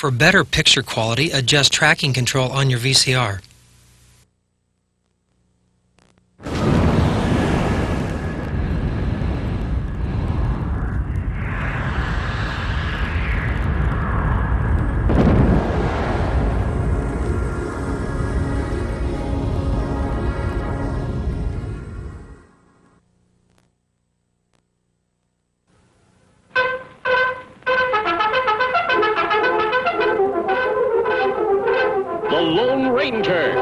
For better picture quality, adjust tracking control on your VCR. The Lone Ranger.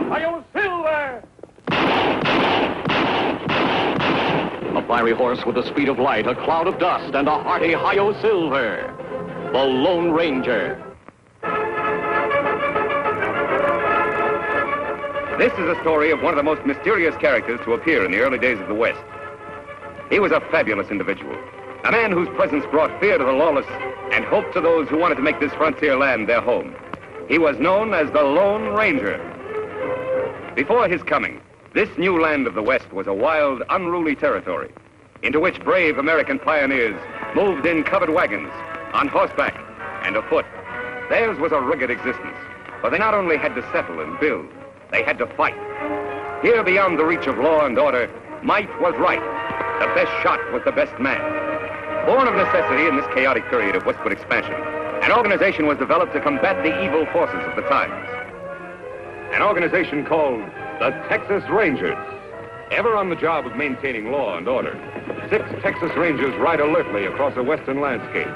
Hi-yo, Silver! A fiery horse with the speed of light, a cloud of dust, and a hearty hi-yo, Silver. The Lone Ranger. This is a story of one of the most mysterious characters to appear in the early days of the West. He was a fabulous individual, a man whose presence brought fear to the lawless and hope to those who wanted to make this frontier land their home. He was known as the Lone Ranger. Before his coming, this new land of the West was a wild, unruly territory into which brave American pioneers moved in covered wagons, on horseback, and afoot. Theirs was a rugged existence, for they not only had to settle and build, they had to fight. Here, beyond the reach of law and order, might was right. The best shot was the best man. Born of necessity in this chaotic period of westward expansion, an organization was developed to combat the evil forces of the times. An organization called the Texas Rangers. Ever on the job of maintaining law and order, 6 Texas Rangers ride alertly across a western landscape.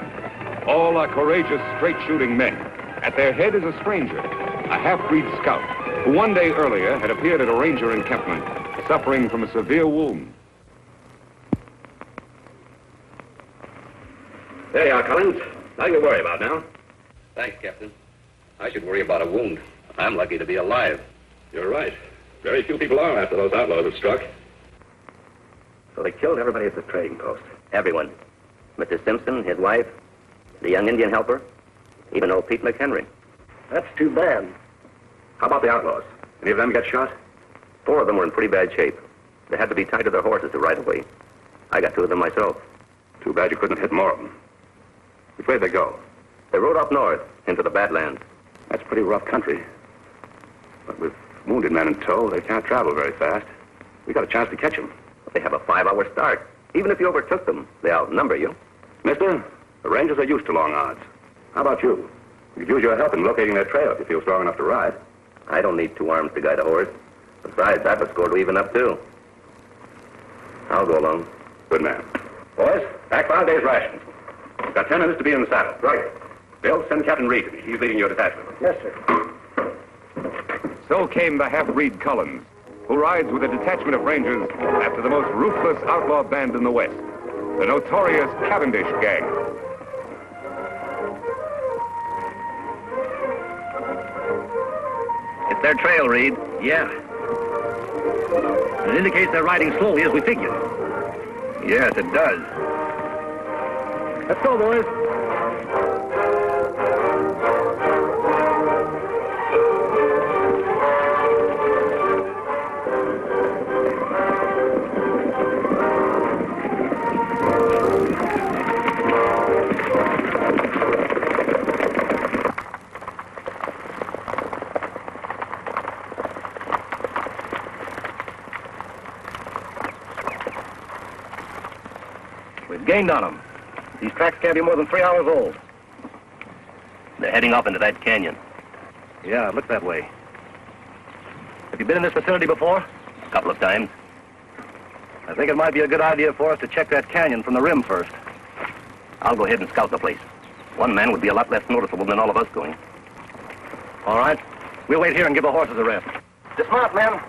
All are courageous, straight-shooting men. At their head is a stranger, a half-breed scout, who one day earlier had appeared at a ranger encampment, suffering from a severe wound. There you are, Collins. Nothing to worry about now. Thanks, Captain. I should worry about a wound. I'm lucky to be alive. You're right. Very few people are after those outlaws have struck. So they killed everybody at the trading post. Everyone. Mr. Simpson, his wife, the young Indian helper, even old Pete McHenry. That's too bad. How about the outlaws? Any of them get shot? 4 of them were in pretty bad shape. They had to be tied to their horses to ride away. I got 2 of them myself. Too bad you couldn't hit more of them. Which way did they go? They rode up north into the Badlands. That's pretty rough country. But with wounded men in tow, they can't travel very fast. We got a chance to catch them. But they have a 5-hour start. Even if you overtook them, they outnumber you. Mister, the Rangers are used to long odds. How about you? You could use your help in locating their trail if you feel strong enough to ride. I don't need 2 arms to guide a horse. Besides, I've a score to even up, too. I'll go along. Good man. Boys, pack 5 days' rations. You've got 10 minutes to be in the saddle. Right. Bill, send Captain Reed to me. He's leading your detachment. Yes, sir. So came the half-breed Collins, who rides with a detachment of Rangers after the most ruthless outlaw band in the West, the notorious Cavendish gang. It's their trail, Reed. Yeah. It indicates they're riding slowly as we figured. Yes, it does. Let's go, boys. We've gained on them. These tracks can't be more than 3 hours old. They're heading up into that canyon. Yeah, it looks that way. Have you been in this vicinity before? A couple of times. I think it might be a good idea for us to check that canyon from the rim first. I'll go ahead and scout the place. One man would be a lot less noticeable than all of us going. All right. We'll wait here and give the horses a rest. Dismount, men.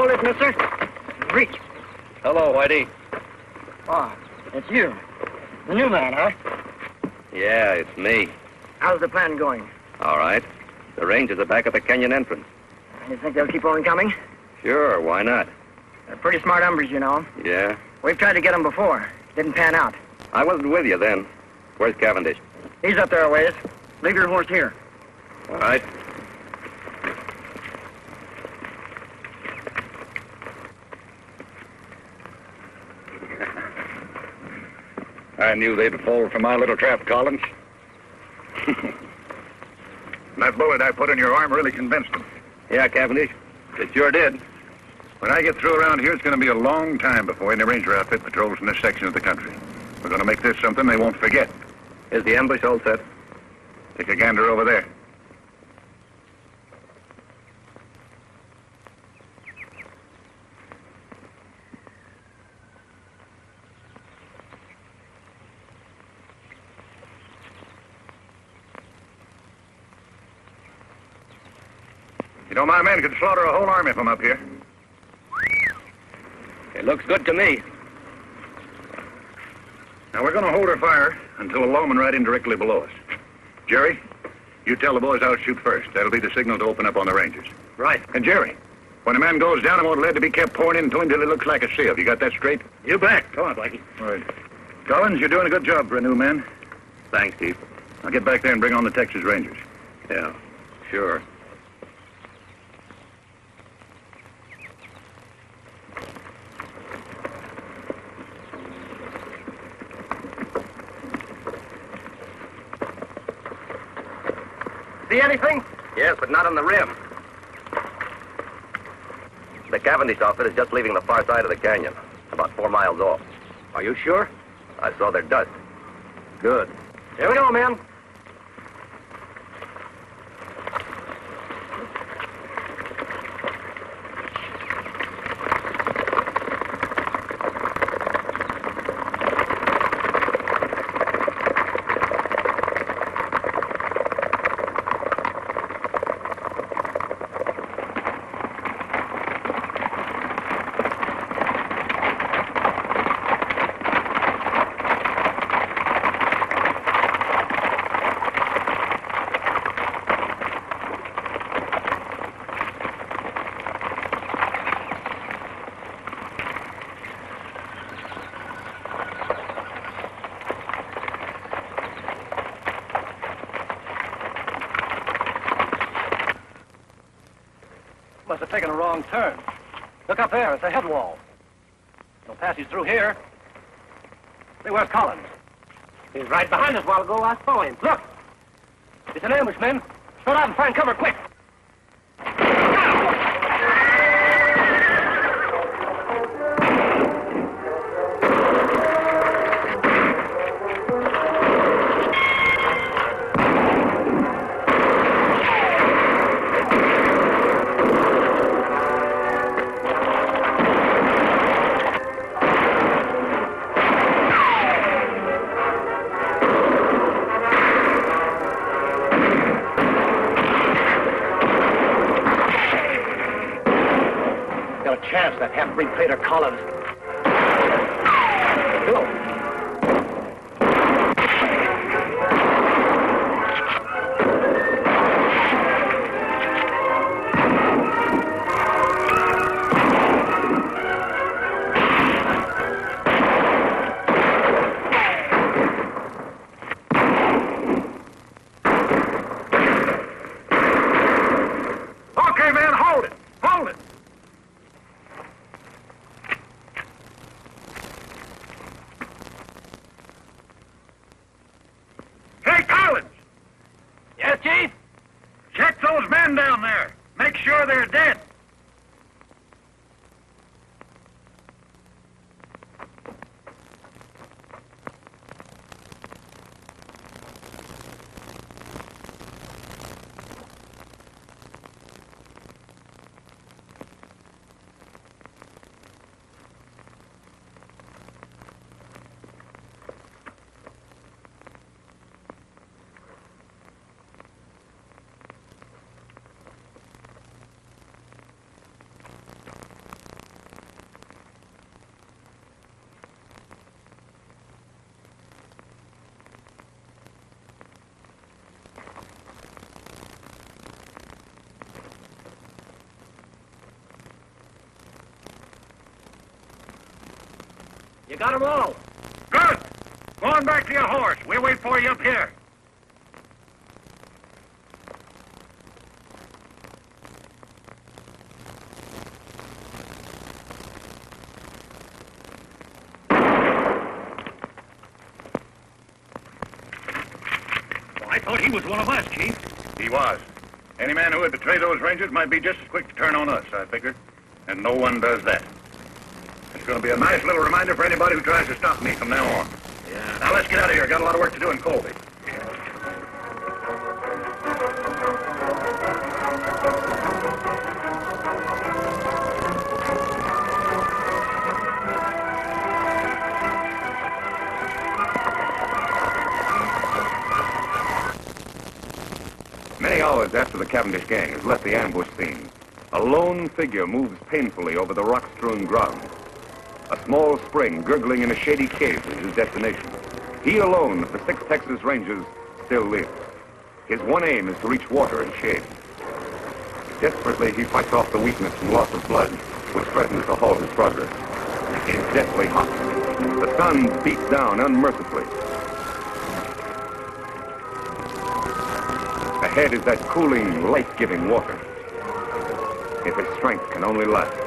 Hold it, mister. Reach. Hello, Whitey. Oh, it's you. The new man, huh? Yeah, it's me. How's the plan going? All right. The Rangers are back at the canyon entrance. You think they'll keep on coming? Sure, why not? They're pretty smart hombres, you know. Yeah. We've tried to get them before. Didn't pan out. I wasn't with you then. Where's Cavendish? He's up there a ways. Leave your horse here. All right. I knew they'd fall for my little trap, Collins. That bullet I put in your arm really convinced them. Yeah, Cavendish. It sure did. When I get through around here, it's going to be a long time before any ranger outfit patrols in this section of the country. We're going to make this something they won't forget. Is the ambush all set? Take a gander over there. You know, my men could slaughter a whole army from up here. It looks good to me. Now, we're going to hold our fire until a lawman right in directly below us. Jerry, you tell the boys I'll shoot first. That'll be the signal to open up on the Rangers. Right. And Jerry, when a man goes down, I want lead to be kept pouring into him till he looks like a sieve. You got that straight? You bet. Come on, Blackie. All right. Collins, you're doing a good job for a new man. Thanks, Chief. I'll get back there and bring on the Texas Rangers. Yeah, sure. See anything? Yes, but not on the rim. The Cavendish outfit is just leaving the far side of the canyon, about 4 miles off. Are you sure? I saw their dust. Good. Here we go, men. Must have taken a wrong turn. Look up there. It's a head wall. No passage through here. See, where's Collins? He's right behind us a while ago. I saw him. Look! It's an ambush, men. Spread out and find cover, quick! Chance, that half-breed Peter Collins. Go. Okay, man, hold it. Hold it. Hey, Collins! Yes, Chief? Check those men down there. Make sure they're dead. You got them all. Good. Go on back to your horse. We'll wait for you up here. I thought he was one of us, Chief. He was. Any man who would betray those Rangers might be just as quick to turn on us, I figured. And no one does that. It's going to be a nice little reminder for anybody who tries to stop me from now on. Yeah. Now let's get out of here. Got a lot of work to do in Colby. Many hours after the Cavendish gang has left the ambush scene, a lone figure moves painfully over the rock-strewn ground. A small spring gurgling in a shady cave is his destination. He alone of the 6 Texas Rangers still lives. His one aim is to reach water and shade. Desperately, he fights off the weakness and loss of blood, which threatens to halt his progress. It is deathly hot. The sun beats down unmercifully. Ahead is that cooling, life-giving water. If his strength can only last.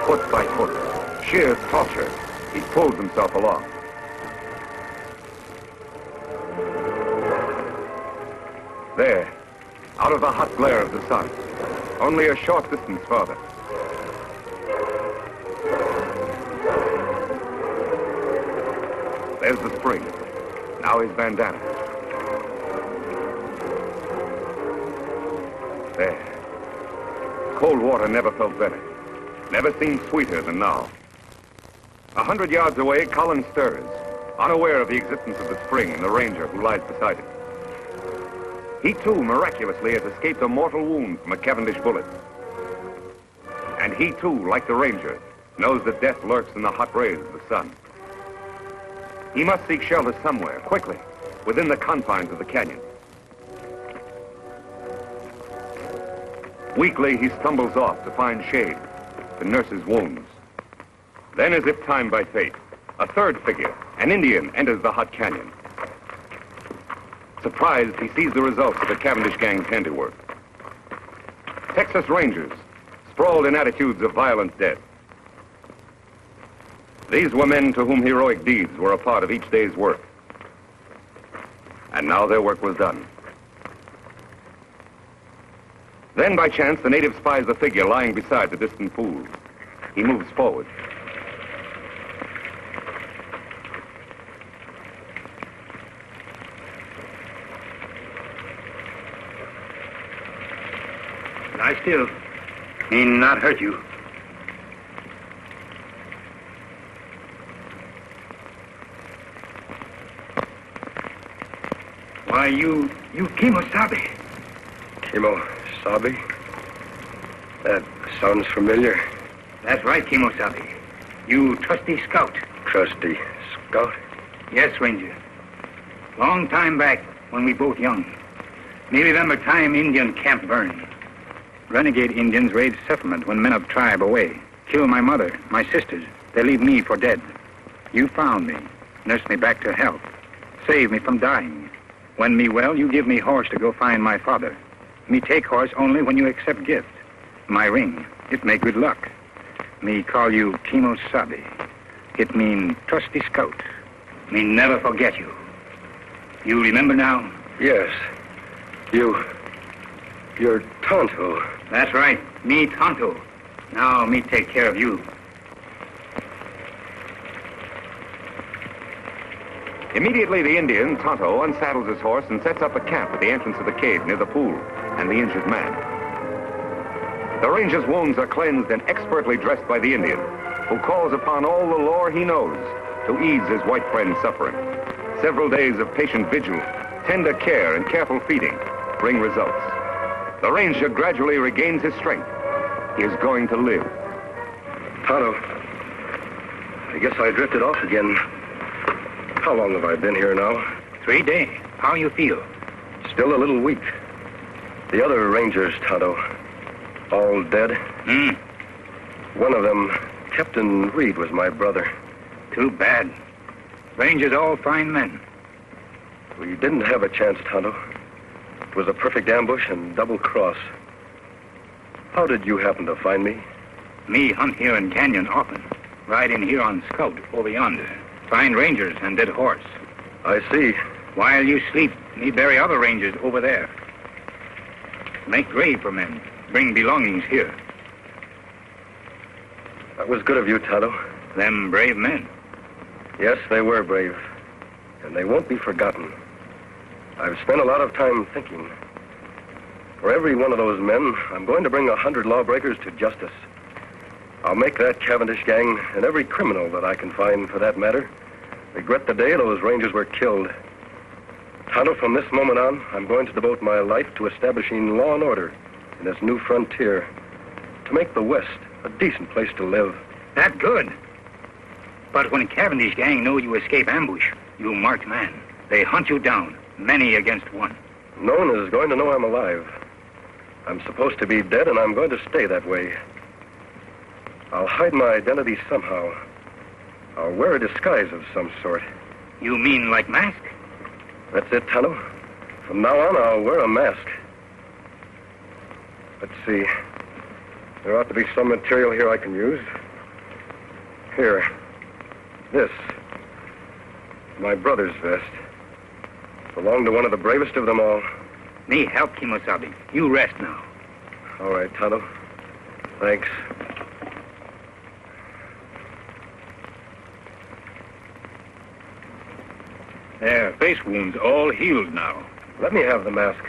Foot by foot, sheer torture, he pulls himself along. There, out of the hot glare of the sun, only a short distance farther. There's the spring. Now his bandana. There. Cold water never felt better. Never seemed sweeter than now. 100 yards away, Collins stirs, unaware of the existence of the spring and the ranger who lies beside it. He, too, miraculously has escaped a mortal wound from a Cavendish bullet. And he, too, like the ranger, knows that death lurks in the hot rays of the sun. He must seek shelter somewhere, quickly, within the confines of the canyon. Weakly, he stumbles off to find shade, to nurse his wounds. Then, as if timed by fate, a third figure, an Indian, enters the hot canyon. Surprised, he sees the results of the Cavendish gang's handiwork. Texas Rangers, sprawled in attitudes of violent death. These were men to whom heroic deeds were a part of each day's work. And now their work was done. Then, by chance, the native spies the figure lying beside the distant pool. He moves forward. Lie still. He not hurt you. Why, you Kimosabe. Kimosabe? That sounds familiar. That's right, Kimosabe. You trusty scout. Trusty scout? Yes, Ranger. Long time back, when we both young. Me remember time Indian camp burned. Renegade Indians raid settlement when men of tribe away. Kill my mother, my sisters. They leave me for dead. You found me, nursed me back to health. Saved me from dying. When me well, you give me horse to go find my father. Me take horse only when you accept gift. My ring, it make good luck. Me call you Kimosabe. It mean trusty scout. Me never forget you. You remember now? Yes. You're Tonto. That's right, me Tonto. Now me take care of you. Immediately, the Indian, Tonto, unsaddles his horse and sets up a camp at the entrance of the cave near the pool and the injured man. The ranger's wounds are cleansed and expertly dressed by the Indian, who calls upon all the lore he knows to ease his white friend's suffering. Several days of patient vigil, tender care, and careful feeding bring results. The ranger gradually regains his strength. He is going to live. Tonto, I guess I drifted off again. How long have I been here now? 3 days. How you feel? Still a little weak. The other rangers, Tonto, all dead? Hmm. One of them Captain Reed was my brother. Too bad. Rangers all fine men. We didn't have a chance, Tonto. It was a perfect ambush and double cross. How did you happen to find me? Me hunt here in Canyon often. Ride in here on scout over yonder. Find rangers and dead horse. I see. While you sleep, me bury other rangers over there. Make grave for men. Bring belongings here. That was good of you, Tonto. Them brave men. Yes, they were brave. And they won't be forgotten. I've spent a lot of time thinking. For every one of those men, I'm going to bring 100 lawbreakers to justice. I'll make that Cavendish gang, and every criminal that I can find for that matter, regret the day those rangers were killed. Tonto, from this moment on, I'm going to devote my life to establishing law and order in this new frontier, to make the West a decent place to live. That good. But when Cavendish gang know you escape ambush, you marked man. They hunt you down, many against one. No one is going to know I'm alive. I'm supposed to be dead, and I'm going to stay that way. I'll hide my identity somehow. I'll wear a disguise of some sort. You mean like mask? That's it, Tonto. From now on, I'll wear a mask. Let's see. There ought to be some material here I can use. Here. This. My brother's vest. Belonged to one of the bravest of them all. Me help Kimosabe. You rest now. All right, Tonto. Thanks. Their face wounds all healed now. Let me have the mask.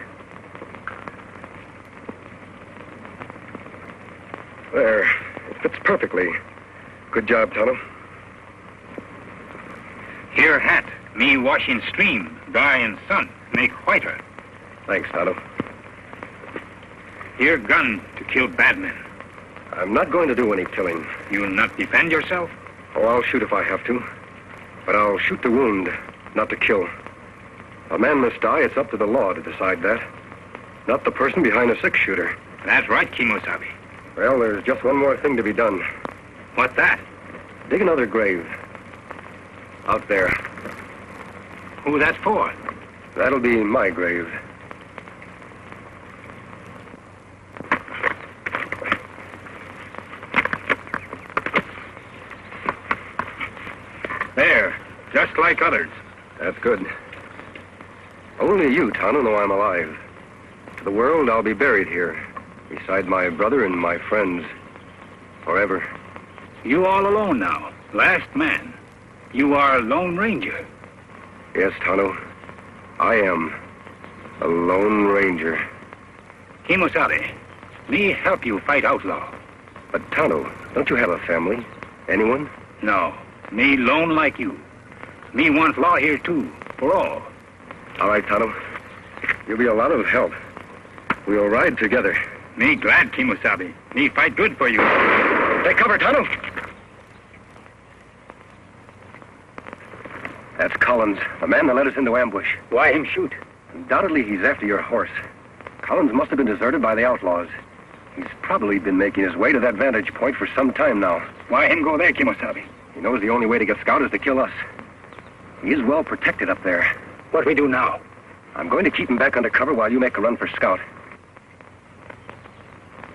There. It fits perfectly. Good job, Tonto. Here hat. Me wash in stream. Dry in sun. Make whiter. Thanks, Tonto. Here gun to kill bad men. I'm not going to do any killing. You not defend yourself? Oh, I'll shoot if I have to. But I'll shoot to wound, not to kill. A man must die. It's up to the law to decide that. Not the person behind a six-shooter. That's right, Kimosabe. Well, there's just one more thing to be done. What that? Dig another grave. Out there. Who that's for? That'll be my grave. There. Just like others. That's good. Only you, Tonto, know I'm alive. To the world, I'll be buried here, beside my brother and my friends, forever. You all alone now. Last man. You are a lone ranger. Yes, Tonto. I am a lone ranger. Kimosabe, me help you fight outlaw. But, Tonto, don't you have a family? Anyone? No. Me lone like you. Me want law here, too. For all. All right, Tonto. You'll be a lot of help. We'll ride together. Me glad, Kimosabe. Me fight good for you. Take cover, Tonto. That's Collins, the man that led us into ambush. Why him shoot? Undoubtedly, he's after your horse. Collins must have been deserted by the outlaws. He's probably been making his way to that vantage point for some time now. Why him go there, Kimosabe? He knows the only way to get Scout is to kill us. He is well protected up there. What we do now? I'm going to keep him back under cover while you make a run for Scout.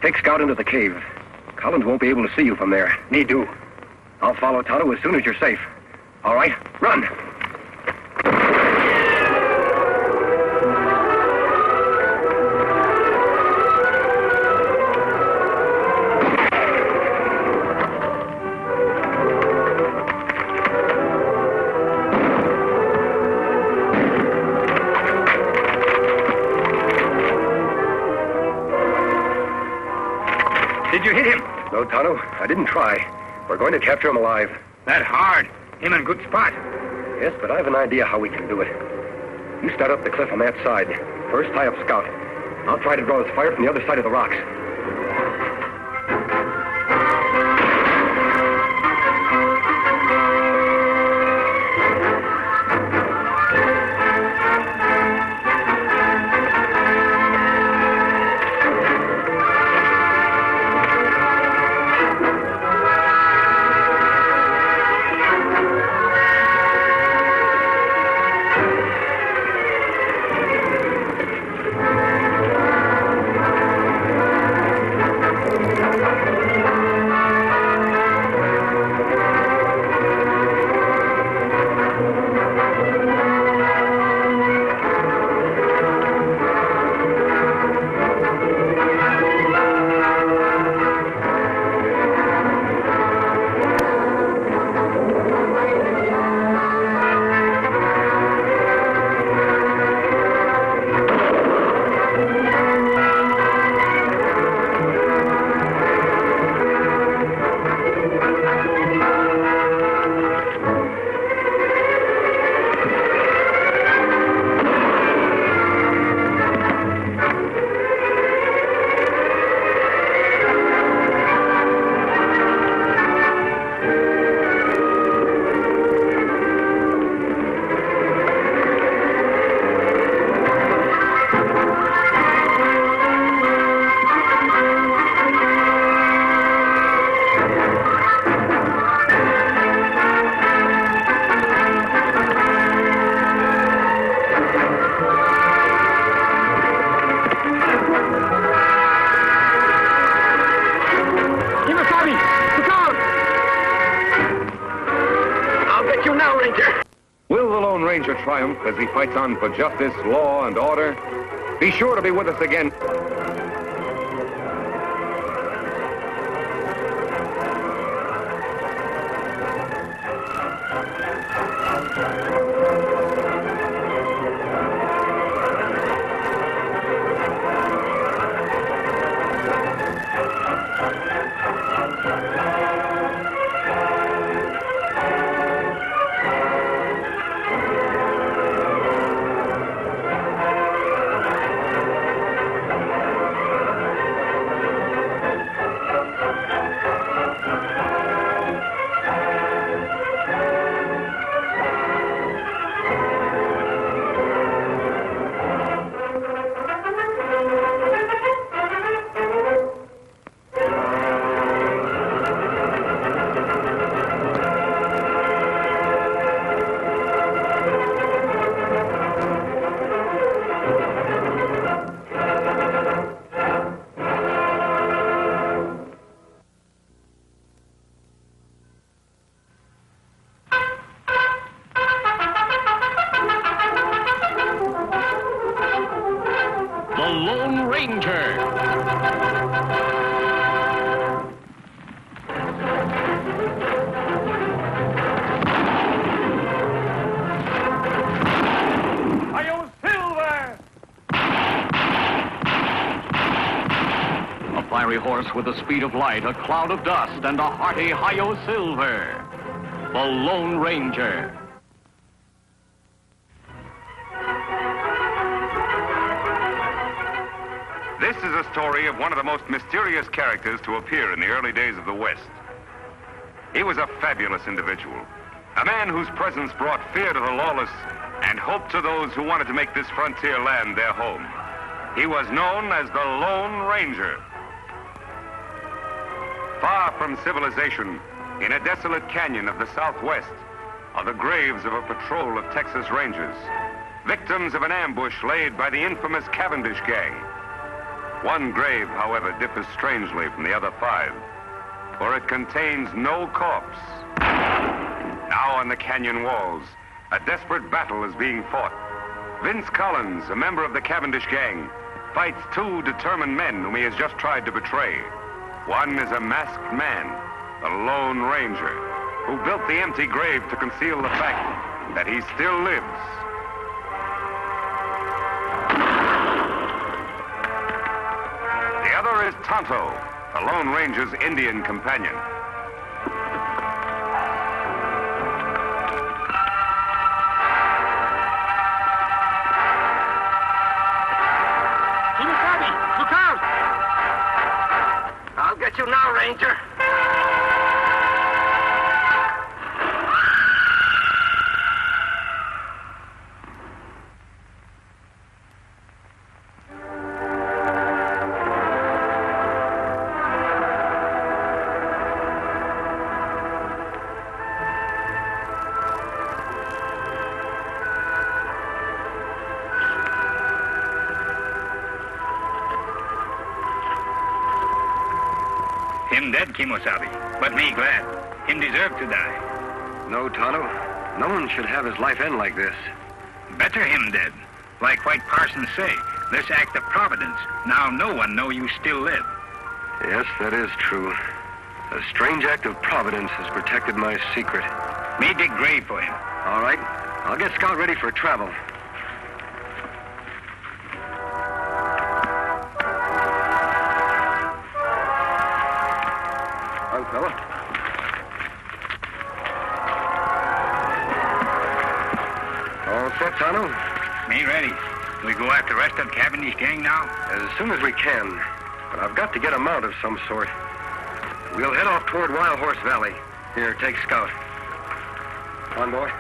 Take Scout into the cave. Collins won't be able to see you from there. Me do. I'll follow Tonto as soon as you're safe. All right, run! Did you hit him? No, Tonto, I didn't try. We're going to capture him alive. That hard. Him in good spot. Yes, but I have an idea how we can do it. You start up the cliff on that side. First, tie up Scout. I'll try to draw his fire from the other side of the rocks. triumph as he fights on for justice, law, and order. Be sure to be with us again. Horse with the speed of light, a cloud of dust, and a hearty hi-yo silver. The Lone Ranger. This is a story of one of the most mysterious characters to appear in the early days of the West. He was a fabulous individual, a man whose presence brought fear to the lawless and hope to those who wanted to make this frontier land their home. He was known as the Lone Ranger. Far from civilization, in a desolate canyon of the Southwest, are the graves of a patrol of Texas Rangers, victims of an ambush laid by the infamous Cavendish gang. One grave, however, differs strangely from the other 5, for it contains no corpse. Now on the canyon walls, a desperate battle is being fought. Vince Collins, a member of the Cavendish gang, fights 2 determined men whom he has just tried to betray. One is a masked man, the Lone Ranger, who built the empty grave to conceal the fact that he still lives. The other is Tonto, the Lone Ranger's Indian companion. Get you now, Ranger. Him dead, Kimosabe, but me glad. Him deserve to die. No, Tonto. No one should have his life end like this. Better him dead. Like White Parsons say, this act of providence. Now no one know you still live. Yes, that is true. A strange act of providence has protected my secret. Me dig grave for him. All right. I'll get Scout ready for travel. Fella. All set, Tonto? Me ready. We go after the rest of the Cavendish gang now? As soon as we can. But I've got to get a mount of some sort. We'll head off toward Wild Horse Valley. Here, take Scout. On, boy.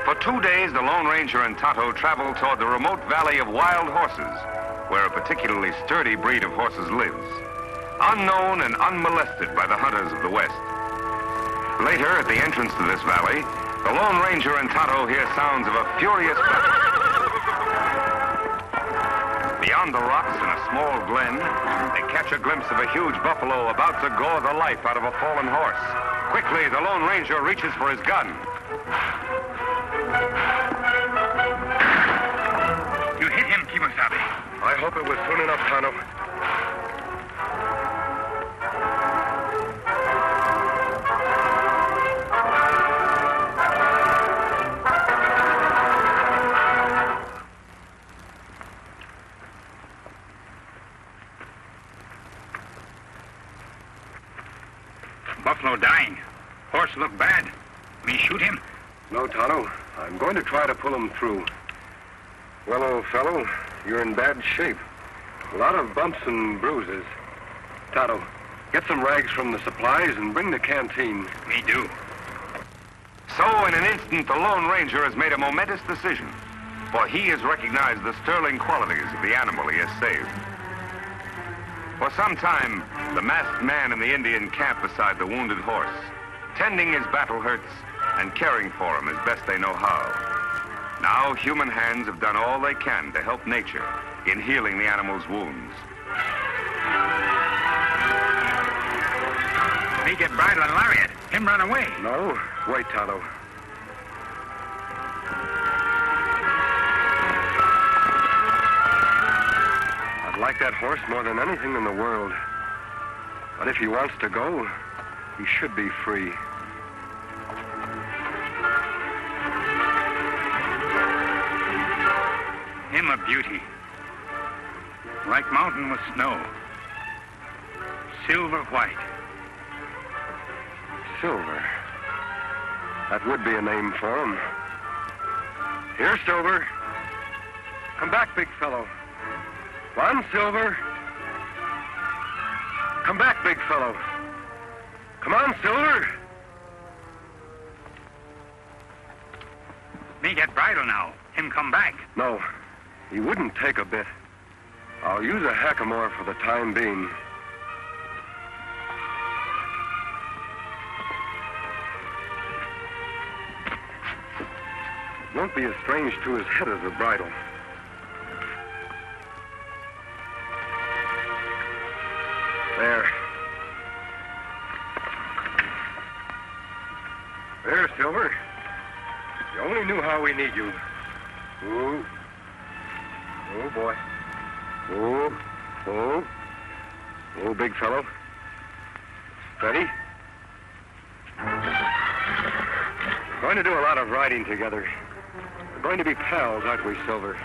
For 2 days, the Lone Ranger and Tonto traveled toward the remote valley of Wild Horses, where a particularly sturdy breed of horses lives, unknown and unmolested by the hunters of the West. Later, at the entrance to this valley, the Lone Ranger and Tonto hear sounds of a furious battle. Beyond the rocks in a small glen, they catch a glimpse of a huge buffalo about to gore the life out of a fallen horse. Quickly, the Lone Ranger reaches for his gun. You hit him, Kimosabe. I hope it was soon enough, Tano. Buffalo dying. Horse look bad. Me shoot him? No, Tano. I'm going to try to pull him through. Well, old fellow, you're in bad shape. A lot of bumps and bruises. Tano, get some rags from the supplies and bring the canteen. Me do. So, in an instant, the Lone Ranger has made a momentous decision, for he has recognized the sterling qualities of the animal he has saved. For some time, the masked man in the Indian camp beside the wounded horse, tending his battle hurts and caring for him as best they know how. Now, human hands have done all they can to help nature in healing the animal's wounds. Me get bridle and lariat. Him run away. No, wait, Tano. I'd like that horse more than anything in the world. But if he wants to go, he should be free. Him a beauty. Like mountain with snow. Silver white. Silver. That would be a name for him. Here, Silver. Come back, big fellow. Come on, Silver. Come back, big fellow. Come on, Silver. Me get bridle now. Him come back. No, he wouldn't take a bit. I'll use a hackamore for the time being. Won't be as strange to his head as a bridle. There. There, Silver. You only knew how we need you. Ooh. Oh, boy. Oh. Oh. Oh, big fellow. Steady. We're going to do a lot of riding together. We're going to be pals, aren't we, Silver?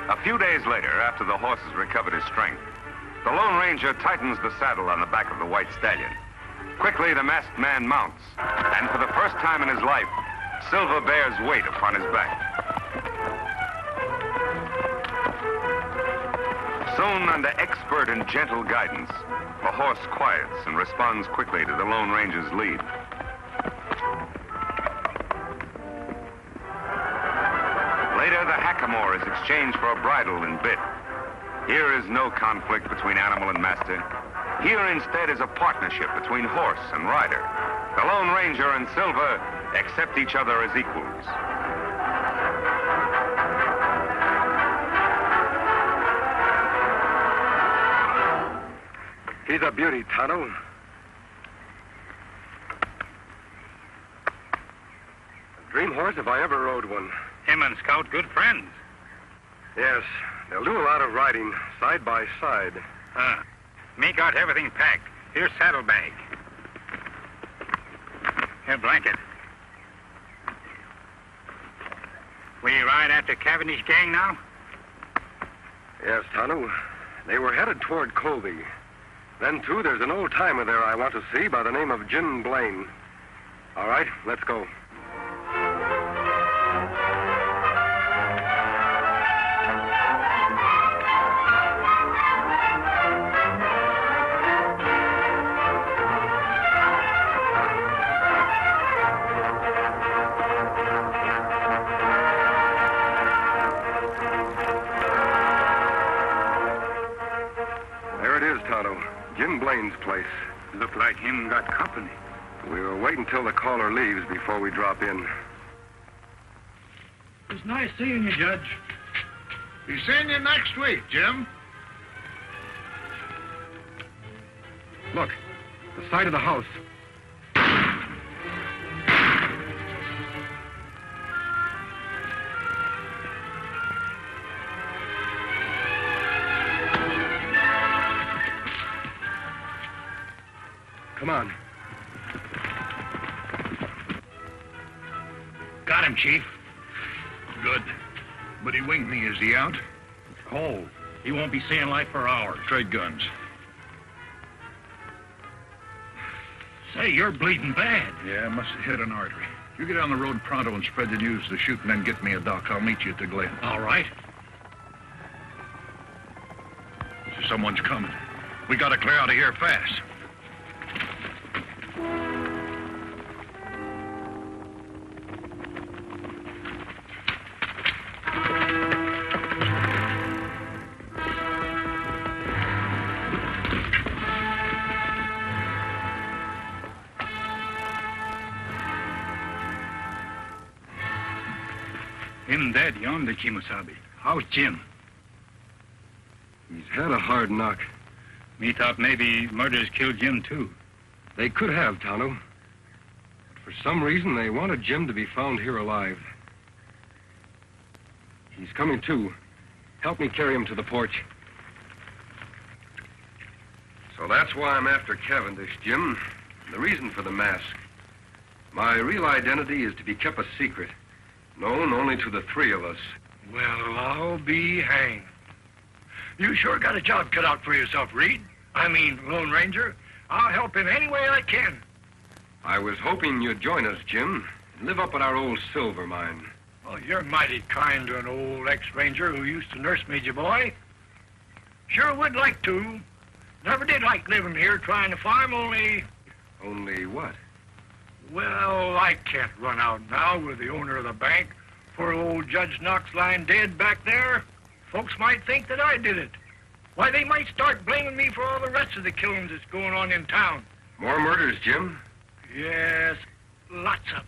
A few days later, after the horse has recovered his strength, the Lone Ranger tightens the saddle on the back of the white stallion. Quickly, the masked man mounts, and for the first time in his life, Silver bears weight upon his back. Soon, under expert and gentle guidance, the horse quiets and responds quickly to the Lone Ranger's lead. Later, the hackamore is exchanged for a bridle and bit. Here is no conflict between animal and master. Here instead is a partnership between horse and rider. The Lone Ranger and Silver accept each other as equals. He's a beauty, Tano. A dream horse if I ever rode one. Him and Scout good friends. Yes, they'll do a lot of riding, side by side. Me got everything packed. Here's saddlebag. Here, blanket. We ride after Cavendish gang now? Yes, Tano. They were headed toward Colby. Then, too, there's an old-timer there I want to see by the name of Jim Blaine. All right, let's go. Jim Blaine's place. Look like him got company. We will wait until the caller leaves before we drop in. It's nice seeing you, Judge. Be seeing you next week, Jim. Look, the side of the house. Come on. Got him, Chief. Good. But he winged me. Is he out? Cold. He won't be seeing light for hours. Trade guns. Say, you're bleeding bad. Yeah, must have hit an artery. You get on the road pronto and spread the news to the shoot, and then get me a doc. I'll meet you at the Glen. All right. Someone's coming. We gotta clear out of here fast. Him dead yonder, Kimosabe. How's Jim? He's had a hard knock. Me thought maybe murders killed Jim, too. They could have, Tonto. But for some reason, they wanted Jim to be found here alive. He's coming to. Help me carry him to the porch. So that's why I'm after Cavendish, Jim. The reason for the mask. My real identity is to be kept a secret. Known only to the three of us. Well, I'll be hanged. You sure got a job cut out for yourself, Reed. I mean, Lone Ranger. I'll help in any way I can. I was hoping you'd join us, Jim, and live up at our old silver mine. Well, you're mighty kind to an old ex-ranger who used to nurse me, ya boy. Sure would like to. Never did like living here trying to farm, only... Only what? Well, I can't run out now with the owner of the bank. Poor old Judge Knox lying dead back there. Folks might think that I did it. Why, they might start blaming me for all the rest of the killings that's going on in town. More murders, Jim? Yes, lots of them.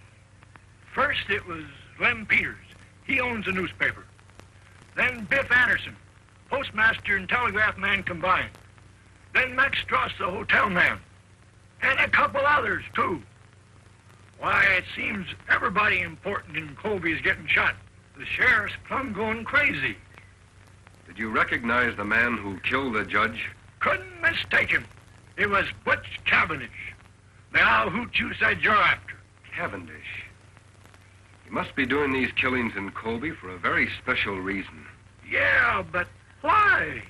First, it was Lem Peters. He owns a newspaper. Then Biff Anderson, postmaster and telegraph man combined. Then Max Strauss, the hotel man. And a couple others, too. Why, it seems everybody important in Colby is getting shot. The sheriff's plumb going crazy. Did you recognize the man who killed the judge? Couldn't mistake him. It was Butch Cavendish. Now, who you said you're after? Cavendish. He must be doing these killings in Colby for a very special reason. Yeah, but why?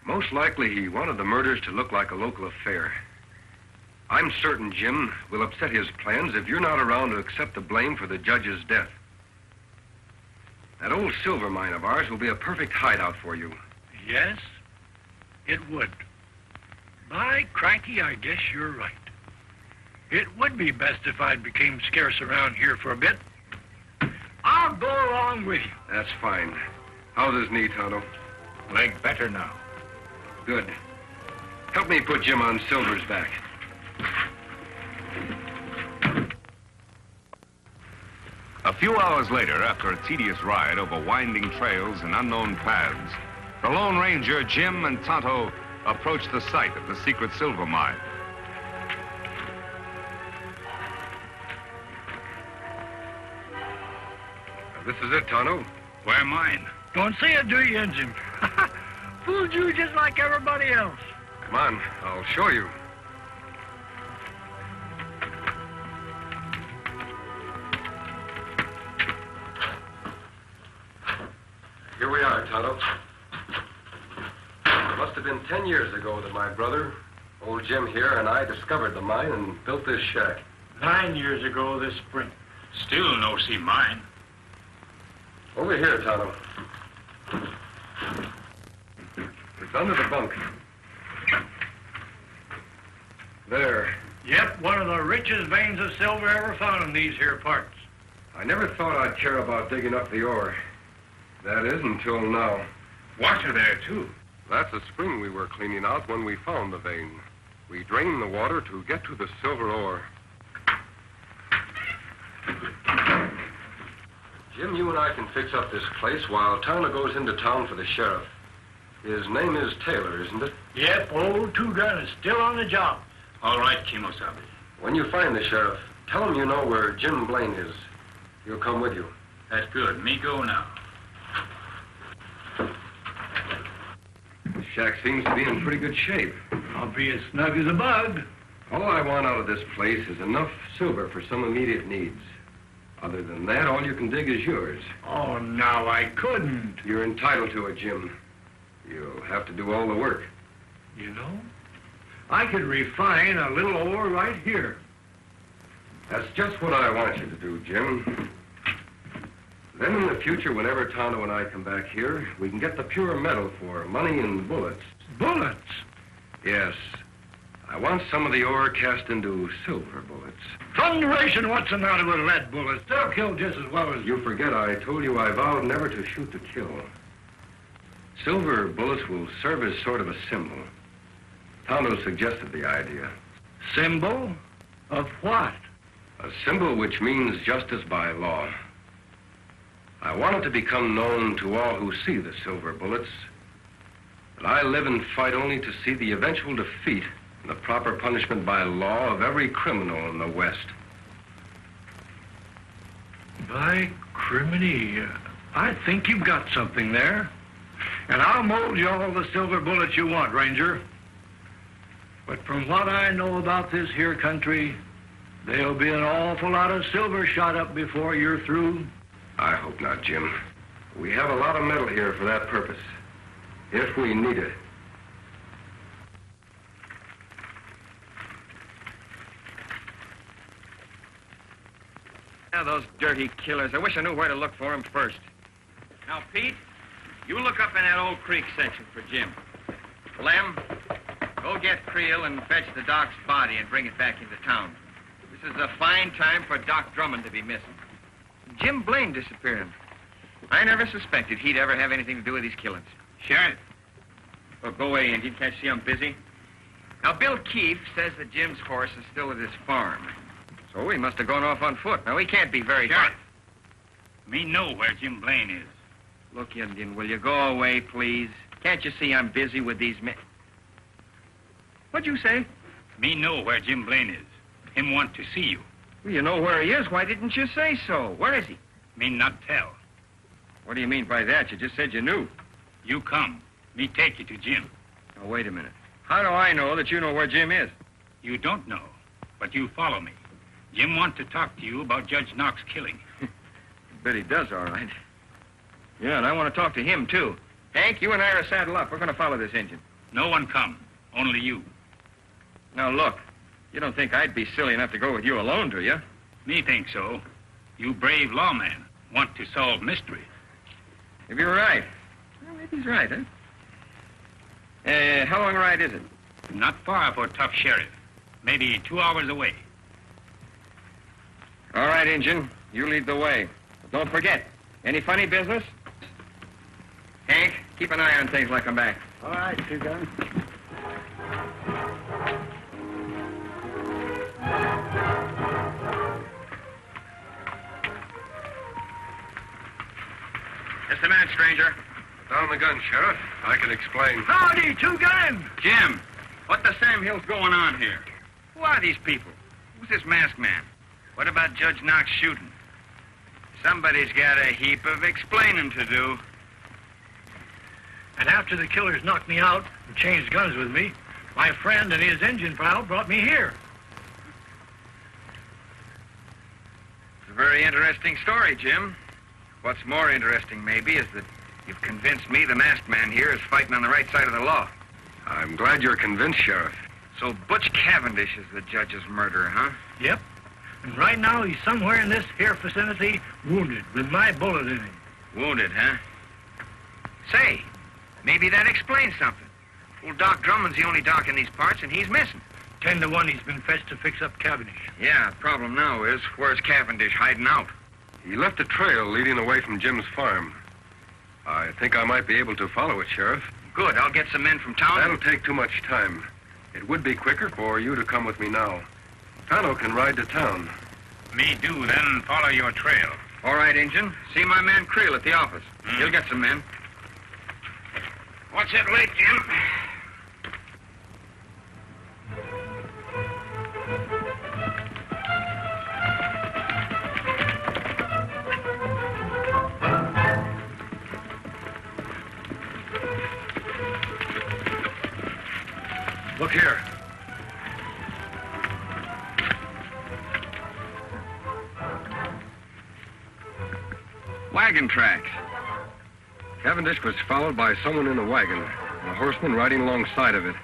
Most likely he wanted the murders to look like a local affair. I'm certain, Jim, will upset his plans if you're not around to accept the blame for the judge's death. That old silver mine of ours will be a perfect hideout for you. Yes, it would. By cranky, I guess you're right. It would be best if I became scarce around here for a bit. I'll go along with you. That's fine. How's his knee, Tonto? Leg better now. Good. Help me put Jim on Silver's back. A few hours later, after a tedious ride over winding trails and unknown paths, the Lone Ranger, Jim, and Tonto approached the site of the secret silver mine. This is it, Tonto. Where mine? Don't see it, do you, Injun? Fooled you just like everybody else. Come on, I'll show you. Here we are, Tonto. It must have been 10 years ago that my brother, old Jim here, and I discovered the mine and built this shack. 9 years ago this spring. Still no see mine. Over here, Tonto. It's under the bunk. There. Yep, one of the richest veins of silver ever found in these here parts. I never thought I'd care about digging up the ore. That is, until now. Water there, too. That's a spring we were cleaning out when we found the vein. We drained the water to get to the silver ore. Jim, you and I can fix up this place while Tonto goes into town for the sheriff. His name is Taylor, isn't it? Yep, old Two-Gun is still on the job. All right, Kimosabe. When you find the sheriff, tell him you know where Jim Blaine is. He'll come with you. That's good. Me go now. The shack seems to be in pretty good shape. I'll be as snug as a bug. All I want out of this place is enough silver for some immediate needs. Other than that, all you can dig is yours. Oh, now I couldn't. You're entitled to it, Jim. You'll have to do all the work. You know, I could refine a little ore right here. That's just what I want you to do, Jim. Then in the future, whenever Tonto and I come back here, we can get the pure metal for money and bullets. Bullets? Yes. I want some of the ore cast into silver bullets. Thunderation, what's the matter with lead bullets? They'll kill just as well as... You forget I told you I vowed never to shoot to kill. Silver bullets will serve as sort of a symbol. Tonto suggested the idea. Symbol? Of what? A symbol which means justice by law. I want it to become known to all who see the silver bullets that I live and fight only to see the eventual defeat and the proper punishment by law of every criminal in the West. By criminy, I think you've got something there. And I'll mold you all the silver bullets you want, Ranger. But from what I know about this here country, there'll be an awful lot of silver shot up before you're through. I hope not, Jim. We have a lot of metal here for that purpose, if we need it. Now, those dirty killers. I wish I knew where to look for them first. Now, Pete, you look up in that old creek section for Jim. Lem, go get Creel and fetch the Doc's body and bring it back into town. This is a fine time for Doc Drummond to be missing. Jim Blaine disappearing. I never suspected he'd ever have anything to do with these killings. Sheriff. Well, go away, Indy. Can't you see I'm busy? Now, Bill Keefe says that Jim's horse is still at his farm. So he must have gone off on foot. Now, he can't be very far. Me know where Jim Blaine is. Look, Indian, will you go away, please? Can't you see I'm busy with these men? What'd you say? Me know where Jim Blaine is. Him want to see you. Well, you know where he is. Why didn't you say so? Where is he? Me not tell. What do you mean by that? You just said you knew. You come. Me take you to Jim. Now, wait a minute. How do I know that you know where Jim is? You don't know, but you follow me. Jim want to talk to you about Judge Knox killing. I bet he does, all right. Yeah, and I want to talk to him, too. Hank, you and I are saddle up. We're going to follow this engine. No one come. Only you. Now, look. You don't think I'd be silly enough to go with you alone, do you? Me think so. You brave lawman want to solve mystery. If you're right. Well, maybe he's right, huh? How long a ride is it? Not far for tough sheriff. Maybe 2 hours away. All right, Injun. You lead the way. But don't forget, any funny business? Hank, keep an eye on things like I'm back. All right, Two Gun. Just a minute, stranger. Down the gun, Sheriff. I can explain. Howdy, Two Gun! Jim, what the Sam Hill's going on here? Who are these people? Who's this masked man? What about Judge Knox shooting? Somebody's got a heap of explaining to do. And after the killers knocked me out and changed guns with me, my friend and his engine pal brought me here. It's a very interesting story, Jim. What's more interesting, maybe, is that you've convinced me the masked man here is fighting on the right side of the law. I'm glad you're convinced, Sheriff. So Butch Cavendish is the judge's murderer, huh? Yep. And right now he's somewhere in this here vicinity, wounded, with my bullet in him. Wounded, huh? Say, maybe that explains something. Old Doc Drummond's the only doc in these parts, and he's missing. 10 to 1 he's been fetched to fix up Cavendish. Yeah, the problem now is, where's Cavendish hiding out? He left a trail leading away from Jim's farm. I think I might be able to follow it, Sheriff. Good, I'll get some men from town. That'll take too much time. It would be quicker for you to come with me now. Tonto can ride to town. Me do, then follow your trail. All right, Injun. See my man Creel at the office. He'll get some men. What's it late, Jim? Look here. wagon tracks. Cavendish was followed by someone in a wagon, and a horseman riding alongside of it.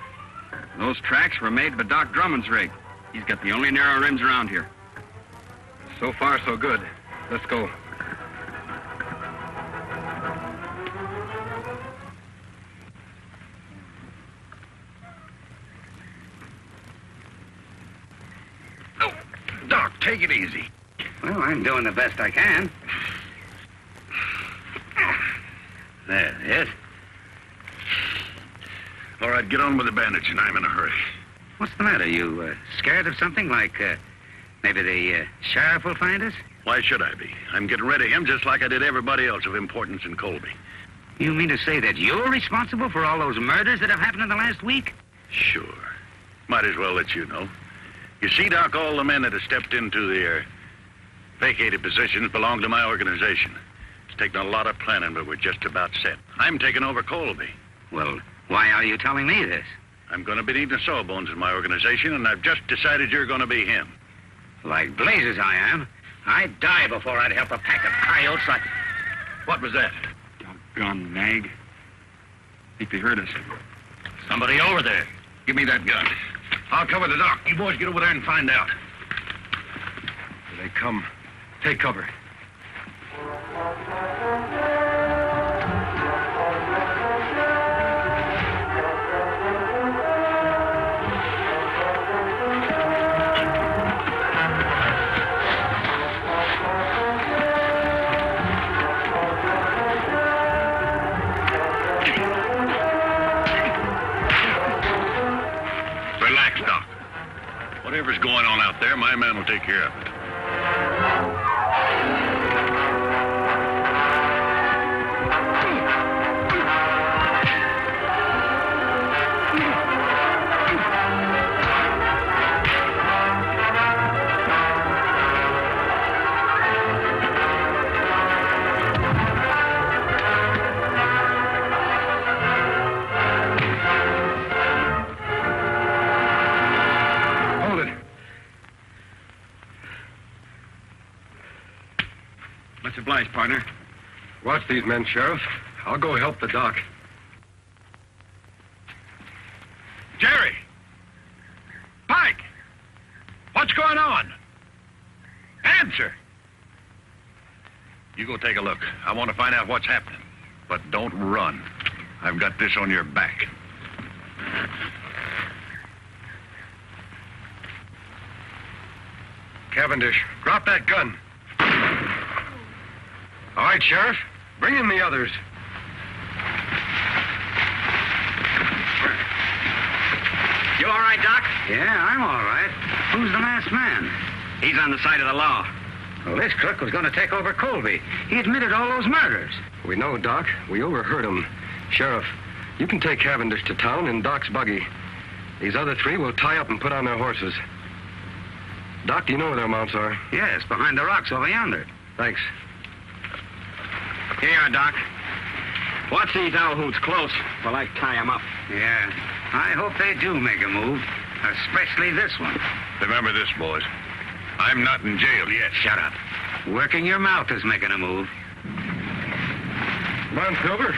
Those tracks were made by Doc Drummond's rig. He's got the only narrow rims around here. So far, so good. Let's go. Oh, Doc, take it easy. Well, I'm doing the best I can. There it is. All right, get on with the bandaging. I'm in a hurry. What's the matter? You scared of something like maybe the sheriff will find us? Why should I be? I'm getting rid of him just like I did everybody else of importance in Colby. You mean to say that you're responsible for all those murders that have happened in the last week? Sure. Might as well let you know. You see, Doc, all the men that have stepped into their vacated positions belong to my organization. It's taken a lot of planning, but we're just about set. I'm taking over Colby. Well, why are you telling me this? I'm going to be needing sawbones in my organization, and I've just decided you're going to be him. Like blazes I am. I'd die before I'd help a pack of coyotes like... What was that? Doggone nag. Think they heard us. Somebody over there. Give me that gun. I'll cover the dock. You boys get over there and find out. Here they come. Take cover. Relax, Doc. Whatever's going on out there, my man will take care of it. Much obliged, partner. Watch these men, Sheriff. I'll go help the doc. Jerry! Pike! What's going on? Answer! You go take a look. I want to find out what's happening. But don't run. I've got this on your back. Cavendish, drop that gun. All right, Sheriff. Bring in the others. You all right, Doc? Yeah, I'm all right. Who's the masked man? He's on the side of the law. Well, this crook was going to take over Colby. He admitted all those murders. We know, Doc. We overheard him. Sheriff, you can take Cavendish to town in Doc's buggy. These other three will tie up and put on their horses. Doc, do you know where their mounts are? Yes, behind the rocks over yonder. Thanks. Here you are, Doc. Watch these owl hoots close while I tie them up. Yeah. I hope they do make a move, especially this one. Remember this, boys. I'm not in jail yet. Shut up. Working your mouth is making a move. Come on, Silver.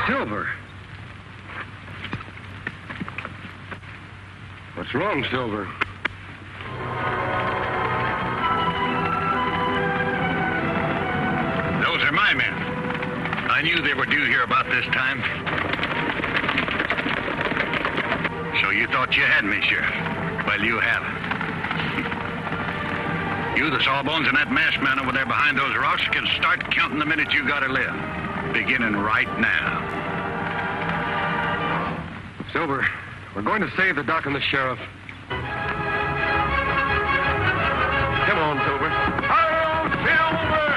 Silver. What's wrong, Silver? Those are my men. I knew they were due here about this time. So you thought you had me, Sheriff. Well, you haven't. You, the sawbones, and that masked man over there behind those rocks can start counting the minutes you gotta live. Beginning right now. Silver, we're going to save the doc and the sheriff. Come on, Silver. Oh, Silver!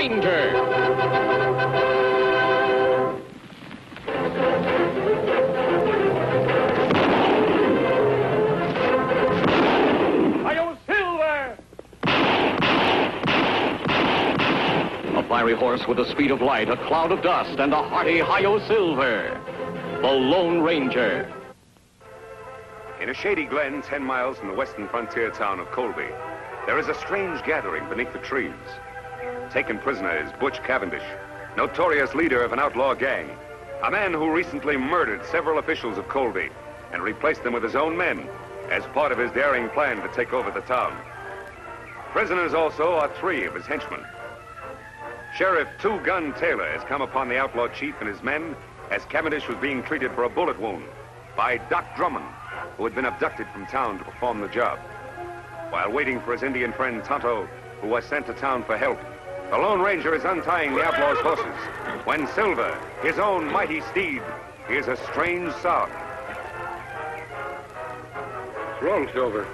Ranger. A fiery horse with the speed of light, a cloud of dust, and a hearty Hi-Yo Silver. The Lone Ranger. In a shady glen 10 miles from the western frontier town of Colby, there is a strange gathering beneath the trees. Taken prisoner is Butch Cavendish, notorious leader of an outlaw gang, a man who recently murdered several officials of Colby and replaced them with his own men as part of his daring plan to take over the town. Prisoners also are 3 of his henchmen. Sheriff Two Gun Taylor has come upon the outlaw chief and his men as Cavendish was being treated for a bullet wound by Doc Drummond, who had been abducted from town to perform the job. While waiting for his Indian friend Tonto, who was sent to town for help, the Lone Ranger is untying the outlaw's horses when Silver, his own mighty steed, hears a strange sound. What's wrong, Silver?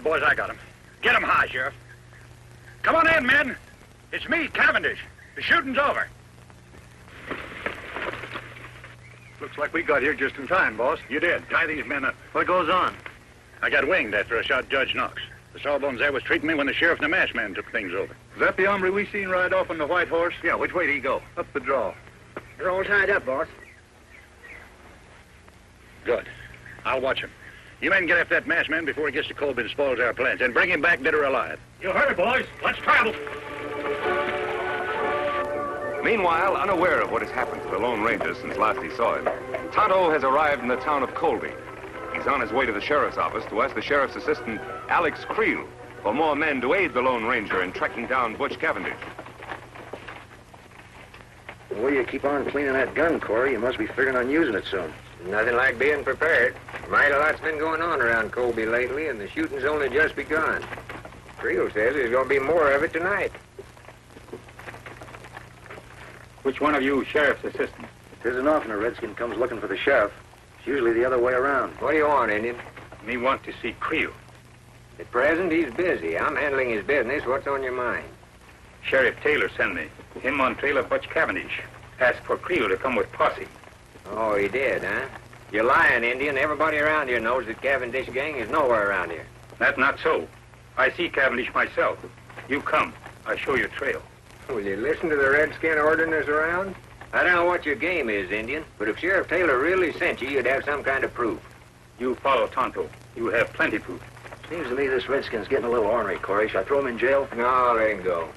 Boys, I got him. Get him high, Sheriff. Come on in, men. It's me, Cavendish. The shooting's over. Looks like we got here just in time, boss. You did. Tie these men up. What goes on? I got winged after I shot Judge Knox. The sawbones there was treating me when the sheriff and the masked man took things over. Is that the hombre we seen ride off on the white horse? Yeah, which way did he go? Up the draw. They're all tied up, boss. Good. I'll watch him. You men get after that masked man before he gets to Colby and spoils our plans, and bring him back dead or alive. You heard it, boys. Let's travel. Meanwhile, unaware of what has happened to the Lone Ranger since last he saw him, Tonto has arrived in the town of Colby. He's on his way to the sheriff's office to ask the sheriff's assistant, Alex Creel, for more men to aid the Lone Ranger in tracking down Butch Cavendish. The way you keep on cleaning that gun, Corey, you must be figuring on using it soon. Nothing like being prepared. Mighty lot's been going on around Colby lately, and the shooting's only just begun. Creel says there's going to be more of it tonight. Which one of you sheriff's assistants? It isn't often a redskin comes looking for the sheriff. It's usually the other way around. What do you want, Indian? Me want to see Creel. At present, he's busy. I'm handling his business. What's on your mind? Sheriff Taylor sent me. Him on trail of Butch Cavendish. Asked for Creel to come with posse. Oh, he did, huh? You're lying, Indian. Everybody around here knows that Cavendish gang is nowhere around here. That's not so. I see Cavendish myself. You come. I show you trail. Will you listen to the redskin ordering us around? I don't know what your game is, Indian, but if Sheriff Taylor really sent you, you'd have some kind of proof. You follow Tonto. You have plenty proof. Seems to me this redskin's getting a little ornery, Corey. Shall I throw him in jail? No, let him go.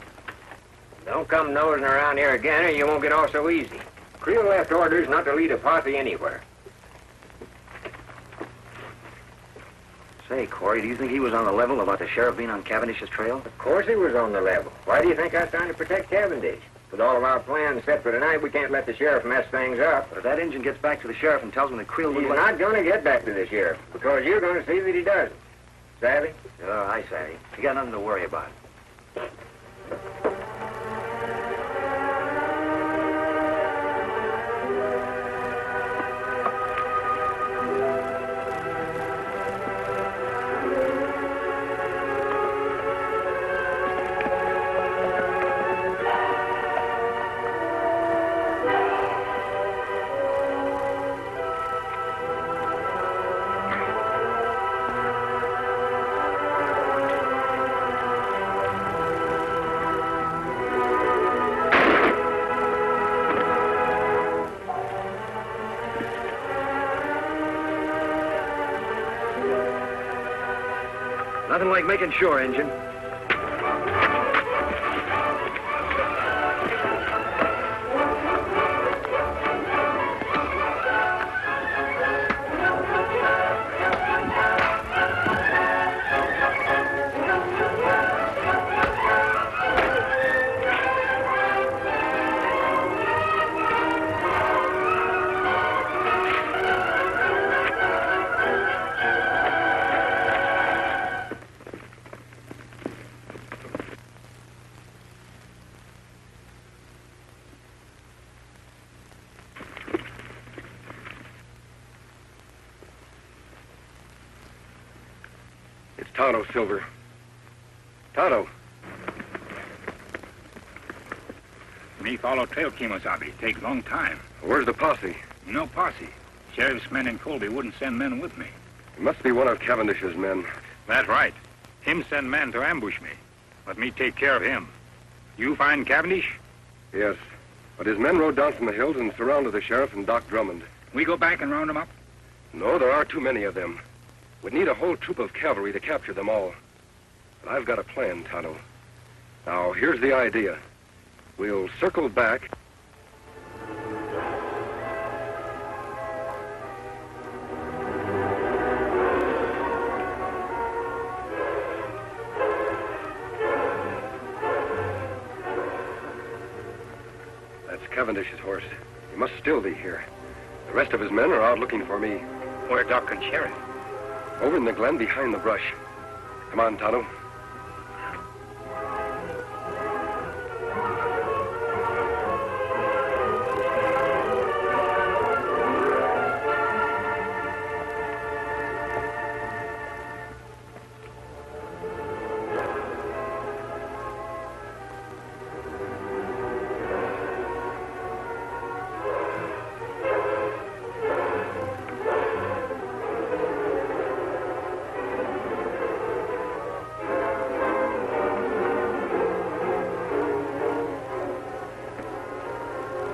Don't come nosing around here again, or you won't get off so easy. Creel left orders not to lead a posse anywhere. Say, Corey, do you think he was on the level about the sheriff being on Cavendish's trail? Of course he was on the level. Why do you think I was trying to protect Cavendish? With all of our plans set for tonight, we can't let the sheriff mess things up. But if that Injun gets back to the sheriff and tells him that Creel He's not going to get back to the sheriff, because you're going to see that he doesn't. Savvy? Oh, I savvy. You got nothing to worry about. Nothing like making sure, Injun. It's Tonto, Silver. Tonto. Me follow trail Kemosabe. Take long time. Where's the posse? No posse. Sheriff's men in Colby wouldn't send men with me. It must be one of Cavendish's men. That's right. Him send men to ambush me. Let me take care of him. You find Cavendish? Yes. But his men rode down from the hills and surrounded the sheriff and Doc Drummond. We go back and round them up? No, there are too many of them. We'd need a whole troop of cavalry to capture them all. But I've got a plan, Tonto. Now, here's the idea. We'll circle back. That's Cavendish's horse. He must still be here. The rest of his men are out looking for me. Where Doc and Sheriff? Over in the glen behind the brush. Come on, Tonto.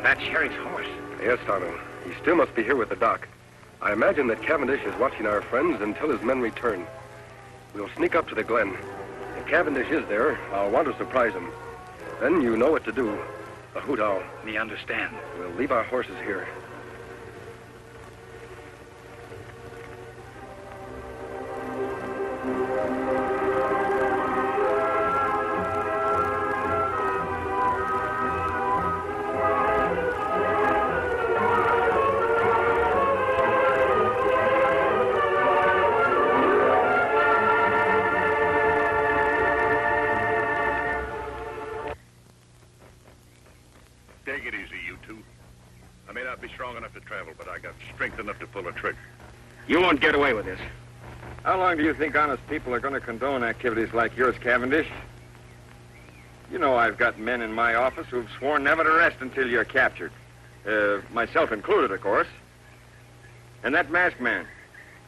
That's Sheriff's horse. Yes, Tonto. He still must be here with the doc. I imagine that Cavendish is watching our friends until his men return. We'll sneak up to the glen. If Cavendish is there, I'll want to surprise him. Then you know what to do. A hoot owl. Me understand. We'll leave our horses here. Take it easy, you two. I may not be strong enough to travel, but I got strength enough to pull a trigger. You won't get away with this. How long do you think honest people are going to condone activities like yours, Cavendish? You know I've got men in my office who've sworn never to rest until you're captured. Myself included, of course. And that masked man,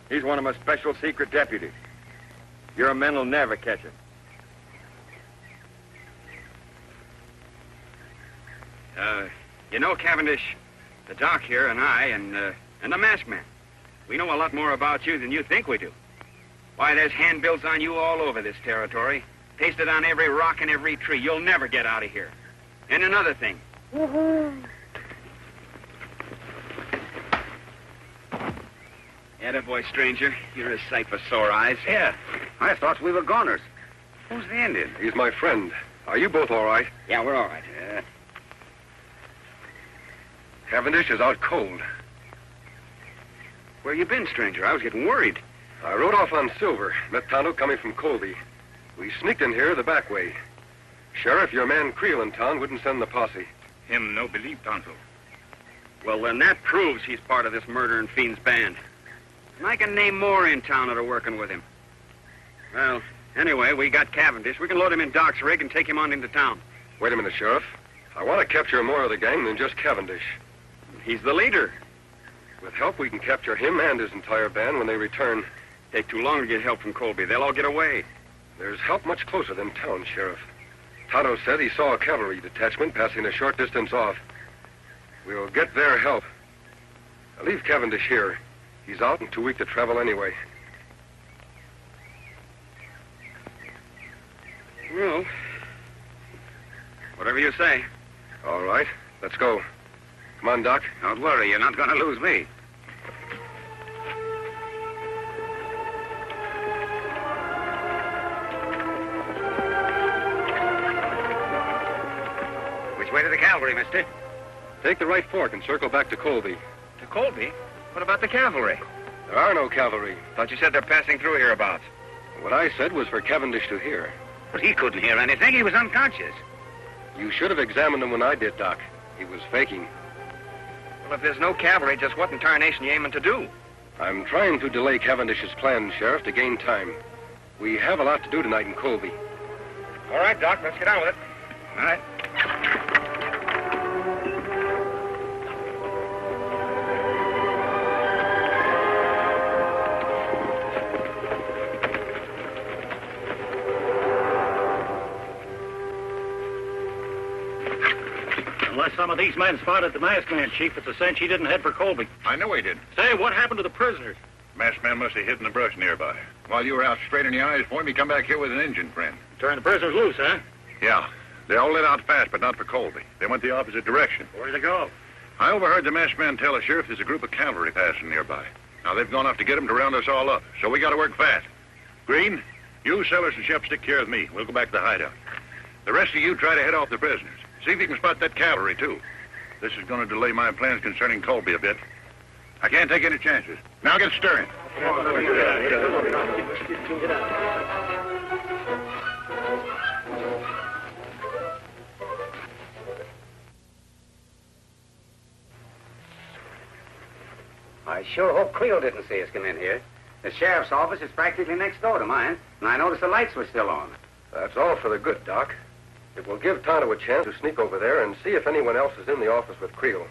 he's one of my special secret deputies. Your men will never catch him. You know, Cavendish, the doc here and I and the masked man, we know a lot more about you than you think we do. Why, there's handbills on you all over this territory, pasted on every rock and every tree. You'll never get out of here. And another thing. Attaboy, stranger. You're a sight for sore eyes. Yeah. I thought we were goners. Who's the Indian? He's my friend. Are you both all right? Yeah, we're all right. Cavendish is out cold. Where you been, stranger? I was getting worried. I rode off on Silver, met Tonto coming from Colby. We sneaked in here the back way. Sheriff, your man Creel in town wouldn't send the posse. Him no believe, Tonto. Well, then that proves he's part of this murder and fiends band. And I can name more in town that are working with him. Well, anyway, we got Cavendish. We can load him in Doc's rig and take him on into town. Wait a minute, Sheriff. I want to capture more of the gang than just Cavendish. He's the leader. With help, we can capture him and his entire band when they return. Take too long to get help from Colby. They'll all get away. There's help much closer than town, Sheriff. Tonto said he saw a cavalry detachment passing a short distance off. We'll get their help. I'll leave Cavendish here. He's out and too weak to travel anyway. Well, whatever you say. All right, let's go. Come on, Doc. Don't worry, you're not going to lose me. Which way to the cavalry, mister? Take the right fork and circle back to Colby. To Colby? What about the cavalry? There are no cavalry. Thought you said they're passing through hereabouts. What I said was for Cavendish to hear. But he couldn't hear anything. He was unconscious. You should have examined him when I did, Doc. He was faking. Well, if there's no cavalry, just what in tarnation you aiming to do? I'm trying to delay Cavendish's plan, Sheriff, to gain time. We have a lot to do tonight in Colby. All right, Doc, let's get on with it. All right. Unless some of these men spotted the masked man, Chief, it's a cinch he didn't head for Colby. I know he did. Say, what happened to the prisoners? Masked man must have hid in the brush nearby. While you were out straighting the eyes for him, he come back here with an Indian friend. Turned the prisoners loose, huh? Yeah. They all lit out fast, but not for Colby. They went the opposite direction. Where'd they go? I overheard the masked man tell the sheriff there's a group of cavalry passing nearby. Now, they've gone off to get him to round us all up, so we got to work fast. Green, you, Sellers, and Shep stick care of me. We'll go back to the hideout. The rest of you try to head off the prisoners. See if you can spot that cavalry, too. This is going to delay my plans concerning Colby a bit. I can't take any chances. Now get stirring. I sure hope Cleo didn't see us come in here. The sheriff's office is practically next door to mine, and I noticed the lights were still on. That's all for the good, Doc. It will give Tonto a chance to sneak over there and see if anyone else is in the office with Creel.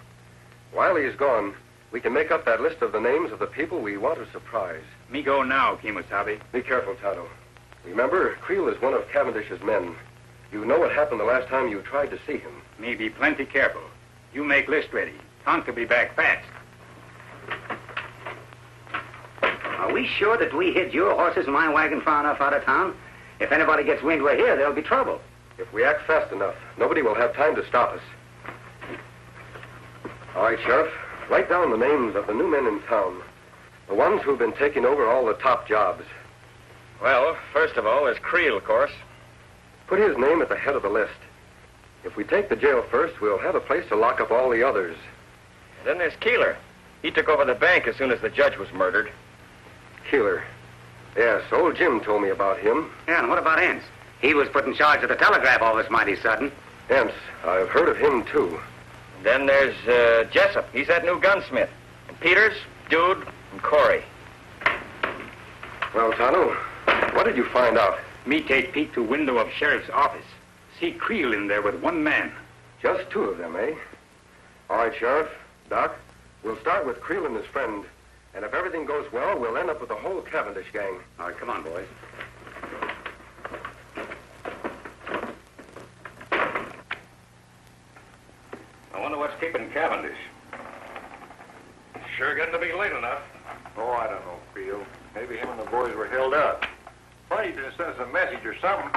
While he's gone, we can make up that list of the names of the people we want to surprise. Me go now, Kemosabe. Be careful, Tonto. Remember, Creel is one of Cavendish's men. You know what happened the last time you tried to see him. Me be plenty careful. You make list ready. Tonto be back fast. Are we sure that we hid your horses and my wagon far enough out of town? If anybody gets wind we're here, there'll be trouble. If we act fast enough, nobody will have time to stop us. All right, Sheriff. Write down the names of the new men in town. The ones who've been taking over all the top jobs. Well, first of all, there's Creel, of course. Put his name at the head of the list. If we take the jail first, we'll have a place to lock up all the others. Then there's Keeler. He took over the bank as soon as the judge was murdered. Keeler. Yes, old Jim told me about him. Yeah, and what about Ince? He was put in charge of the telegraph office mighty sudden. Ince, I've heard of him, too. Then there's Jessup. He's that new gunsmith. And Peters, Dude, and Corey. Well, Tonto, what did you find out? Me take Pete to window of sheriff's office. See Creel in there with one man. Just two of them, eh? All right, Sheriff. Doc, we'll start with Creel and his friend. And if everything goes well, we'll end up with the whole Cavendish gang. All right, come on, boys. I wonder what's keeping Cavendish. Sure getting to be late enough. Oh, I don't know, Creel. Maybe him and the boys were held up. Probably didn't send us a message or something.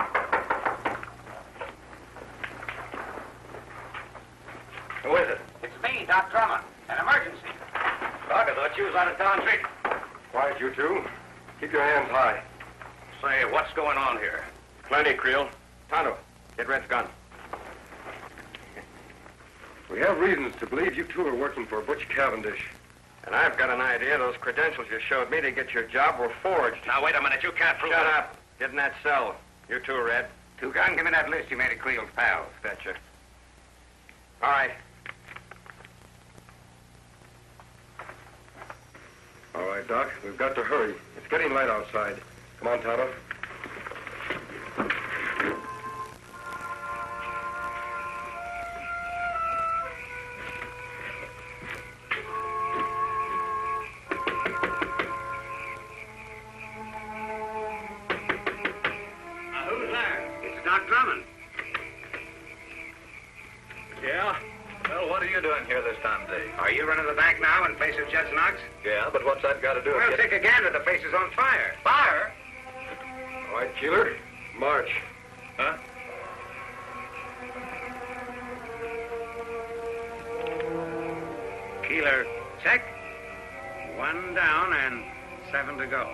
Who is it? It's me, Doc Drummond. An emergency. Doc, I thought you was out of town, too. Quiet, you two. Keep your hands high. Say, what's going on here? Plenty, Creel. Tonto, get Red's gun. We have reasons to believe you two are working for Butch Cavendish. And I've got an idea those credentials you showed me to get your job were forged. Now, wait a minute. You can't prove Shut it. up. Get in that cell. You too, Red. Two-Gun, give me that list you made of Creel's pals. Betcha. All right. All right, Doc. We've got to hurry. It's getting light outside. Come on, Tonto. Who's there? It's Doc Drummond. Yeah? Well, what are you doing here this time of day? Are you running the bank now in place of Judge Knox? Yeah, but what's that got to do with Well, it? take a gander. The place is on fire. Fire? All right, Keeler. March. Huh? Keeler, check. 1 down and 7 to go.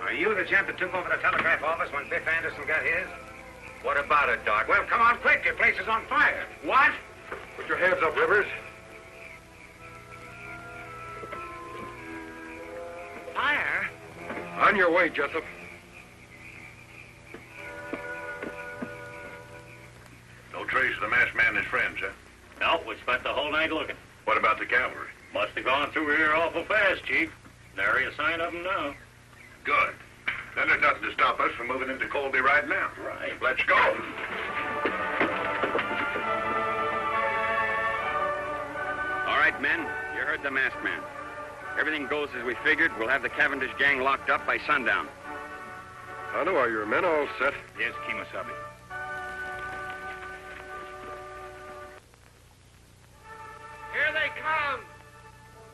Are you the gent that took over the telegraph office when Biff Anderson got his? What about it, Doc? Well, come on quick. Your place is on fire. What? Put your hands up, Rivers. Fire? On your way, Jessup. No trace of the masked man and his friends, huh? No, we spent the whole night looking. What about the cavalry? Must have gone through here awful fast, Chief. Nary a sign of them now. Good. Then there's nothing to stop us from moving into Colby right now. Right. Let's go. All right, men. You heard the masked man. Everything goes as we figured. We'll have the Cavendish gang locked up by sundown. Tonto, are your men all set? Yes, Kemosabe. Here they come!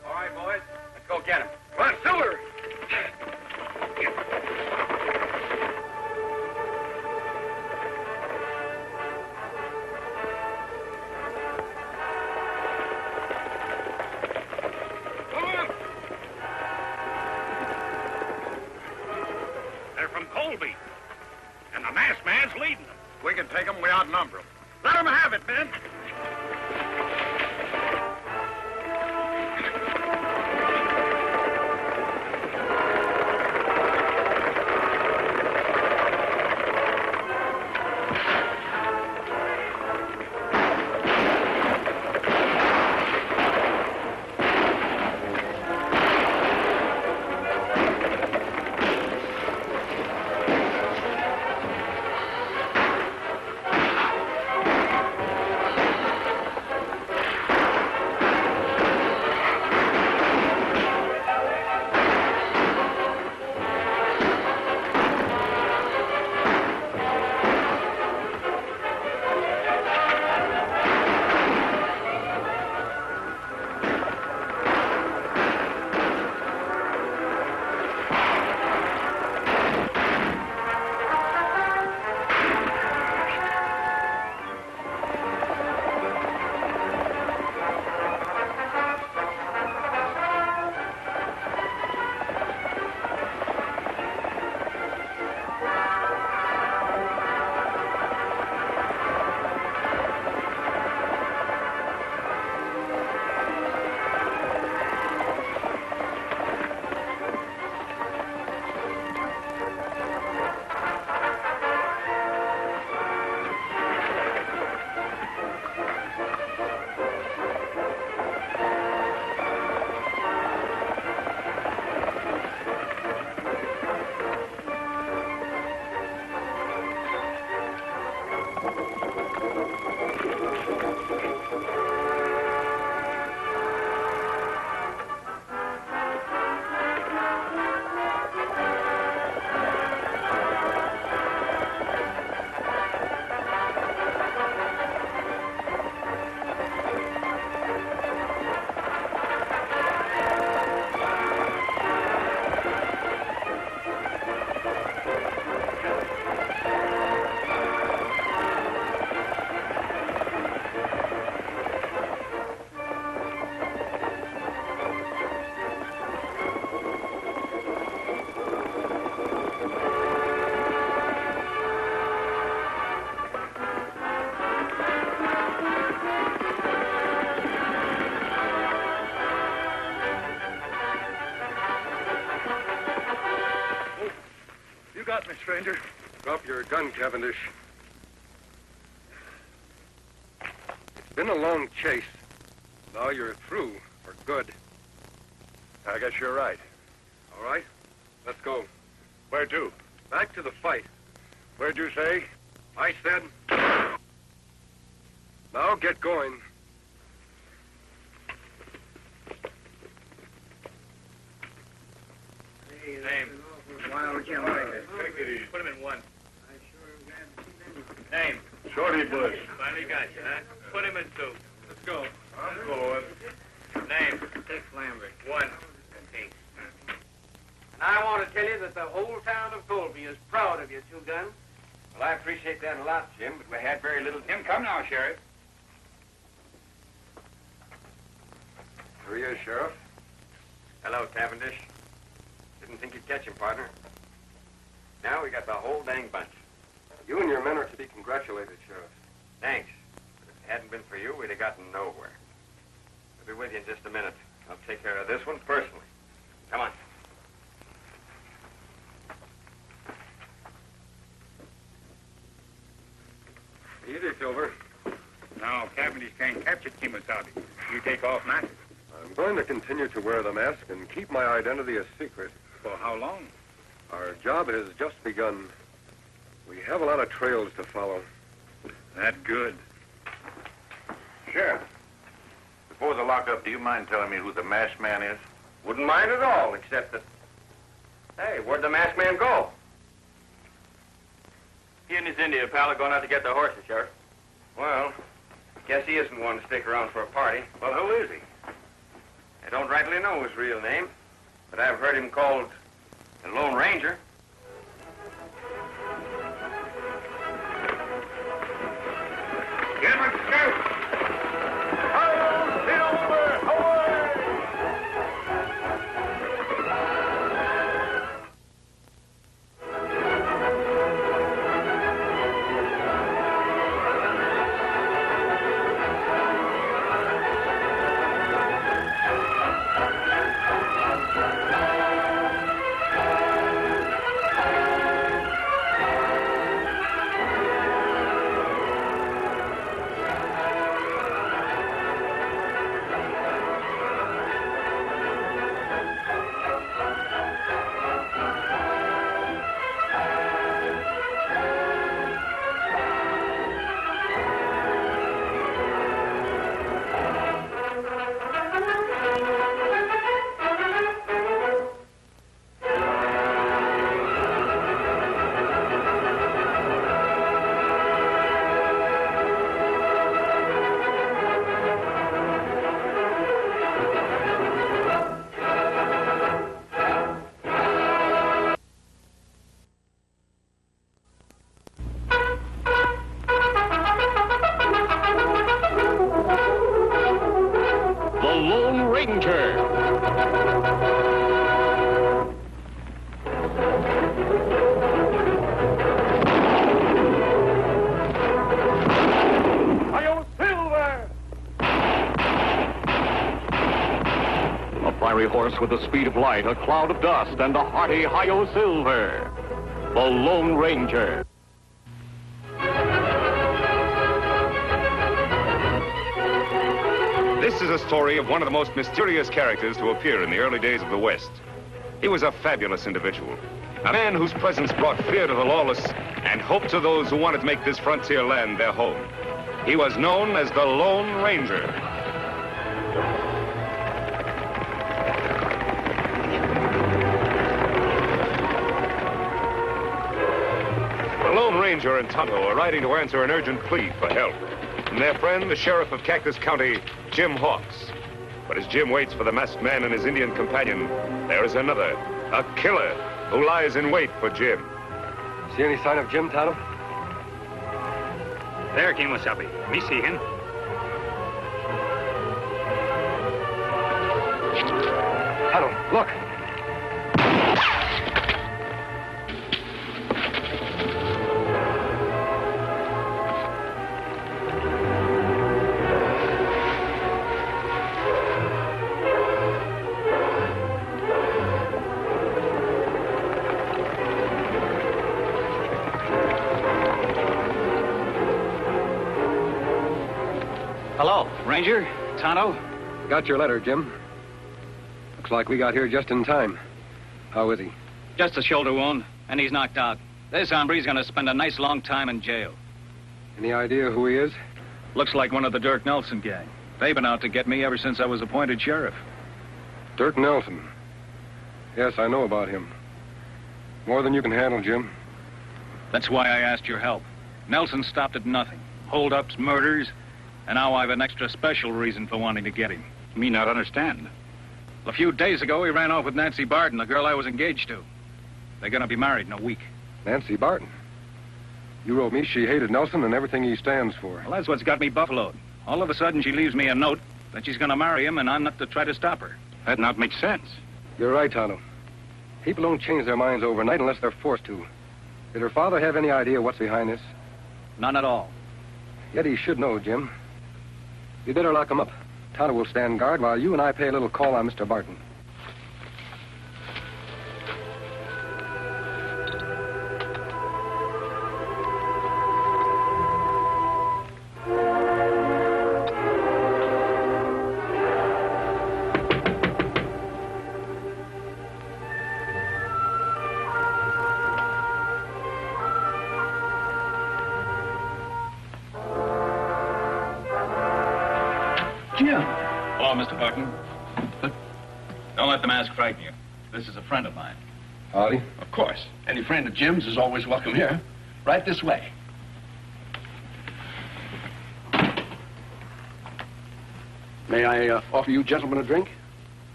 All right, boys. Let's go get them. Come on, Silver! They're from Colby. And the masked man's leading them. We can take them. We outnumber them. Let them have it, men. got me, stranger. Drop your gun, Cavendish. It's been a long chase. Now you're through for good. I guess you're right. All right, let's go. Where to? Back to the fight. Where'd you say? I said... Now get going. Name. Wild Jim. Take it easy. Put him in one. Name. Shorty Bush. Finally got you, huh? Put him in two. Let's go. I'm going. Name. Dick Lambert. One. Okay. And I want to tell you that the whole town of Colby is proud of you, Two Gun. Well, I appreciate that a lot, Jim, but we had very little... Jim, come now, Sheriff. Here he is, Sheriff. Hello, Cavendish. Didn't think you'd catch him, partner. Now we got the whole dang bunch. You and your men are to be congratulated, Sheriff. Thanks. But if it hadn't been for you, we'd have gotten nowhere. I'll be with you in just a minute. I'll take care of this one personally. Come on. Easy, Silver. Now, Cavendish can't capture Kemosabe. You take off, man. I'm going to continue to wear the mask and keep my identity a secret. For how long? Our job has just begun. We have a lot of trails to follow. That good. Sheriff, before the lockup, do you mind telling me who the masked man is? Wouldn't mind at all, except that... Hey, where'd the masked man go? He and his Indian pal are going out to get their horses, Sheriff. Well, guess he isn't one to stick around for a party. Well, who is he? I don't rightly know his real name, but I've heard him called the Lone Ranger. Get him and scout! Horse with the speed of light, a cloud of dust, and a hearty hi-yo silver. The Lone Ranger. This is a story of one of the most mysterious characters to appear in the early days of the West. He was a fabulous individual, a man whose presence brought fear to the lawless and hope to those who wanted to make this frontier land their home. He was known as the Lone Ranger. The Lone Ranger and Tonto are riding to answer an urgent plea for help from their friend, the sheriff of Cactus County, Jim Hawks. But as Jim waits for the masked man and his Indian companion, there is another, a killer, who lies in wait for Jim. See any sign of Jim, Tonto? There, Kimosabe. Me see him. Tonto, look. Hello, Ranger, Tonto. Got your letter, Jim. Looks like we got here just in time. How is he? Just a shoulder wound, and he's knocked out. This hombre's gonna spend a nice long time in jail. Any idea who he is? Looks like one of the Dirk Nelson gang. They've been out to get me ever since I was appointed sheriff. Dirk Nelson. Yes, I know about him. More than you can handle, Jim. That's why I asked your help. Nelson stopped at nothing. Hold-ups, murders, and now I've an extra special reason for wanting to get him. Me not understand. A few days ago, he ran off with Nancy Barton, the girl I was engaged to. They're gonna be married in a week. Nancy Barton. You wrote me she hated Nelson and everything he stands for. Well, that's what's got me buffaloed. All of a sudden, she leaves me a note that she's gonna marry him, and I'm not to try to stop her. That not makes sense. You're right, Tonto. People don't change their minds overnight unless they're forced to. Did her father have any idea what's behind this? None at all. Yet he should know, Jim. You better lock him up. Tonto will stand guard while you and I pay a little call on Mr. Barton. Hello, Mr. Barton. Don't let the mask frighten you. This is a friend of mine. Howdy. Of course. Any friend of Jim's is always welcome here. Right this way. May I offer you gentlemen a drink?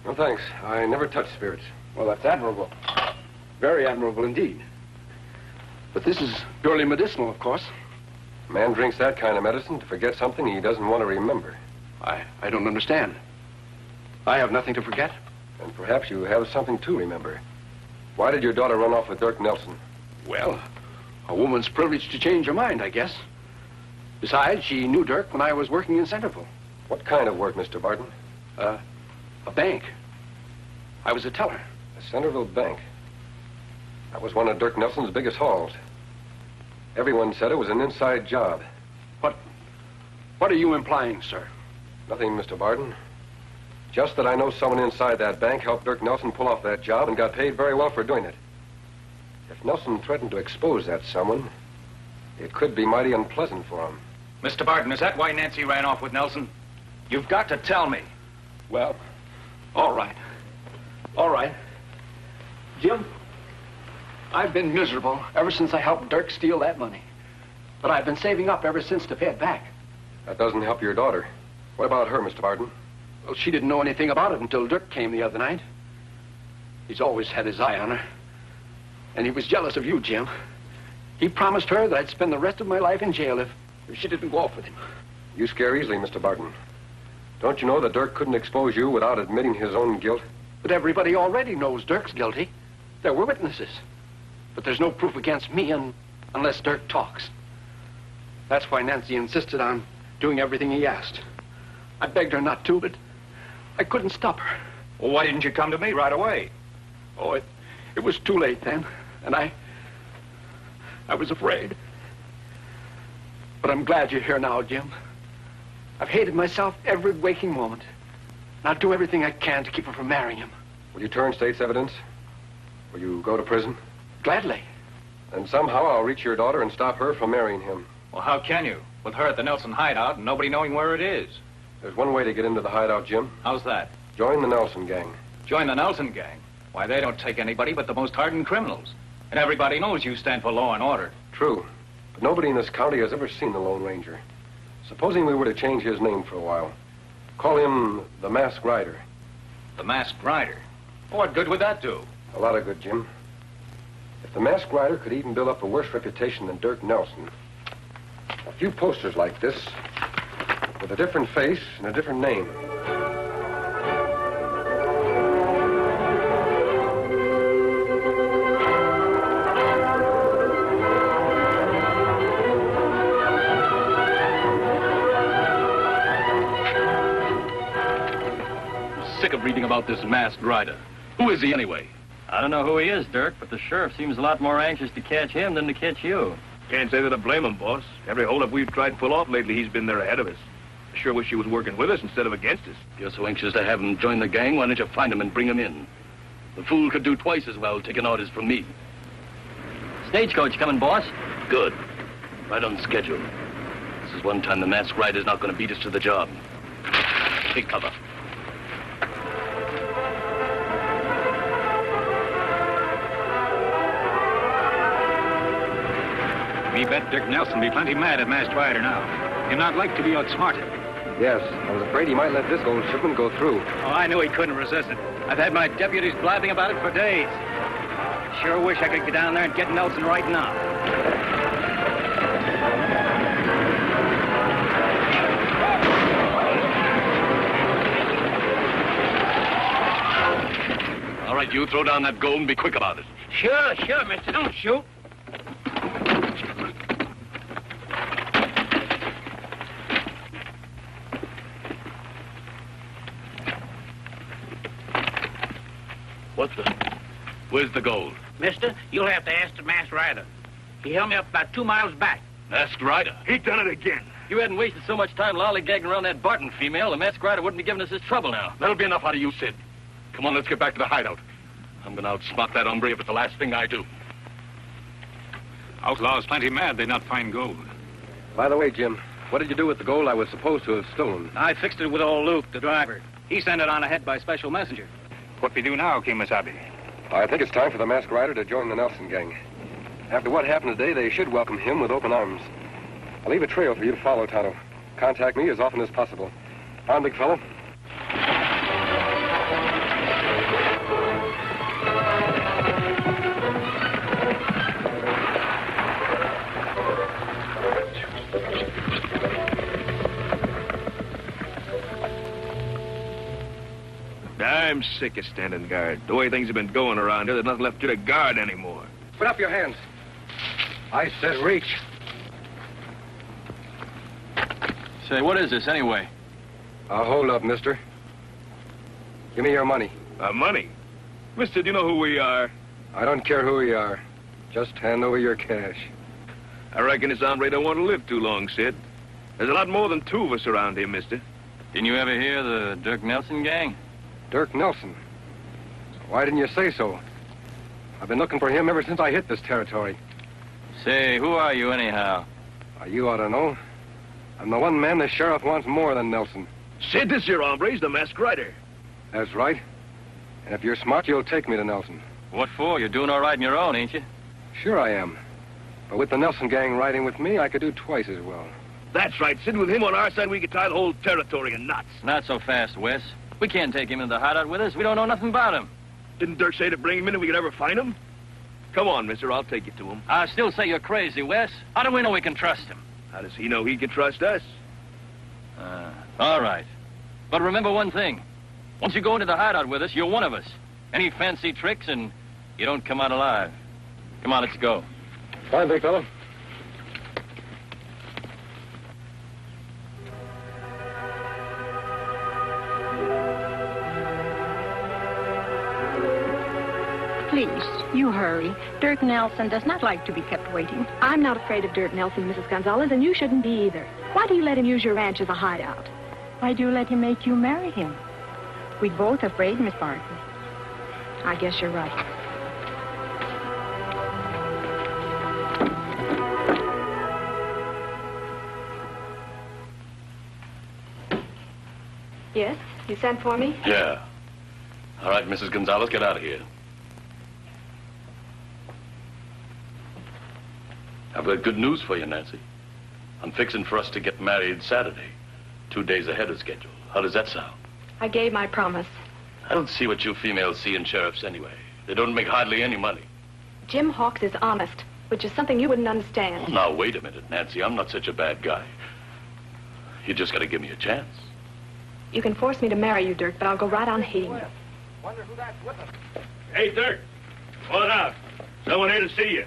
No, thanks. I never touch spirits. Well, that's admirable. Very admirable indeed. But this is purely medicinal, of course. A man drinks that kind of medicine to forget something he doesn't want to remember. I don't understand. I have nothing to forget. And perhaps you have something to remember. Why did your daughter run off with Dirk Nelson? Well, a woman's privileged to change her mind, I guess. Besides, she knew Dirk when I was working in Centerville. What kind of work, Mr. Barton? A bank. I was a teller. A Centerville bank. That was one of Dirk Nelson's biggest hauls. Everyone said it was an inside job. What are you implying, sir? Nothing, Mr. Barton. Just that I know someone inside that bank helped Dirk Nelson pull off that job and got paid very well for doing it. If Nelson threatened to expose that someone, it could be mighty unpleasant for him. Mr. Barton, is that why Nancy ran off with Nelson? You've got to tell me. Well, all right. All right. Jim, I've been miserable ever since I helped Dirk steal that money. But I've been saving up ever since to pay it back. That doesn't help your daughter. What about her, Mr. Barton? Well, she didn't know anything about it until Dirk came the other night. He's always had his eye on her. And he was jealous of you, Jim. He promised her that I'd spend the rest of my life in jail if she didn't go off with him. You scare easily, Mr. Barton. Don't you know that Dirk couldn't expose you without admitting his own guilt? But everybody already knows Dirk's guilty. There were witnesses. But there's no proof against me unless Dirk talks. That's why Nancy insisted on doing everything he asked. I begged her not to, but I couldn't stop her. Well, why didn't you come to me right away? Oh, it was too late then, and I was afraid. But I'm glad you're here now, Jim. I've hated myself every waking moment. And I'll do everything I can to keep her from marrying him. Will you turn state's evidence? Will you go to prison? Gladly. And somehow I'll reach your daughter and stop her from marrying him. Well, how can you? With her at the Nelson hideout and nobody knowing where it is. There's one way to get into the hideout, Jim. How's that? Join the Nelson gang. Join the Nelson gang? Why, they don't take anybody but the most hardened criminals. And everybody knows you stand for law and order. True. But nobody in this county has ever seen the Lone Ranger. Supposing we were to change his name for a while. Call him the Masked Rider. The Masked Rider? What good would that do? A lot of good, Jim. If the Masked Rider could even build up a worse reputation than Dirk Nelson, a few posters like this, with a different face and a different name. I'm sick of reading about this Masked Rider. Who is he anyway? I don't know who he is, Dirk, but the sheriff seems a lot more anxious to catch him than to catch you. Can't say that I blame him, boss. Every holdup we've tried to pull off lately, he's been there ahead of us. I sure wish he was working with us instead of against us. If you're so anxious to have him join the gang, why don't you find him and bring him in? The fool could do twice as well taking orders from me. Stagecoach coming, boss. Good. Right on schedule. This is one time the Masked Rider's not going to beat us to the job. Take cover. Me bet Dirk Nelson be plenty mad at Masked Rider now. He'd not like to be outsmarted. Yes, I was afraid he might let this old shipment go through. Oh, I knew he couldn't resist it. I've had my deputies blabbing about it for days. Sure wish I could get down there and get Nelson right now. All right, you throw down that gold and be quick about it. Sure, mister. Don't shoot. What the? Where's the gold? Mister, you'll have to ask the Masked Rider. He held me up about 2 miles back. Masked Rider? He done it again. If you hadn't wasted so much time lollygagging around that Barton female, the Masked Rider wouldn't be giving us this trouble now. That'll be enough out of you, Sid. Come on, let's get back to the hideout. I'm going to outsmart that hombre if it's the last thing I do. Outlaws plenty mad they not find gold. By the way, Jim, what did you do with the gold I was supposed to have stolen? I fixed it with old Luke, the driver. He sent it on ahead by special messenger. What we do now, Kimasabi? I think it's time for the masked rider to join the Nelson gang. After what happened today, they should welcome him with open arms. I'll leave a trail for you to follow, Tonto. Contact me as often as possible. On, big fellow. I'm sick of standing guard. The way things have been going around here, there's nothing left to guard anymore. Put up your hands. I said reach. Say, what is this anyway? Hold up, mister. Give me your money. Money? Mister, do you know who we are? I don't care who we are. Just hand over your cash. I reckon this hombre don't want to live too long, Sid. There's a lot more than 2 of us around here, mister. Didn't you ever hear the Dirk Nelson gang? Dirk Nelson? Why didn't you say so? I've been looking for him ever since I hit this territory. Say, who are you anyhow? You ought to know. I'm the one man the sheriff wants more than Nelson. Sid, this here hombre's the masked rider. That's right. And if you're smart, you'll take me to Nelson. What for? You're doing all right on your own, ain't you? Sure I am. But with the Nelson gang riding with me, I could do twice as well. That's right, Sid. With him on our side, we could tie the whole territory in knots. Not so fast, Wes. We can't take him into the hideout with us. We don't know nothing about him. Didn't Dirk say to bring him in if we could ever find him? Come on, mister. I'll take you to him. I still say you're crazy, Wes. How do we know we can trust him? How does he know he can trust us? All right. But remember one thing. Once you go into the hideout with us, you're one of us. Any fancy tricks and you don't come out alive. Come on, let's go. Fine, big fellow. Please, you hurry. Dirk Nelson does not like to be kept waiting. I'm not afraid of Dirk Nelson, Mrs. Gonzalez, and you shouldn't be either. Why do you let him use your ranch as a hideout? Why do you let him make you marry him? We're both afraid, Miss Barton. I guess you're right. Yes? You sent for me? Yeah. All right, Mrs. Gonzalez, get out of here. I've got good news for you, Nancy. I'm fixing for us to get married Saturday, 2 days ahead of schedule. How does that sound? I gave my promise. I don't see what you females see in sheriffs anyway. They don't make hardly any money. Jim Hawks is honest, which is something you wouldn't understand. Oh, now, wait a minute, Nancy. I'm not such a bad guy. You just got to give me a chance. You can force me to marry you, Dirk, but I'll go right on hating you. Wonder who that's with us. Hey, Dirk. Come on out. Someone here to see you.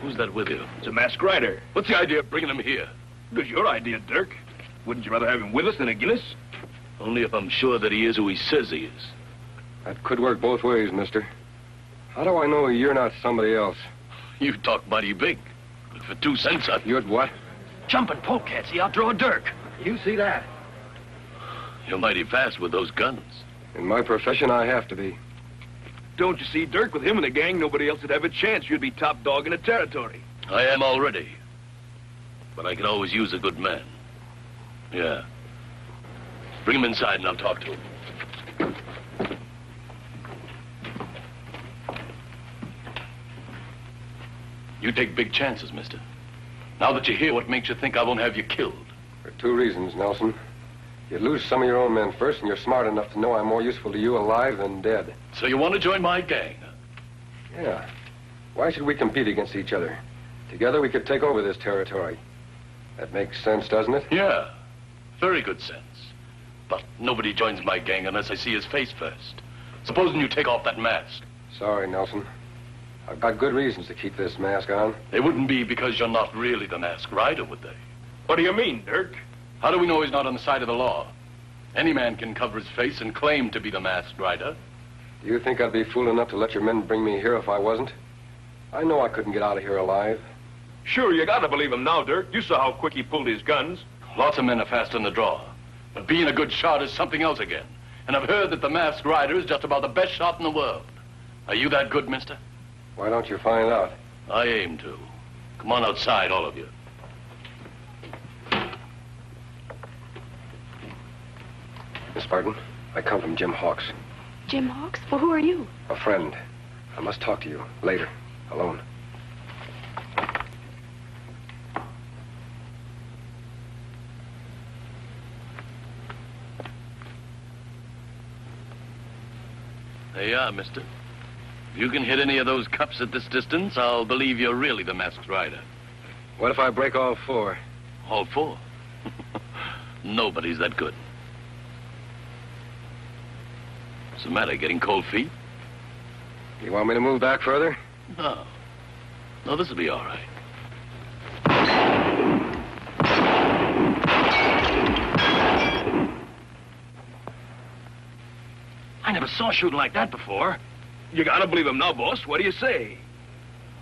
Who's that with you? It's a masked rider. What's the idea of bringing him here? It was your idea, Dirk. Wouldn't you rather have him with us than against us? Only if I'm sure that he is who he says he is. That could work both ways, mister. How do I know you're not somebody else? You talk mighty big. But for 2 cents, You'd what? Jumping polecats. He outdraw Dirk. You see that? You're mighty fast with those guns. In my profession, I have to be. Don't you see, Dirk, with him in the gang, nobody else would have a chance. You'd be top dog in the territory. I am already. But I can always use a good man. Yeah. Bring him inside and I'll talk to him. You take big chances, mister. Now that you're here, what makes you think I won't have you killed? For 2 reasons, Nelson. You'd lose some of your own men first, and you're smart enough to know I'm more useful to you alive than dead. So you want to join my gang? Yeah. Why should we compete against each other? Together we could take over this territory. That makes sense, doesn't it? Yeah. Very good sense. But nobody joins my gang unless I see his face first. Supposing you take off that mask. Sorry, Nelson. I've got good reasons to keep this mask on. They wouldn't be because you're not really the masked rider, would they? What do you mean, Dirk? How do we know he's not on the side of the law? Any man can cover his face and claim to be the masked rider. Do you think I'd be fool enough to let your men bring me here if I wasn't? I know I couldn't get out of here alive. Sure, you gotta believe him now, Dirk. You saw how quick he pulled his guns. Lots of men are fast on the draw. But being a good shot is something else again. And I've heard that the masked rider is just about the best shot in the world. Are you that good, mister? Why don't you find out? I aim to. Come on outside, all of you. Miss Barton, I come from Jim Hawks. Jim Hawks? Well, who are you? A friend. I must talk to you later, alone. There you are, mister. If you can hit any of those cups at this distance, I'll believe you're really the masked rider. What if I break all four? All four? Nobody's that good. What's the matter, getting cold feet? You want me to move back further? No. No, this'll be all right. I never saw shooting like that before. You gotta believe him now, boss. What do you say?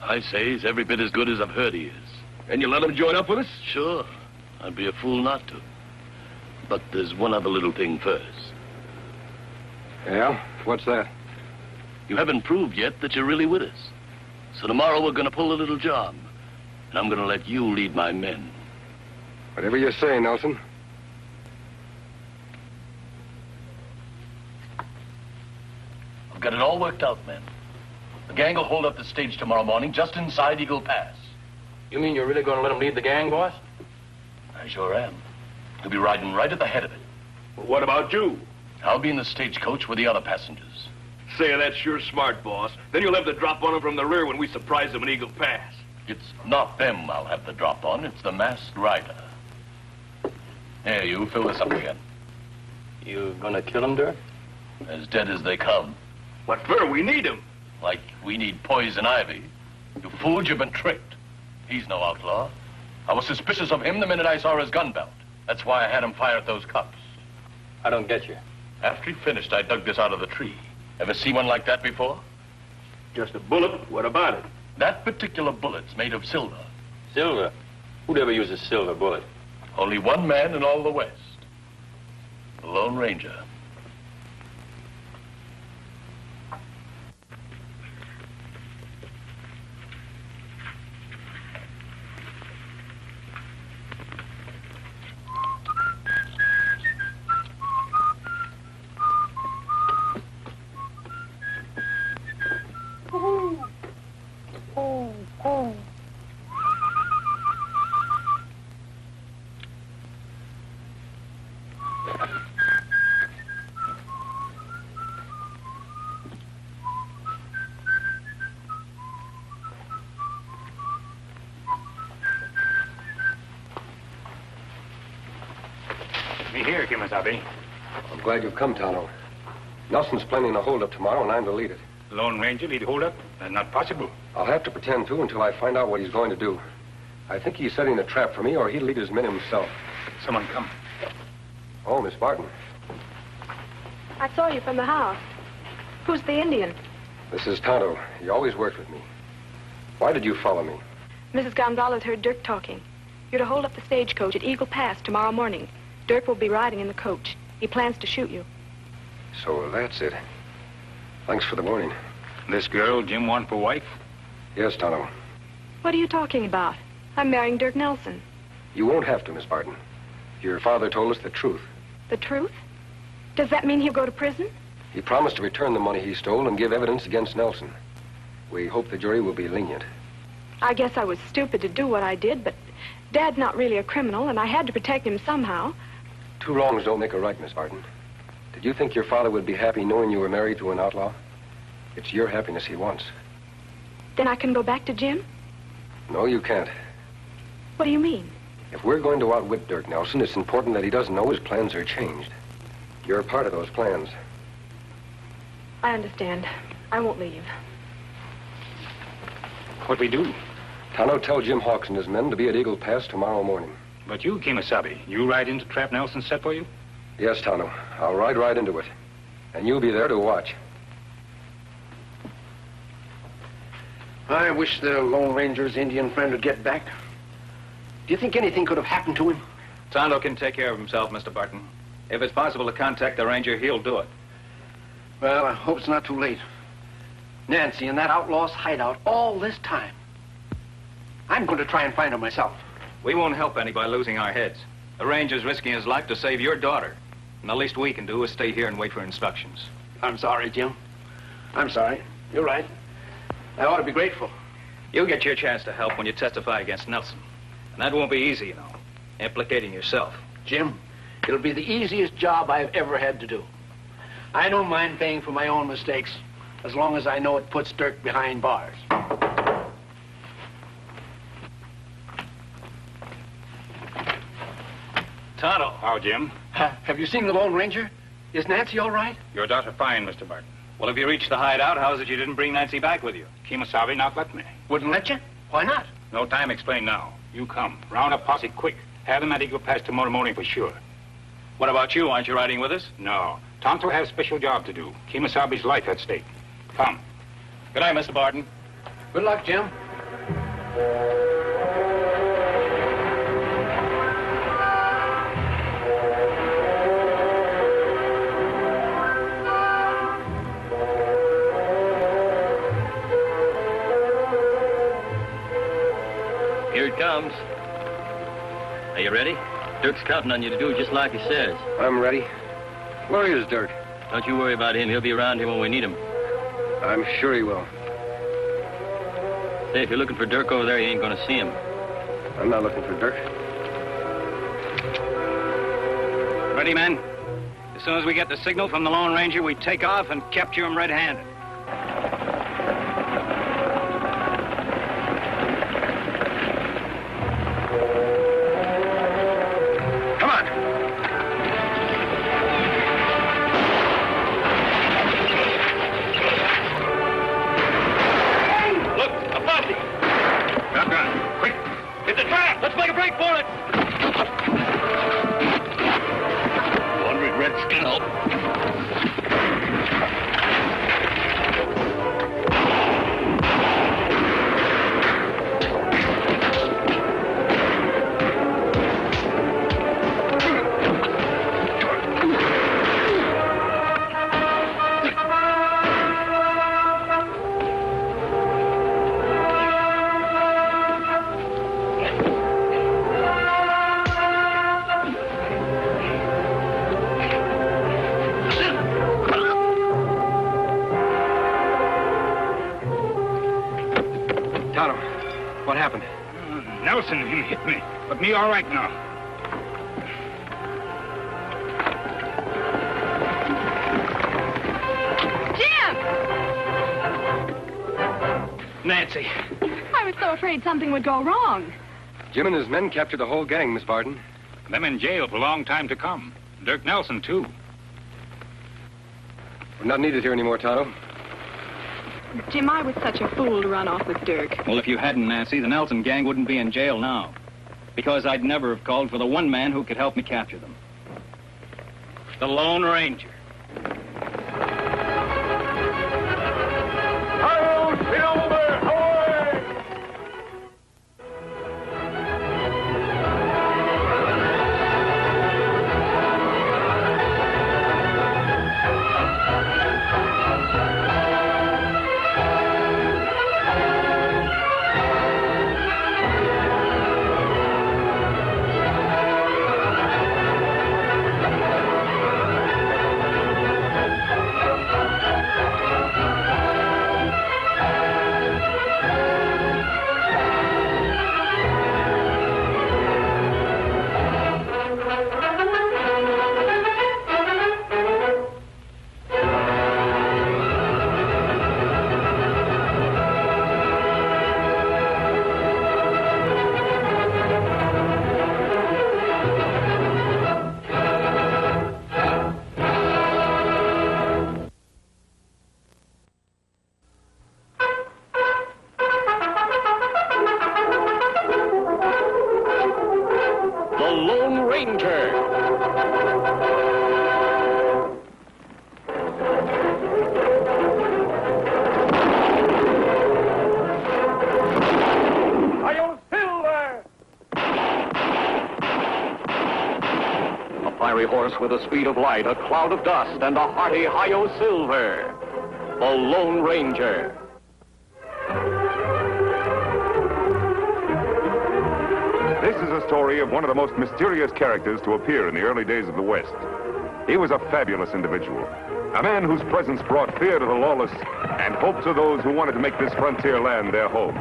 I say he's every bit as good as I've heard he is. And you let him join up with us? Sure. I'd be a fool not to. But there's one other little thing first. Yeah? What's that? You haven't proved yet that you're really with us. So tomorrow we're gonna pull a little job. And I'm gonna let you lead my men. Whatever you say, Nelson. I've got it all worked out, men. The gang will hold up the stage tomorrow morning just inside Eagle Pass. You mean you're really going to let him lead the gang, boss? I sure am. He'll be riding right at the head of it. Well, what about you? I'll be in the stagecoach with the other passengers. Say, that's sure smart, boss. Then you'll have the drop on him from the rear when we surprise them in Eagle Pass. It's not them I'll have the drop on. It's the masked rider. Here, you fill this up again. You gonna kill him, Dirk? As dead as they come. What for? We need him. Like we need poison ivy. You fools, you've been tricked. He's no outlaw. I was suspicious of him the minute I saw his gun belt. That's why I had him fire at those cups. I don't get you. After he finished, I dug this out of the tree. Ever see one like that before? Just a bullet? What about it? That particular bullet's made of silver. Silver? Who'd ever use a silver bullet? Only one man in all the West. The Lone Ranger. Me here, Kimasabi. I'm glad you've come, Tano. Nelson's planning a hold-up tomorrow, and I'm to lead it. Lone Ranger lead hold-up? That's not possible. I'll have to pretend to until I find out what he's going to do. I think he's setting a trap for me, or he'd lead his men himself. Someone come. Oh, Miss Barton. I saw you from the house. Who's the Indian? This is Tonto. He always worked with me. Why did you follow me? Mrs. Gonzalez heard Dirk talking. You're to hold up the stagecoach at Eagle Pass tomorrow morning. Dirk will be riding in the coach. He plans to shoot you. So that's it. Thanks for the warning. This girl Jim want for wife? Yes, Tonto. What are you talking about? I'm marrying Dirk Nelson. You won't have to, Miss Barton. Your father told us the truth. The truth? Does that mean he'll go to prison? He promised to return the money he stole and give evidence against Nelson. We hope the jury will be lenient. I guess I was stupid to do what I did, but Dad's not really a criminal, and I had to protect him somehow. Two wrongs don't make a right, Miss Barton. Did you think your father would be happy knowing you were married to an outlaw? It's your happiness he wants. Then I can go back to Jim? No, you can't. What do you mean? If we're going to outwit Dirk Nelson, it's important that he doesn't know his plans are changed. You're part of those plans. I understand. I won't leave. What we do? Tano, tell Jim Hawks and his men to be at Eagle Pass tomorrow morning. But you, Kimasabi, you ride into trap Nelson set for you? Yes, Tano. I'll ride right into it. And you'll be there to watch. I wish the Lone Ranger's Indian friend would get back. Do you think anything could have happened to him? Tonto can take care of himself, Mr. Barton. If it's possible to contact the ranger, he'll do it. Well, I hope it's not too late. Nancy in that outlaw's hideout all this time. I'm going to try and find her myself. We won't help any by losing our heads. The ranger's risking his life to save your daughter. And the least we can do is stay here and wait for instructions. I'm sorry, Jim. I'm sorry. You're right. I ought to be grateful. You'll get your chance to help when you testify against Nelson. And that won't be easy, you know, implicating yourself. Jim, it'll be the easiest job I've ever had to do. I don't mind paying for my own mistakes as long as I know it puts Dirk behind bars. Tonto. How, Jim? Have you seen the Lone Ranger? Is Nancy all right? Your daughter fine, Mr. Barton. Well, if you reached the hideout, how is it you didn't bring Nancy back with you? Kemosabe not let me. Wouldn't let you? Why not? No time explain now. You come. Round up posse quick. Have them at Eagle Pass tomorrow morning for sure. What about you? Aren't you riding with us? No. Tonto has special job to do. Kemosabe's life at stake. Come. Good night, Mr. Barton. Good luck, Jim. Here it comes. Are you ready? Dirk's counting on you to do just like he says. I'm ready. Where is Dirk? Don't you worry about him. He'll be around here when we need him. I'm sure he will. Say, if you're looking for Dirk over there, you ain't gonna see him. I'm not looking for Dirk. Ready, men? As soon as we get the signal from the Lone Ranger, we take off and capture him red-handed. What happened? Nelson, he hit me. But me all right now. Jim! Nancy. I was so afraid something would go wrong. Jim and his men captured the whole gang, Miss Barton. Them in jail for a long time to come. Dirk Nelson, too. We're not needed here anymore, Tonto. Jim, I was such a fool to run off with Dirk. Well, if you hadn't, Nancy, the Nelson gang wouldn't be in jail now. Because I'd never have called for the one man who could help me capture them. The Lone Ranger. With the speed of light, a cloud of dust, and a hearty hi-yo silver. The Lone Ranger. This is a story of one of the most mysterious characters to appear in the early days of the West. He was a fabulous individual, a man whose presence brought fear to the lawless and hope to those who wanted to make this frontier land their home.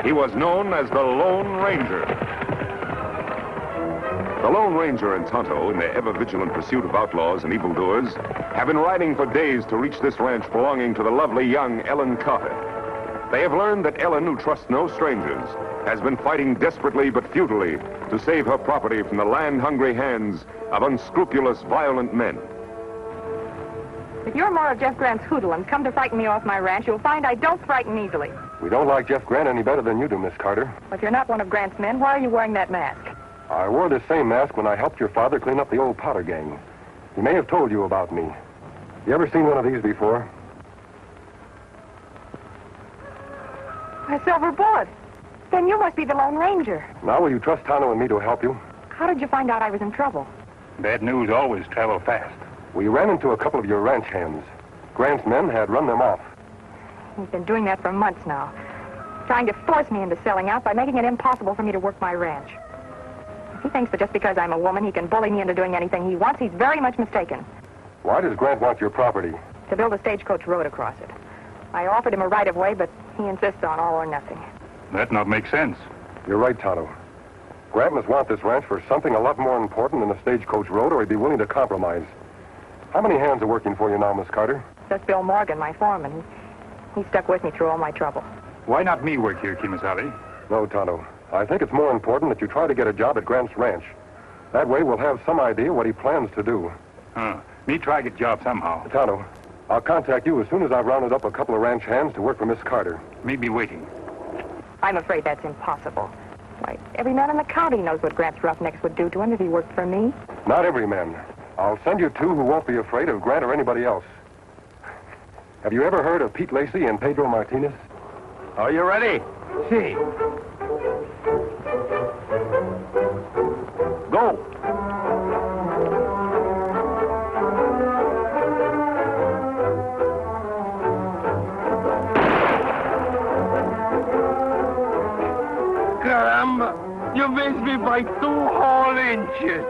He was known as the Lone Ranger. The Lone Ranger and Tonto, in their ever-vigilant pursuit of outlaws and evildoers, have been riding for days to reach this ranch belonging to the lovely young Ellen Carter. They have learned that Ellen, who trusts no strangers, has been fighting desperately but futilely to save her property from the land-hungry hands of unscrupulous, violent men. If you're more of Jeff Grant's hoodlums come to frighten me off my ranch, you'll find I don't frighten easily. We don't like Jeff Grant any better than you do, Miss Carter. But if you're not one of Grant's men, why are you wearing that mask? I wore this same mask when I helped your father clean up the old Potter gang. He may have told you about me. You ever seen one of these before? A silver bullet. Then you must be the Lone Ranger. Now will you trust Tonto and me to help you? How did you find out I was in trouble? Bad news always travel fast. We ran into a couple of your ranch hands. Grant's men had run them off. He's been doing that for months now. Trying to force me into selling out by making it impossible for me to work my ranch. If he thinks that just because I'm a woman he can bully me into doing anything he wants, he's very much mistaken. Why does Grant want your property? To build a stagecoach road across it. I offered him a right-of-way, but he insists on all or nothing. That not make sense. You're right, Tonto. Grant must want this ranch for something a lot more important than a stagecoach road, or he'd be willing to compromise. How many hands are working for you now, Miss Carter? Just Bill Morgan, my foreman. He stuck with me through all my trouble. Why not me work here, Kimasabi? No, Tonto. I think it's more important that you try to get a job at Grant's ranch. That way we'll have some idea what he plans to do. Me try to get job somehow. Tonto, I'll contact you as soon as I've rounded up a couple of ranch hands to work for Miss Carter. Me be waiting. I'm afraid that's impossible. Why, every man in the county knows what Grant's roughnecks would do to him if he worked for me. Not every man. I'll send you two who won't be afraid of Grant or anybody else. Have you ever heard of Pete Lacey and Pedro Martinez? Are you ready? See. Go. Caramba, you missed me by 2 whole inches.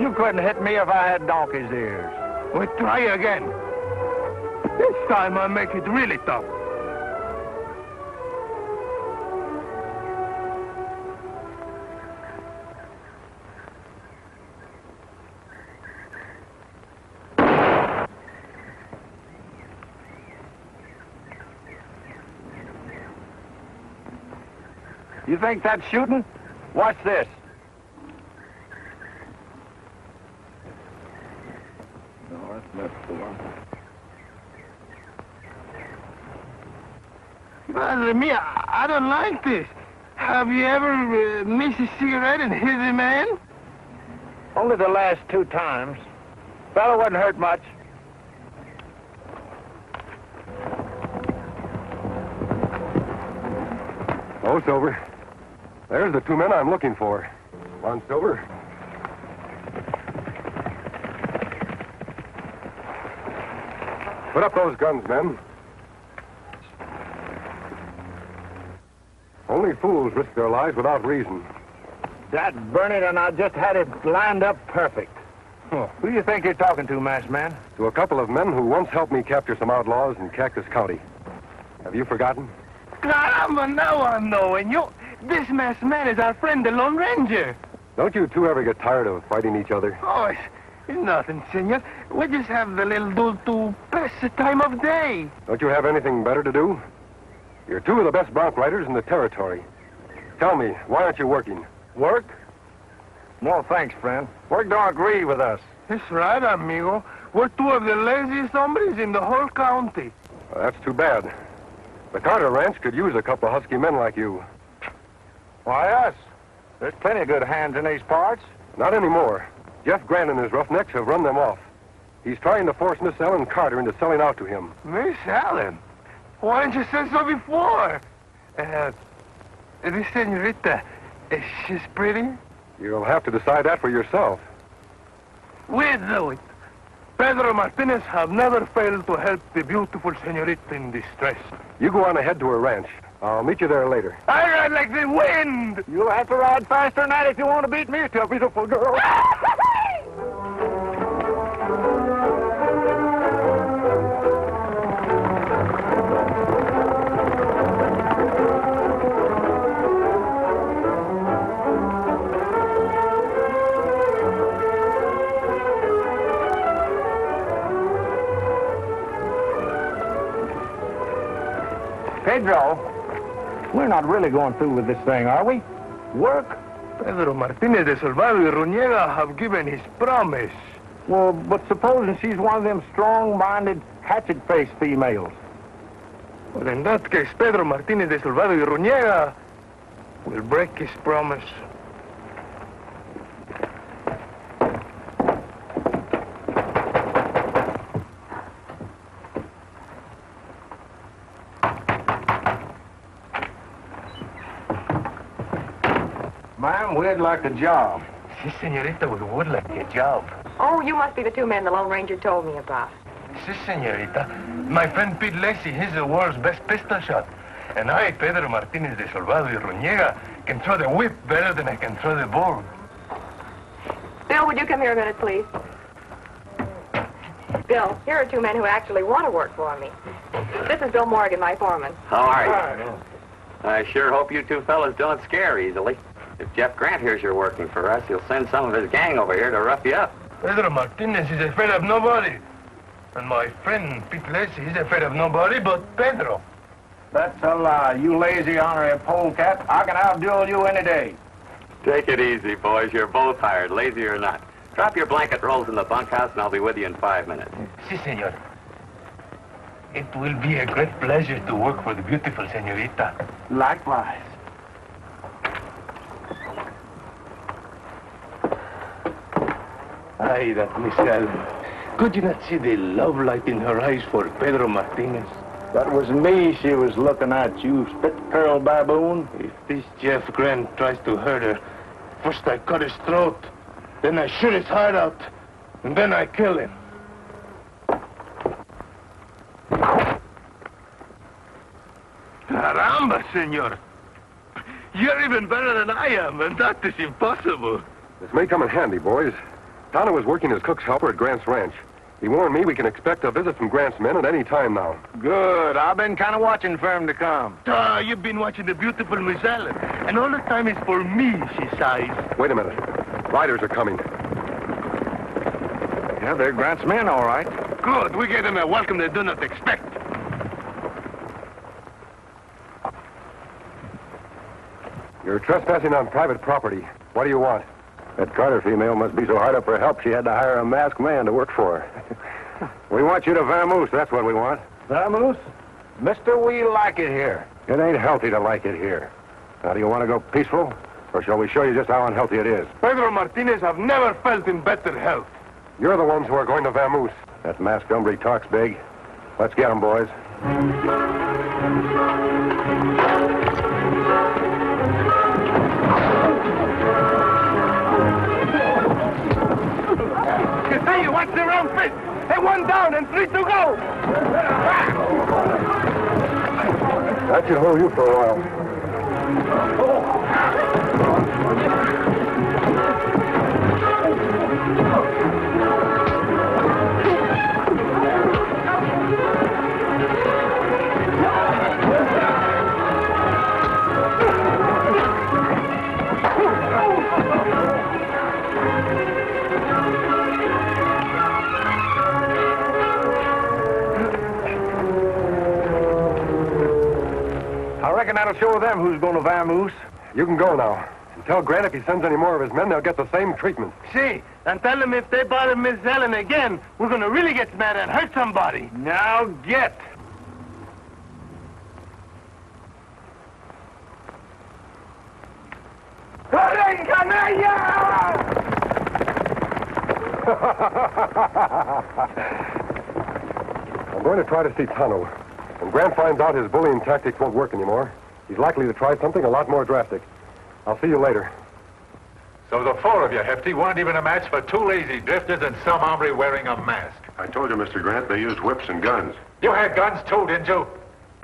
You couldn't hit me if I had donkey's ears. We'll try again. This time I'll make it really tough. You think that's shooting? Watch this. No, that's not the one. Madre mia, I don't like this. Have you ever missed a cigarette and hit a man? Only the last 2 times. Fellow wasn't hurt much. Oh, Silver. There's the 2 men I'm looking for. Come on, Silver. Put up those guns, men. Only fools risk their lives without reason. That burn it, and I just had it lined up perfect. Who do you think you're talking to, masked man? To a couple of men who once helped me capture some outlaws in Cactus County. Have you forgotten? Caramba, now I'm knowing you. This masked man is our friend, the Lone Ranger. Don't you two ever get tired of fighting each other? Oh, it's nothing, senor. We just have the little duel to pass the time of day. Don't you have anything better to do? You're 2 of the best bronc riders in the territory. Tell me, why aren't you working? Work? No, thanks, friend. Work don't agree with us. That's right, amigo. We're 2 of the laziest hombres in the whole county. Well, that's too bad. The Carter Ranch could use a couple of husky men like you. Why us? There's plenty of good hands in these parts. Not anymore. Jeff Grant and his roughnecks have run them off. He's trying to force Miss Ellen Carter into selling out to him. Miss Ellen? Why didn't you say so before? This senorita, she's pretty? You'll have to decide that for yourself. We'll do it. Pedro Martinez have never failed to help the beautiful senorita in distress. You go on ahead to her ranch. I'll meet you there later. I ride like the wind! You'll have to ride faster than that if you want to beat me to a beautiful girl. Pedro, we're not really going through with this thing, are we? Work? Pedro Martinez de Salvador y Ruñega have given his promise. Well, but supposing she's one of them strong-minded, hatchet-faced females. Well, in that case, Pedro Martinez de Salvador y Ruñega will break his promise. Ma'am, we'd like a job. Si, señorita, we would like a job. Oh, you must be the two men the Lone Ranger told me about. Si, señorita. My friend Pete Lacey, he's the world's best pistol shot. And I, Pedro Martinez de Salvador y Ruñega, can throw the whip better than I can throw the ball. Bill, would you come here a minute, please? Bill, here are two men who actually want to work for me. This is Bill Morgan, my foreman. How are you? I sure hope you two fellas don't scare easily. If Jeff Grant hears you're working for us, he'll send some of his gang over here to rough you up. Pedro Martinez is afraid of nobody. And my friend Pete Lacey is afraid of nobody but Pedro. That's a lie, you lazy honorary polecat. I can outduel you any day. Take it easy, boys. You're both hired, lazy or not. Drop your blanket rolls in the bunkhouse, and I'll be with you in 5 minutes. Si, senor. It will be a great pleasure to work for the beautiful señorita. Likewise. Ay, that Miss Allen. Could you not see the love light in her eyes for Pedro Martinez? That was me she was looking at, you spit-curl baboon. If this Jeff Grant tries to hurt her, first I cut his throat, then I shoot his heart out, and then I kill him. Caramba, senor. You're even better than I am, and that is impossible. This may come in handy, boys. Tano is working as cook's helper at Grant's ranch. He warned me we can expect a visit from Grant's men at any time now. Good. I've been kind of watching for him to come. You've been watching the beautiful Miss Allen, and all the time is for me, she sighs. Wait a minute. Riders are coming. Yeah, they're Grant's men, all right. Good. We gave them a welcome they do not expect. You're trespassing on private property. What do you want? That Carter female must be so hard up for help she had to hire a masked man to work for her. We want you to vamoose, that's what we want. Vamoose? Mister, we like it here. It ain't healthy to like it here. Now, do you want to go peaceful? Or shall we show you just how unhealthy it is? Pedro Martinez have never felt in better health. You're the ones who are going to vamoose. That masked hombre talks big. Let's get him, boys. Hey, watch the round fist. Hey, 1 down and 3 to go. That should hold you for a while. I reckon that'll show them who's going to vamoose. You can go now. And tell Grant if he sends any more of his men, they'll get the same treatment. See, and tell them if they bother Miss Allen again, we're going to really get mad and hurt somebody. Now get. I'm going to try to see Tano. When Grant finds out his bullying tactics won't work anymore, he's likely to try something a lot more drastic. I'll see you later. So the 4 of you, Hefty, weren't even a match for 2 lazy drifters and some hombre wearing a mask. I told you, Mr. Grant, they used whips and guns. You had guns too, didn't you?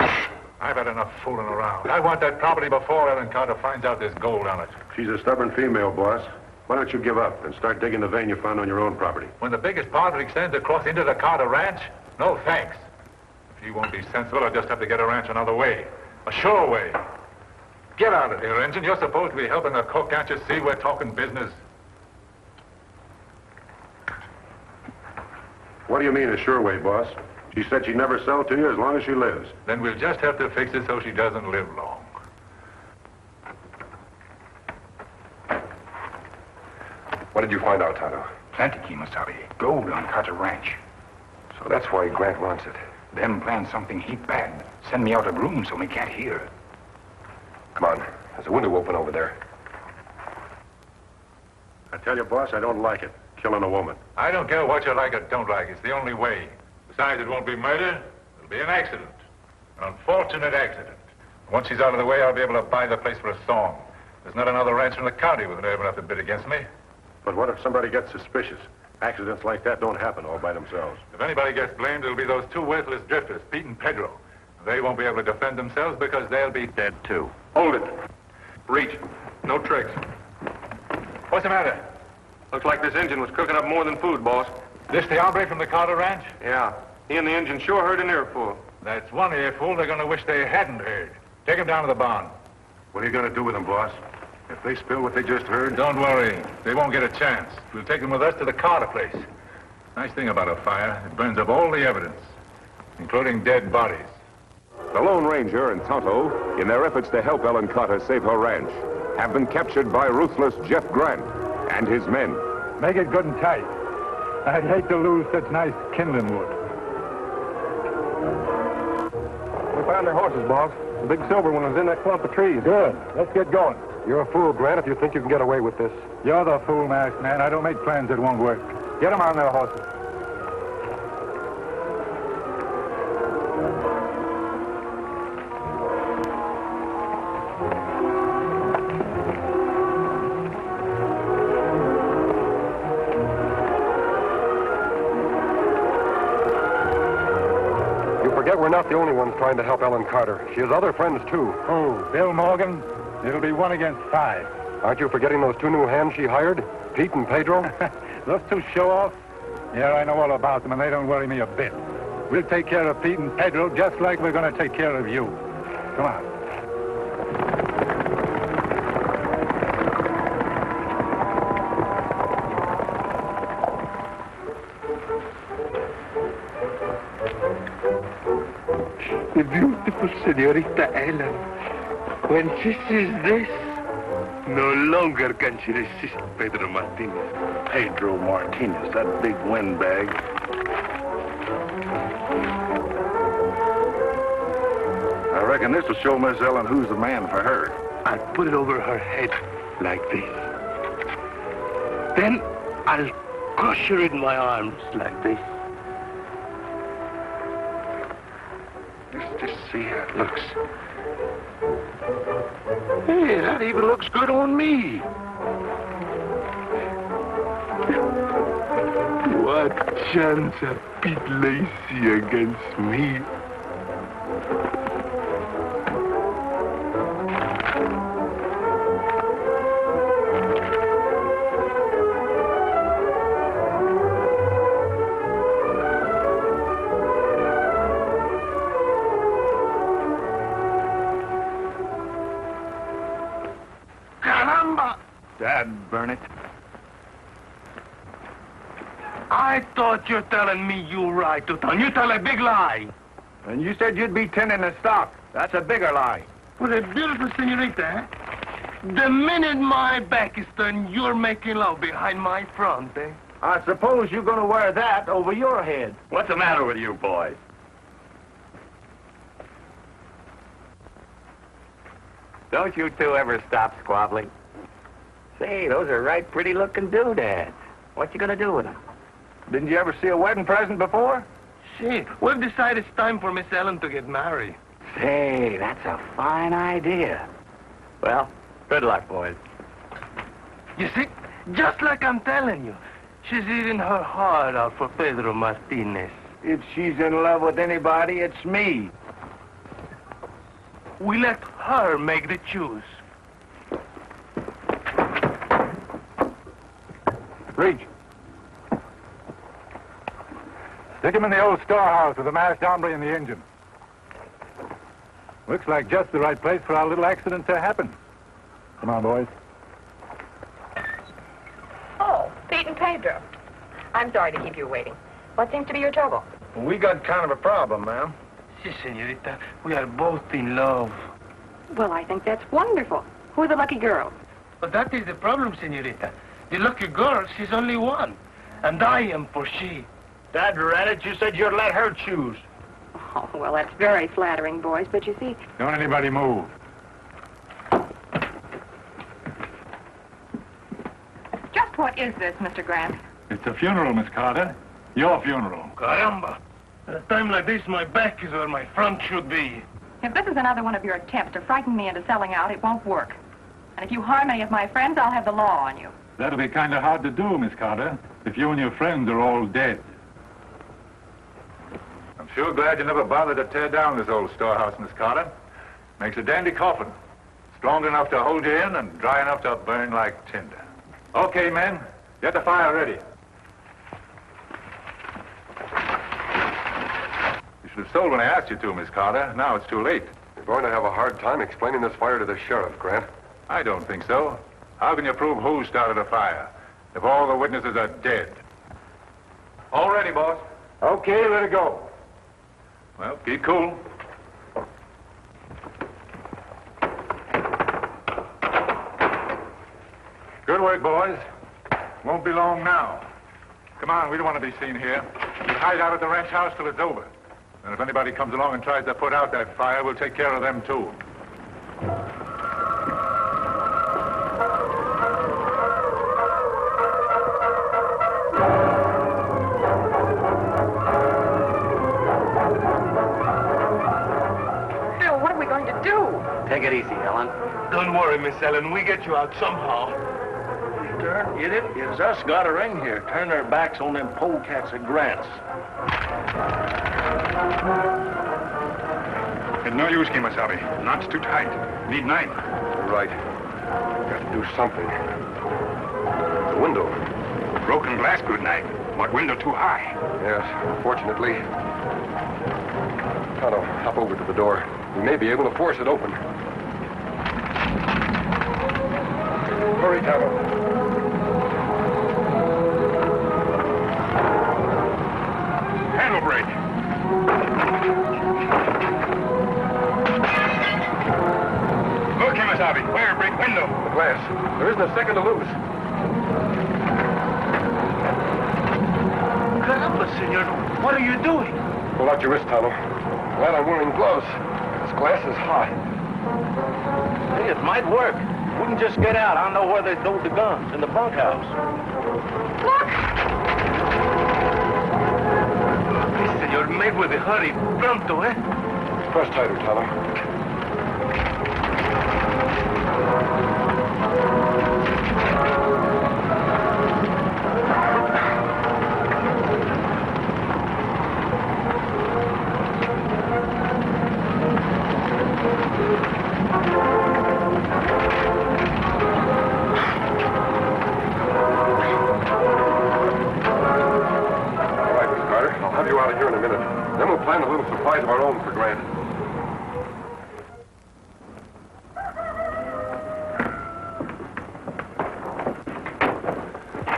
I've had enough fooling around. I want that property before Ellen Carter finds out there's gold on it. She's a stubborn female, boss. Why don't you give up and start digging the vein you found on your own property? When the biggest part of it extends across into the Carter ranch? No thanks. If you won't be sensible, I'll just have to get a ranch another way. A sure way. Get out of here, Engine. You're supposed to be helping the cook. Can't you see we're talking business? What do you mean a sure way, boss? She said she'd never sell to you as long as she lives. Then we'll just have to fix it so she doesn't live long. What did you find out, Tonto? Plenty, Kemosabe. Gold on Carter Ranch. So that's why Grant wants it. Them planned something heap bad. Send me out of room so we can't hear. Come on. There's a window open over there. I tell you, boss, I don't like it. Killing a woman. I don't care what you like or don't like. It's the only way. Besides, it won't be murder. It'll be an accident. An unfortunate accident. Once she's out of the way, I'll be able to buy the place for a song. There's not another rancher in the county with nerve enough to bid against me. But what if somebody gets suspicious? Accidents like that don't happen all by themselves. If anybody gets blamed, it'll be those two worthless drifters, Pete and Pedro. They won't be able to defend themselves because they'll be dead, too. Hold it. Reach. No tricks. What's the matter? Looks like this engine was cooking up more than food, boss. This the hombre from the Carter Ranch? Yeah. He and the engine sure heard an earful. That's one earful they're going to wish they hadn't heard. Take him down to the barn. What are you going to do with them, boss? If they spill what they just heard... Don't worry. They won't get a chance. We'll take them with us to the Carter place. Nice thing about a fire, it burns up all the evidence, including dead bodies. The Lone Ranger and Tonto, in their efforts to help Ellen Carter save her ranch, have been captured by ruthless Jeff Grant and his men. Make it good and tight. I'd hate to lose such nice kindling wood. We found their horses, boss. The big silver one was in that clump of trees. Good. Let's get going. You're a fool, Grant, if you think you can get away with this. You're the fool, masked man. I don't make plans that won't work. Get them on their horses. Forget we're not the only ones trying to help Ellen Carter. She has other friends, too. Oh, Bill Morgan? It'll be 1 against 5. Aren't you forgetting those 2 new hands she hired? Pete and Pedro? Those 2 show-offs? Yeah, I know all about them, and they don't worry me a bit. We'll take care of Pete and Pedro just like we're going to take care of you. Come on. The beautiful Senorita Ellen, when she sees this, no longer can she resist Pedro Martinez. Pedro Martinez, that big windbag. I reckon this will show Miss Ellen who's the man for her. I'll put it over her head like this. Then I'll crush her in my arms like this. Just see how it looks. Hey, that even looks good on me. What chance of Pete Lacey against me? Dad, burn it. I thought you're telling me you right, Tutan. You tell a big lie. And you said you'd be tending the stock. That's a bigger lie. What a beautiful senorita, eh? The minute my back is turned, you're making love behind my front, eh? I suppose you're going to wear that over your head. What's the matter with you boys? Don't you two ever stop squabbling? Say, those are right pretty-looking doodads. What you gonna do with them? Didn't you ever see a wedding present before? See, we've decided it's time for Miss Ellen to get married. Say, that's a fine idea. Well, good luck, boys. You see, just like I'm telling you, she's eating her heart out for Pedro Martinez. If she's in love with anybody, it's me. We let her make the choose. Reach. Stick him in the old storehouse with the masked hombre and the engine. Looks like just the right place for our little accident to happen. Come on, boys. Oh, Pete and Pedro. I'm sorry to keep you waiting. What seems to be your trouble? We got kind of a problem, ma'am. Si, senorita. We are both in love. Well, I think that's wonderful. Who are the lucky girls? But that is the problem, senorita. The lucky girl, she's only one. And I am for she. Dad ran it. You said you'd let her choose. Oh, well, that's very flattering, boys, but you see... Don't anybody move. Just what is this, Mr. Grant? It's a funeral, Miss Carter. Your funeral. Caramba. At a time like this, my back is where my front should be. If this is another one of your attempts to frighten me into selling out, it won't work. And if you harm any of my friends, I'll have the law on you. That'll be kind of hard to do, Miss Carter, if you and your friends are all dead. I'm sure glad you never bothered to tear down this old storehouse, Miss Carter. Makes a dandy coffin. Strong enough to hold you in and dry enough to burn like tinder. Okay, men. Get the fire ready. You should have told when I asked you to, Miss Carter. Now it's too late. You're going to have a hard time explaining this fire to the sheriff, Grant. I don't think so. How can you prove who started a fire if all the witnesses are dead? All ready, boss. Okay, let it go. Well, keep cool. Good work, boys. Won't be long now. Come on, we don't want to be seen here. We hide out at the ranch house till it's over. And if anybody comes along and tries to put out that fire, we'll take care of them, too. Phil, what are we going to do? Take it easy, Ellen. Don't worry, Miss Ellen. We get you out somehow. Darn it, it's us got her in here. Turn their backs on them polecats at Grant's. It's no use, Kimasabi. Knot's too tight. Need knife. You're right. Got to do something. The window. Broken glass, good night. But window too high. Yes, unfortunately. Tonto, hop over to the door. We may be able to force it open. Hurry, Tonto. Handle brake. Look, Kimasabi. Where? Break window. The glass. There isn't a second to lose. Caramba, senor. What are you doing? Pull out your wrist, Tonto. Glad I'm wearing gloves. This glass is hot. Hey, it might work. We can just get out. I know where they stowed the guns, in the bunkhouse. Look! Hey, senor, make with a hurry. Pronto, eh? Press tighter, Tonto. Plan a little supplies of our own for Grant.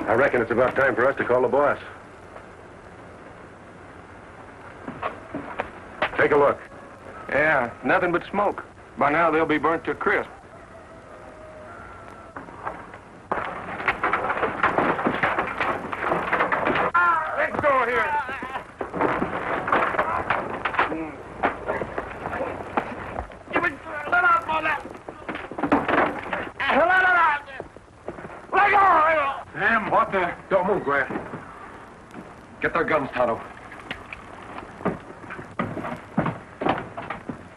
I reckon it's about time for us to call the boss. Take a look. Yeah, nothing but smoke. By now they'll be burnt to a crisp. Let's go here. Damn, what the... Don't move, Grant. Get their guns, Tonto.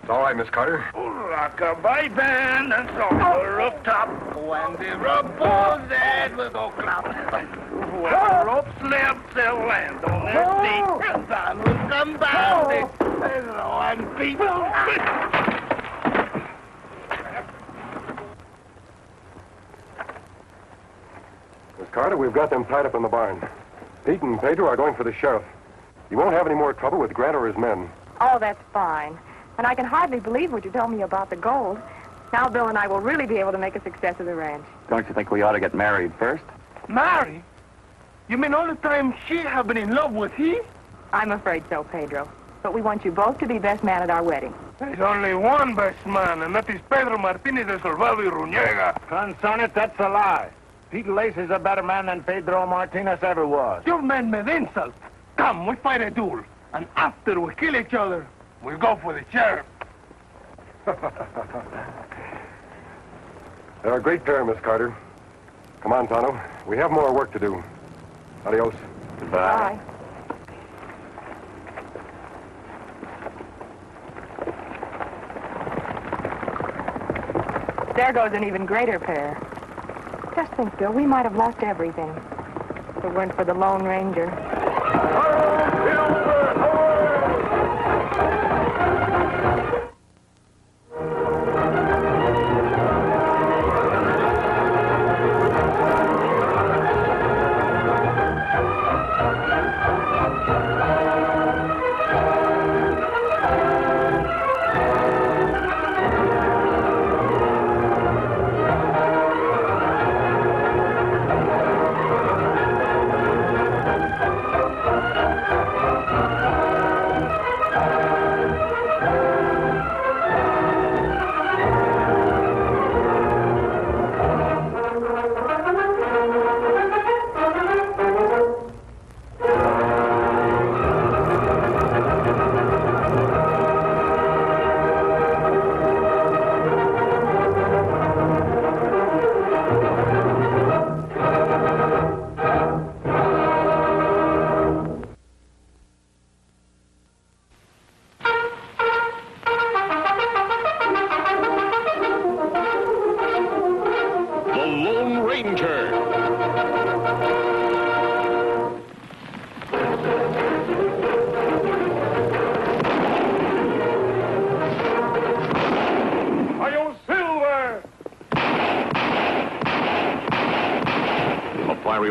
It's all right, Miss Carter. Rock-a-bye band and song on the rooftop. When the rubber's dead, we'll go clap. When the rope slips, they'll land on their feet. And time will come bounding. And people... Miss Carter, we've got them tied up in the barn. Pete and Pedro are going for the sheriff. You won't have any more trouble with Grant or his men. Oh, that's fine. And I can hardly believe what you told me about the gold. Now Bill and I will really be able to make a success of the ranch. Don't you think we ought to get married first? Marry? You mean all the time she have been in love with he? I'm afraid so, Pedro. But we want you both to be best man at our wedding. There's only one best man, and that is Pedro Martinez de Solvado y Ruñega. Conson it, that's a lie. Pete Lace is a better man than Pedro Martinez ever was. You men made insult. Come, we fight a duel. And after we kill each other, we'll go for the sheriff. They're a great pair, Miss Carter. Come on, Tonto. We have more work to do. Adios. Bye. There goes an even greater pair. Just think, Bill, we might have lost everything if it weren't for the Lone Ranger.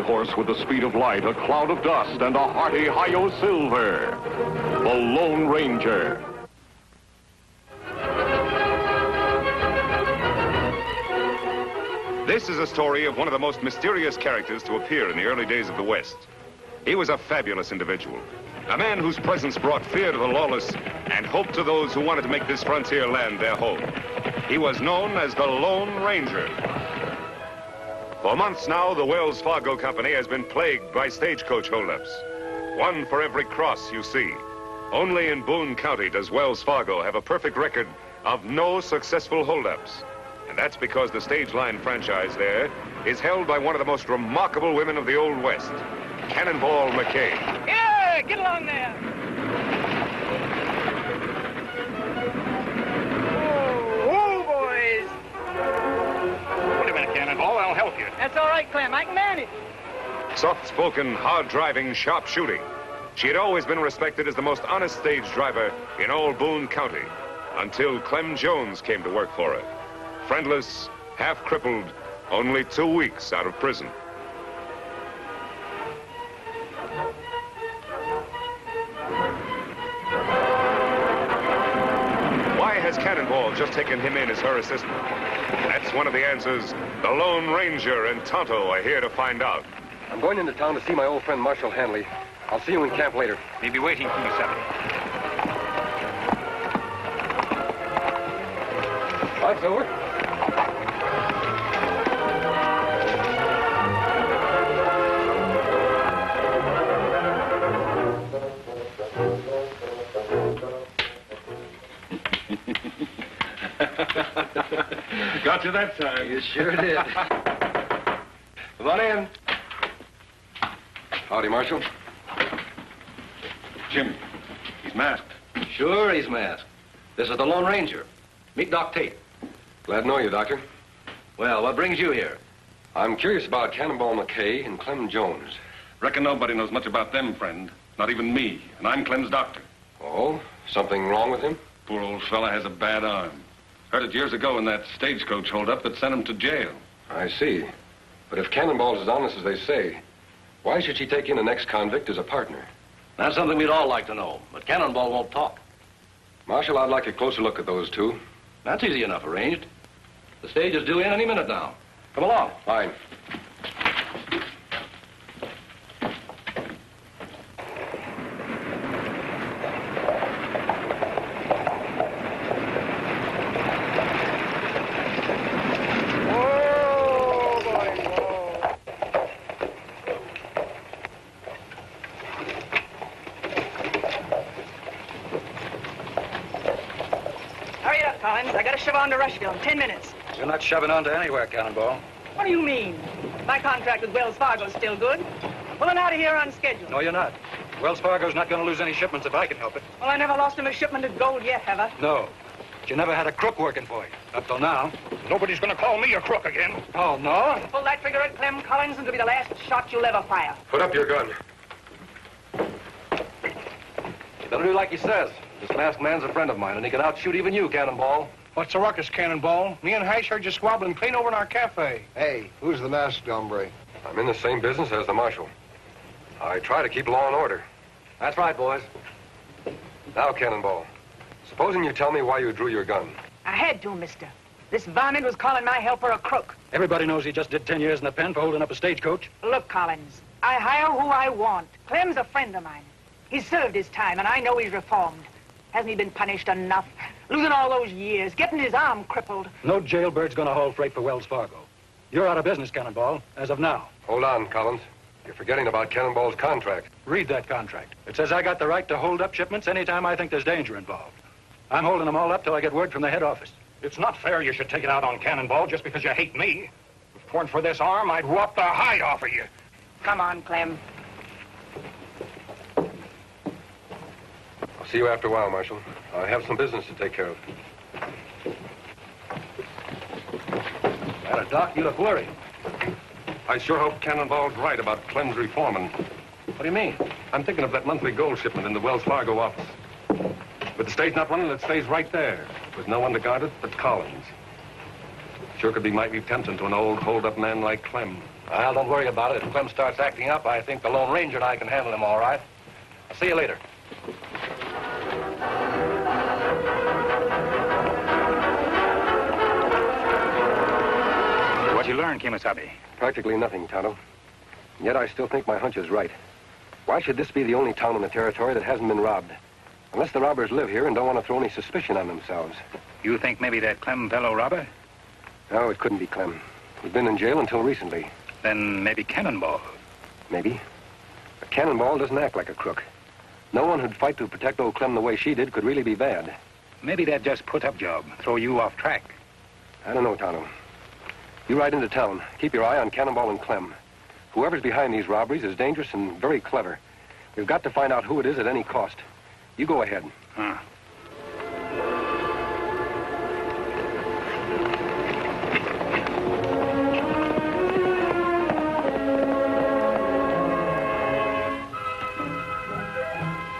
Horse with the speed of light, a cloud of dust, and a hearty hi-yo silver. The Lone Ranger. This is a story of one of the most mysterious characters to appear in the early days of the West. He was a fabulous individual, a man whose presence brought fear to the lawless and hope to those who wanted to make this frontier land their home. He was known as the Lone Ranger. For months now, the Wells Fargo Company has been plagued by stagecoach holdups. One for every cross you see. Only in Boone County does Wells Fargo have a perfect record of no successful holdups. And that's because the stage line franchise there is held by one of the most remarkable women of the Old West, Cannonball McKay. Yeah, get along there. Oh, boys. Wait a minute, Cannonball. I'll help you. That's all right, Clem. I can manage. Soft-spoken, hard-driving, sharp shooting. She had always been respected as the most honest stage driver in all Boone County, until Clem Jones came to work for her. Friendless, half-crippled, only 2 weeks out of prison. Why has Cannonball just taken him in as her assistant? That's one of the answers the Lone Ranger and Tonto are here to find out. I'm going into town to see my old friend Marshal Hanley. I'll see you in camp later. He'll be waiting for you, Sally. Bye, Silver. Got you that time. You sure did. Come on in. Howdy, Marshal. Jim, he's masked. Sure, he's masked. This is the Lone Ranger. Meet Doc Tate. Glad to know you, Doctor. Well, what brings you here? I'm curious about Cannonball McKay and Clem Jones. Reckon nobody knows much about them, friend. Not even me. And I'm Clem's doctor. Oh? Something wrong with him? Poor old fella has a bad arm. Heard it years ago in that stagecoach holdup that sent him to jail. I see. But if Cannonball's as honest as they say, why should she take in an ex-convict as a partner? That's something we'd all like to know, but Cannonball won't talk. Marshal, I'd like a closer look at those two. That's easy enough arranged. The stage is due in any minute now. Come along. Fine. Collins. I got to shove on to Rushville in 10 minutes. You're not shoving on to anywhere, Cannonball. What do you mean? My contract with Wells Fargo's still good. Pulling out of here on schedule. No, you're not. Wells Fargo's not going to lose any shipments if I can help it. Well, I never lost him a shipment of gold yet, have I? No. But you never had a crook working for you. Up till now. Nobody's going to call me a crook again. Oh, no? Pull that trigger at Clem Collins and it'll be the last shot you'll ever fire. Put up your gun. You better do like he says. This masked man's a friend of mine, and he can outshoot even you, Cannonball. What's the ruckus, Cannonball? Me and Hash heard you squabbling clean over in our cafe. Hey, who's the masked hombre? I'm in the same business as the marshal. I try to keep law and order. That's right, boys. Now, Cannonball, supposing you tell me why you drew your gun. I had to, mister. This varmint was calling my helper a crook. Everybody knows he just did 10 years in the pen for holding up a stagecoach. Look, Collins, I hire who I want. Clem's a friend of mine. He's served his time, and I know he's reformed. Hasn't he been punished enough? Losing all those years, getting his arm crippled. No jailbird's going to haul freight for Wells Fargo. You're out of business, Cannonball, as of now. Hold on, Collins. You're forgetting about Cannonball's contract. Read that contract. It says I got the right to hold up shipments anytime I think there's danger involved. I'm holding them all up till I get word from the head office. It's not fair you should take it out on Cannonball just because you hate me. If it weren't for this arm, I'd rot the hide off of you. Come on, Clem. I'll see you after a while, Marshal. I have some business to take care of. Doc, you look worried. I sure hope Cannonball's right about Clem's reforming. What do you mean? I'm thinking of that monthly gold shipment in the Wells Fargo office. With the stage not running, it stays right there, with no one to guard it but Collins. Sure could be mighty tempting to an old hold-up man like Clem. Well, don't worry about it. If Clem starts acting up, I think the Lone Ranger and I can handle him all right. I'll see you later. What'd you learn, Kimasabi? Practically nothing, Tonto. Yet I still think my hunch is right. Why should this be the only town in the territory that hasn't been robbed? Unless the robbers live here and don't want to throw any suspicion on themselves. You think maybe that Clem fellow robber? No, it couldn't be Clem. He'd been in jail until recently. Then maybe Cannonball. Maybe. But Cannonball doesn't act like a crook. No one who'd fight to protect old Clem the way she did could really be bad. Maybe that just put-up job, throw you off track. I don't know, Tonto. You ride into town. Keep your eye on Cannonball and Clem. Whoever's behind these robberies is dangerous and very clever. We've got to find out who it is at any cost. You go ahead. Huh.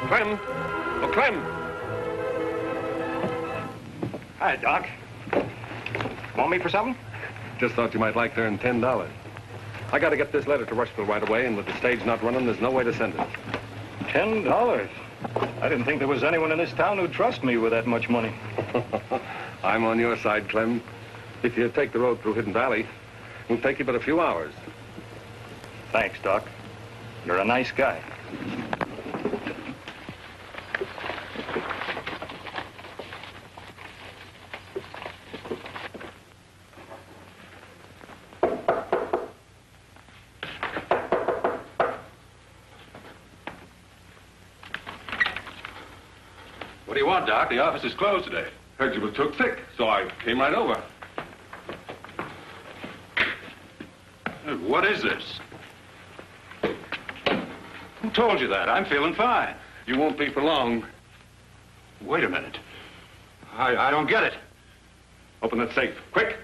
Clem! Oh, Clem! Hi, Doc. Want me for something? Just thought you might like to earn $10. I got to get this letter to Rushville right away, and with the stage not running, there's no way to send it. $10? I didn't think there was anyone in this town who'd trust me with that much money. I'm on your side, Clem. If you take the road through Hidden Valley, it'll take you but a few hours. Thanks, Doc. You're a nice guy. What do you want, Doc? The office is closed today. Heard you was took sick, so I came right over. What is this? Who told you that? I'm feeling fine. You won't be for long. Wait a minute. I don't get it. Open that safe, quick.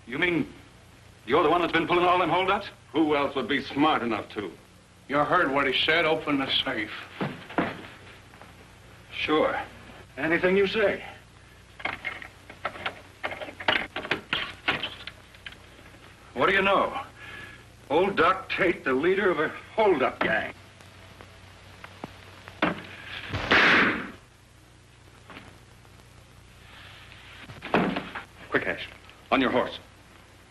You mean you're the one that's been pulling all them holdups? Who else would be smart enough to? You heard what he said. Open the safe. Sure. Anything you say. What do you know? Old Doc Tate, the leader of a hold-up gang. Quick, Ash. On your horse.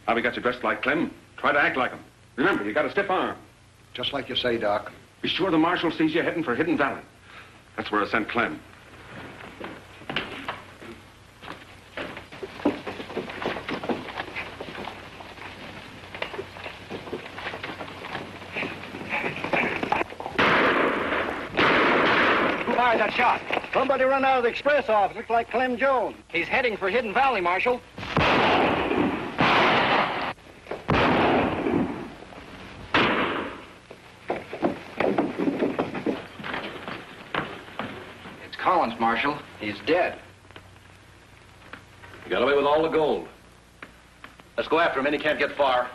Now we got you dressed like Clem. Try to act like him. Remember, you got a stiff arm. Just like you say, Doc. Be sure the marshal sees you heading for Hidden Valley. That's where I sent Clem. Who fired that shot? Somebody run out of the express office. Looks like Clem Jones. He's heading for Hidden Valley, Marshal. It's Collins, Marshal. He's dead. He got away with all the gold. Let's go after him, and he can't get far.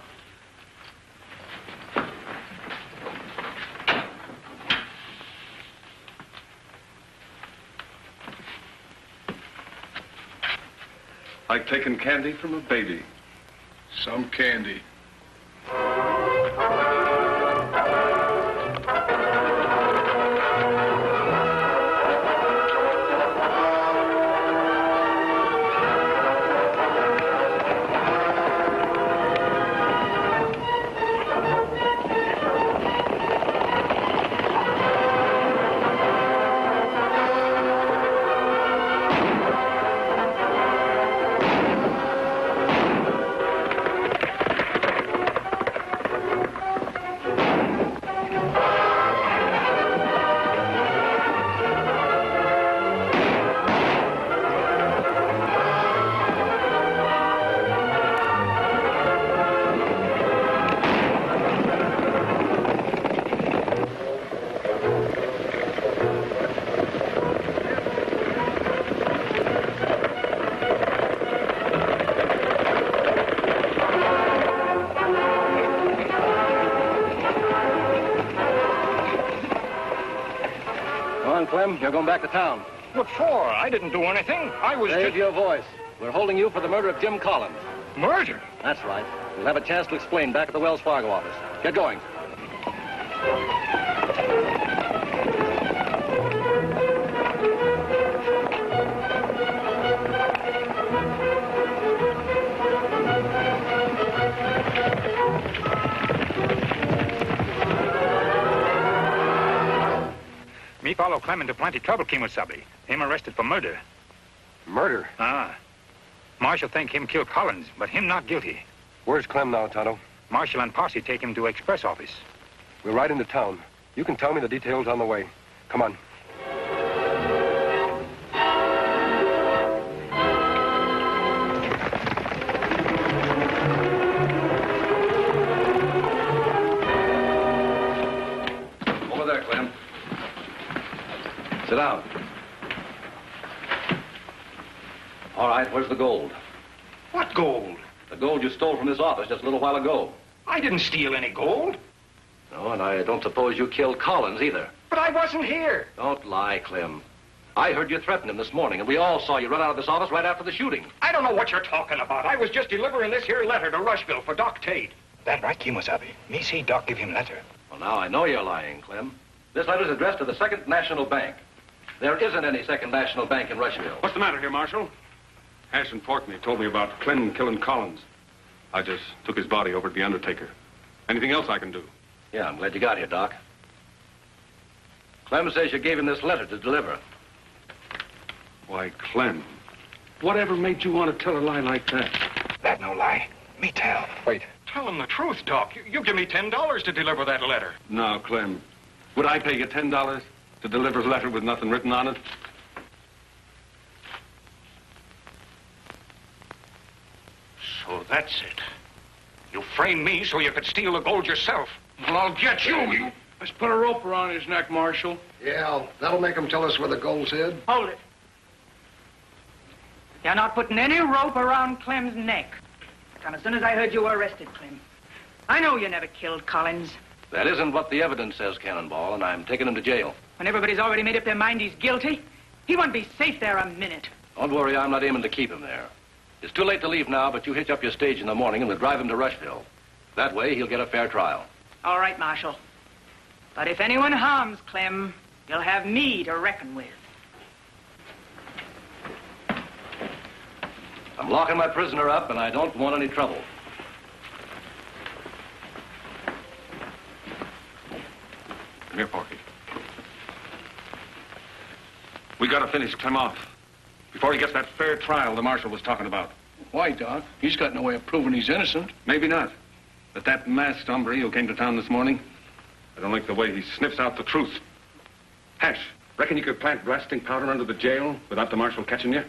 Like taking candy from a baby. Some candy. Clem, you're going back to town. What for? I didn't do anything. I was Save just... your voice. We're holding you for the murder of Jim Collins. Murder? That's right. You'll have a chance to explain back at the Wells Fargo office. Get going. Me follow Clem into plenty trouble, Kimosabe. Him arrested for murder. Murder? Ah. Marshal think him kill Collins, but him not guilty. Where's Clem now, Tonto? Marshal and posse take him to express office. We're right into town. You can tell me the details on the way. Come on. Over there, Clem. Sit down. All right, where's the gold? What gold? The gold you stole from this office just a little while ago. I didn't steal any gold. No, and I don't suppose you killed Collins either. But I wasn't here. Don't lie, Clem. I heard you threaten him this morning, and we all saw you run out of this office right after the shooting. I don't know what you're talking about. I was just delivering this here letter to Rushville for Doc Tate. That right, Kimosabe. Me see Doc give him letter. Well, now I know you're lying, Clem. This letter's addressed to the Second National Bank. There isn't any Second National Bank in Rushville. What's the matter here, Marshal? Hash and Portney told me about Clem killing Collins. I just took his body over to the undertaker. Anything else I can do? Yeah, I'm glad you got here, Doc. Clem says you gave him this letter to deliver. Why, Clem, whatever made you want to tell a lie like that? That no lie. Me tell. Wait. Tell him the truth, Doc. You give me $10 to deliver that letter. Now, Clem, would I pay you $10 to deliver a letter with nothing written on it? So that's it. You framed me so you could steal the gold yourself. Well, I'll get you. Let's put a rope around his neck, Marshal. Yeah, that'll make him tell us where the gold's hid. Hold it. You're not putting any rope around Clem's neck. Come as soon as I heard you were arrested, Clem. I know you never killed Collins. That isn't what the evidence says, Cannonball, and I'm taking him to jail. When everybody's already made up their mind he's guilty, he won't be safe there a minute. Don't worry, I'm not aiming to keep him there. It's too late to leave now, but you hitch up your stage in the morning and we'll drive him to Rushville. That way, he'll get a fair trial. All right, Marshal. But if anyone harms Clem, you'll have me to reckon with. I'm locking my prisoner up, and I don't want any trouble. Come here, Porky. We gotta finish Clem off before he gets that fair trial the marshal was talking about. Why, Doc? He's got no way of proving he's innocent. Maybe not. But that masked hombre who came to town this morning, I don't like the way he sniffs out the truth. Hash, Reckon you could plant blasting powder under the jail without the marshal catching you?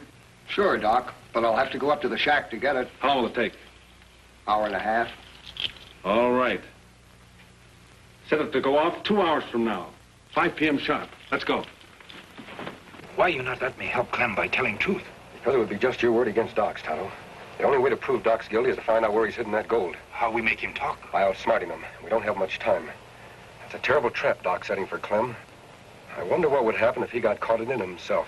Sure, Doc, but I'll have to go up to the shack to get it. How long will it take? Hour and a half. All right. Set it to go off 2 hours from now. 5 p.m. sharp. Let's go. Why you not let me help Clem by telling truth? Because it would be just your word against Doc's, Tonto. The only way to prove Doc's guilty is to find out where he's hidden that gold. How we make him talk? By outsmarting him. We don't have much time. It's a terrible trap Doc's setting for Clem. I wonder what would happen if he got caught in it himself.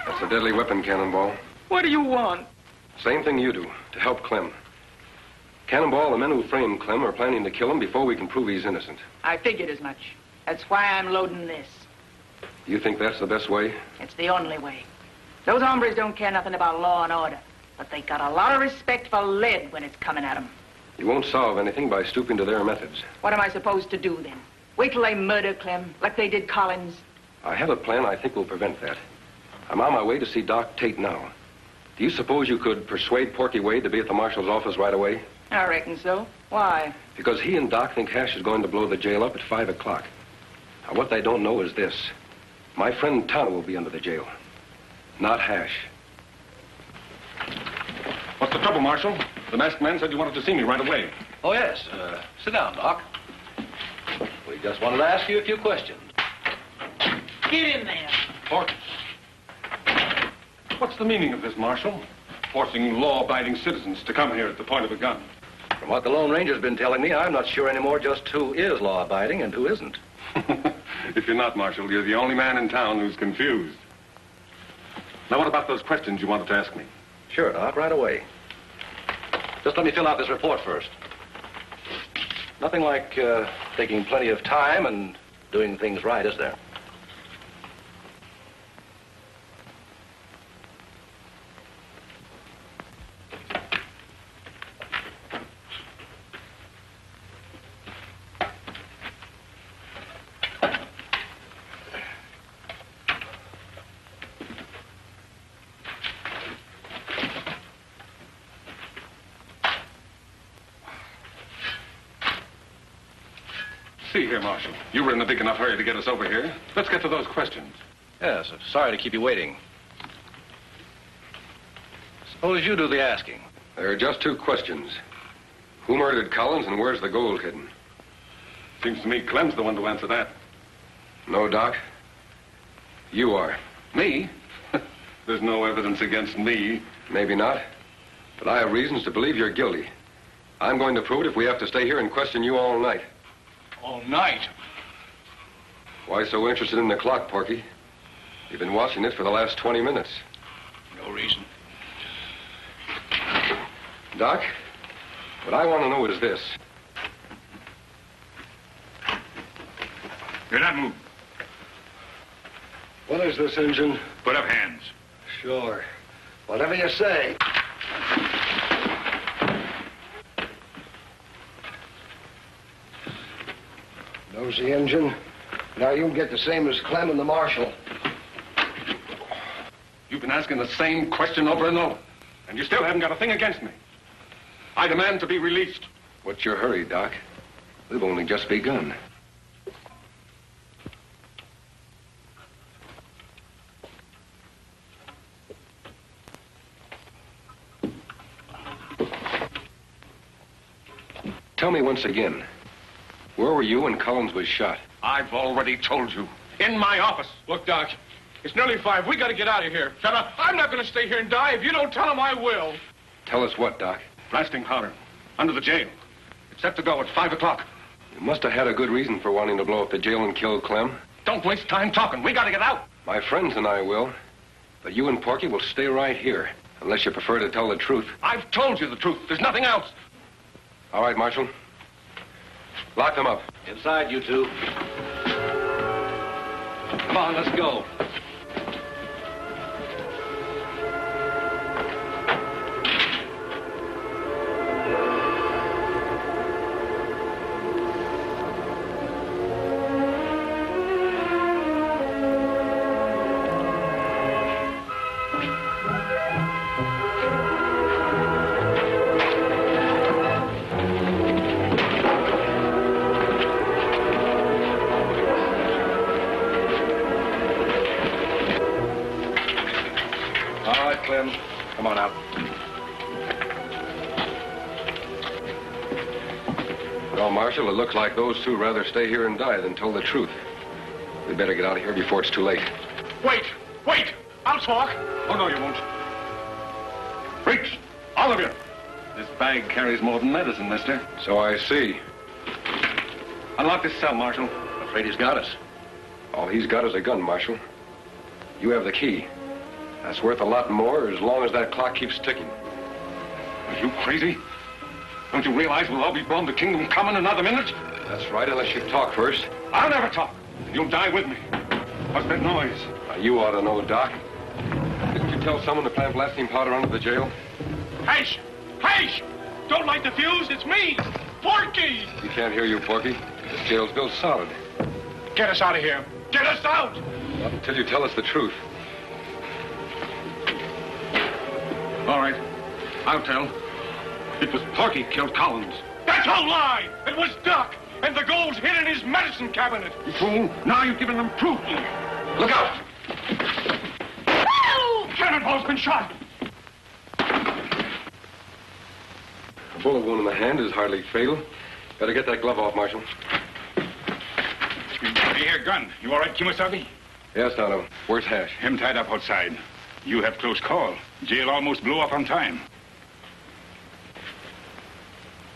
That's a deadly weapon, Cannonball. What do you want? Same thing you do, to help Clem. Cannonball, the men who framed Clem are planning to kill him before we can prove he's innocent. I figured as much. That's why I'm loading this. Do you think that's the best way? It's the only way. Those hombres don't care nothing about law and order, but they got a lot of respect for lead when it's coming at them. You won't solve anything by stooping to their methods. What am I supposed to do then? Wait till they murder Clem, like they did Collins? I have a plan I think will prevent that. I'm on my way to see Doc Tate now. Do you suppose you could persuade Porky Wade to be at the marshal's office right away? I reckon so. Why? Because he and Doc think Hash is going to blow the jail up at 5 o'clock. Now, what they don't know is this. My friend Tonto will be under the jail, not Hash. What's the trouble, Marshal? The masked man said you wanted to see me right away. Oh, yes. Sit down, Doc. We just wanted to ask you a few questions. Get in there. Porky. What's the meaning of this, Marshal? Forcing law-abiding citizens to come here at the point of a gun. From what the Lone Ranger's been telling me, I'm not sure anymore just who is law-abiding and who isn't. If you're not, Marshal, you're the only man in town who's confused. Now, what about those questions you wanted to ask me? Sure, Doc, right away. Just let me fill out this report first. Nothing like taking plenty of time and doing things right, is there? See here, Marshal. You were in a big enough hurry to get us over here. Let's get to those questions. Yes, sorry to keep you waiting. Suppose you do the asking. There are just 2 questions. Who murdered Collins and where's the gold hidden? Seems to me Clem's the one to answer that. No, Doc. You are. Me? There's no evidence against me. Maybe not. But I have reasons to believe you're guilty. I'm going to prove it if we have to stay here and question you all night. All night? Why so interested in the clock, Porky? You've been watching it for the last 20 minutes. No reason. Doc, what I want to know is this. You're not moved. What is this, Injun? Put up hands. Sure. Whatever you say. Knows the engine. Now you get the same as Clem and the marshal. You've been asking the same question over and over, and you still haven't got a thing against me. I demand to be released. What's your hurry, Doc? We've only just begun. Tell me once again, where were you when Collins was shot? I've already told you. In my office. Look, Doc, it's nearly 5. We got to get out of here. Shut up. I'm not going to stay here and die. If you don't tell him, I will. Tell us what, Doc? Blasting powder. Under the jail. It's set to go at 5 o'clock. You must have had a good reason for wanting to blow up the jail and kill Clem. Don't waste time talking. We got to get out. My friends and I will. But you and Porky will stay right here, unless you prefer to tell the truth. I've told you the truth. There's nothing else. All right, Marshal. Lock them up. Inside, you two. Come on, let's go. All right, Clem. Come on out. Well, Marshal, it looks like those two rather stay here and die than tell the truth. We better get out of here before it's too late. Wait! Wait! I'll talk. Oh, no, you won't. Freaks! All of you! This bag carries more than medicine, mister. So I see. Unlock this cell, Marshal. I'm afraid he's got us. All he's got is a gun, Marshal. You have the key. That's worth a lot more as long as that clock keeps ticking. Are you crazy? Don't you realize we'll all be blown to kingdom come in another minute? That's right, unless you talk first. I'll never talk. You'll die with me. What's that noise? You ought to know, Doc. Didn't you tell someone to plant blasting powder under the jail? Hush! Hush! Don't light the fuse. It's me, Porky! We can't hear you, Porky. This jail's built solid. Get us out of here. Get us out! Not until you tell us the truth. All right. I'll tell. It was Porky killed Collins. That's a lie! It was Duck! And the gold's hid in his medicine cabinet! You fool! Now you've given them proof! Look out! Cannonball's been shot! A bullet wound in the hand is hardly fatal. Better get that glove off, Marshal. Hey, here, gun. You all right, Kimasabi? Yes, Tonto. Where's Hash? Him tied up outside. You have close call. Jail almost blew up on time.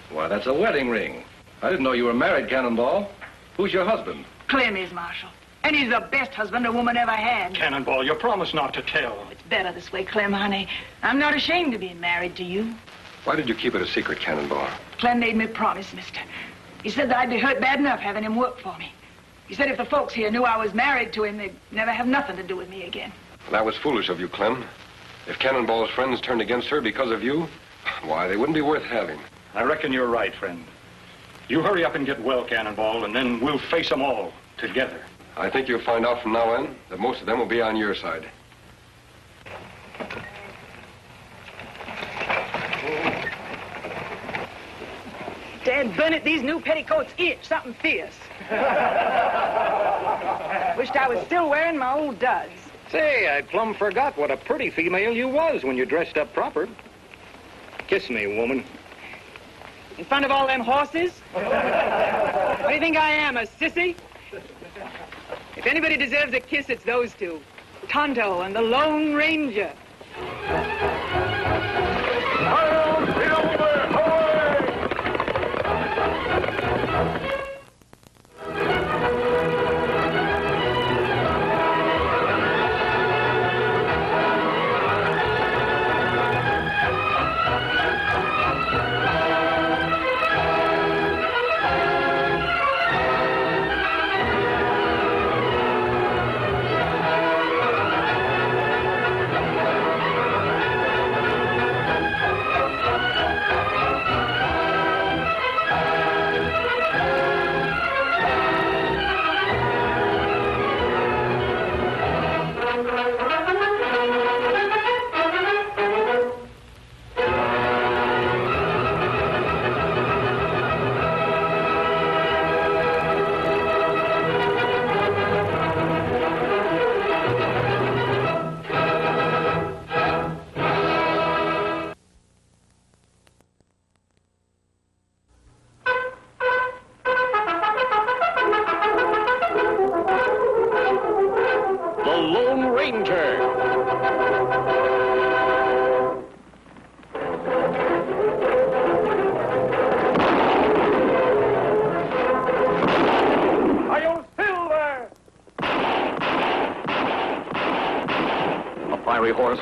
Why, that's a wedding ring. I didn't know you were married, Cannonball. Who's your husband? Clem is, Marshal. And he's the best husband a woman ever had. Cannonball, you promised not to tell. It's better this way, Clem, honey. I'm not ashamed of being married to you. Why did you keep it a secret, Cannonball? Clem made me a promise, mister. He said that I'd be hurt bad enough having him work for me. He said if the folks here knew I was married to him, they'd never have nothing to do with me again. That was foolish of you, Clem. If Cannonball's friends turned against her because of you, why, they wouldn't be worth having. I reckon you're right, friend. You hurry up and get well, Cannonball, and then we'll face them all together. I think you'll find out from now on that most of them will be on your side. Dad burn it, these new petticoats itch something fierce. Wished I was still wearing my old duds. Say, I plumb forgot what a pretty female you was when you dressed up proper. Kiss me, woman. In front of all them horses? What do you think I am, a sissy? If anybody deserves a kiss, it's those two. Tonto and the Lone Ranger.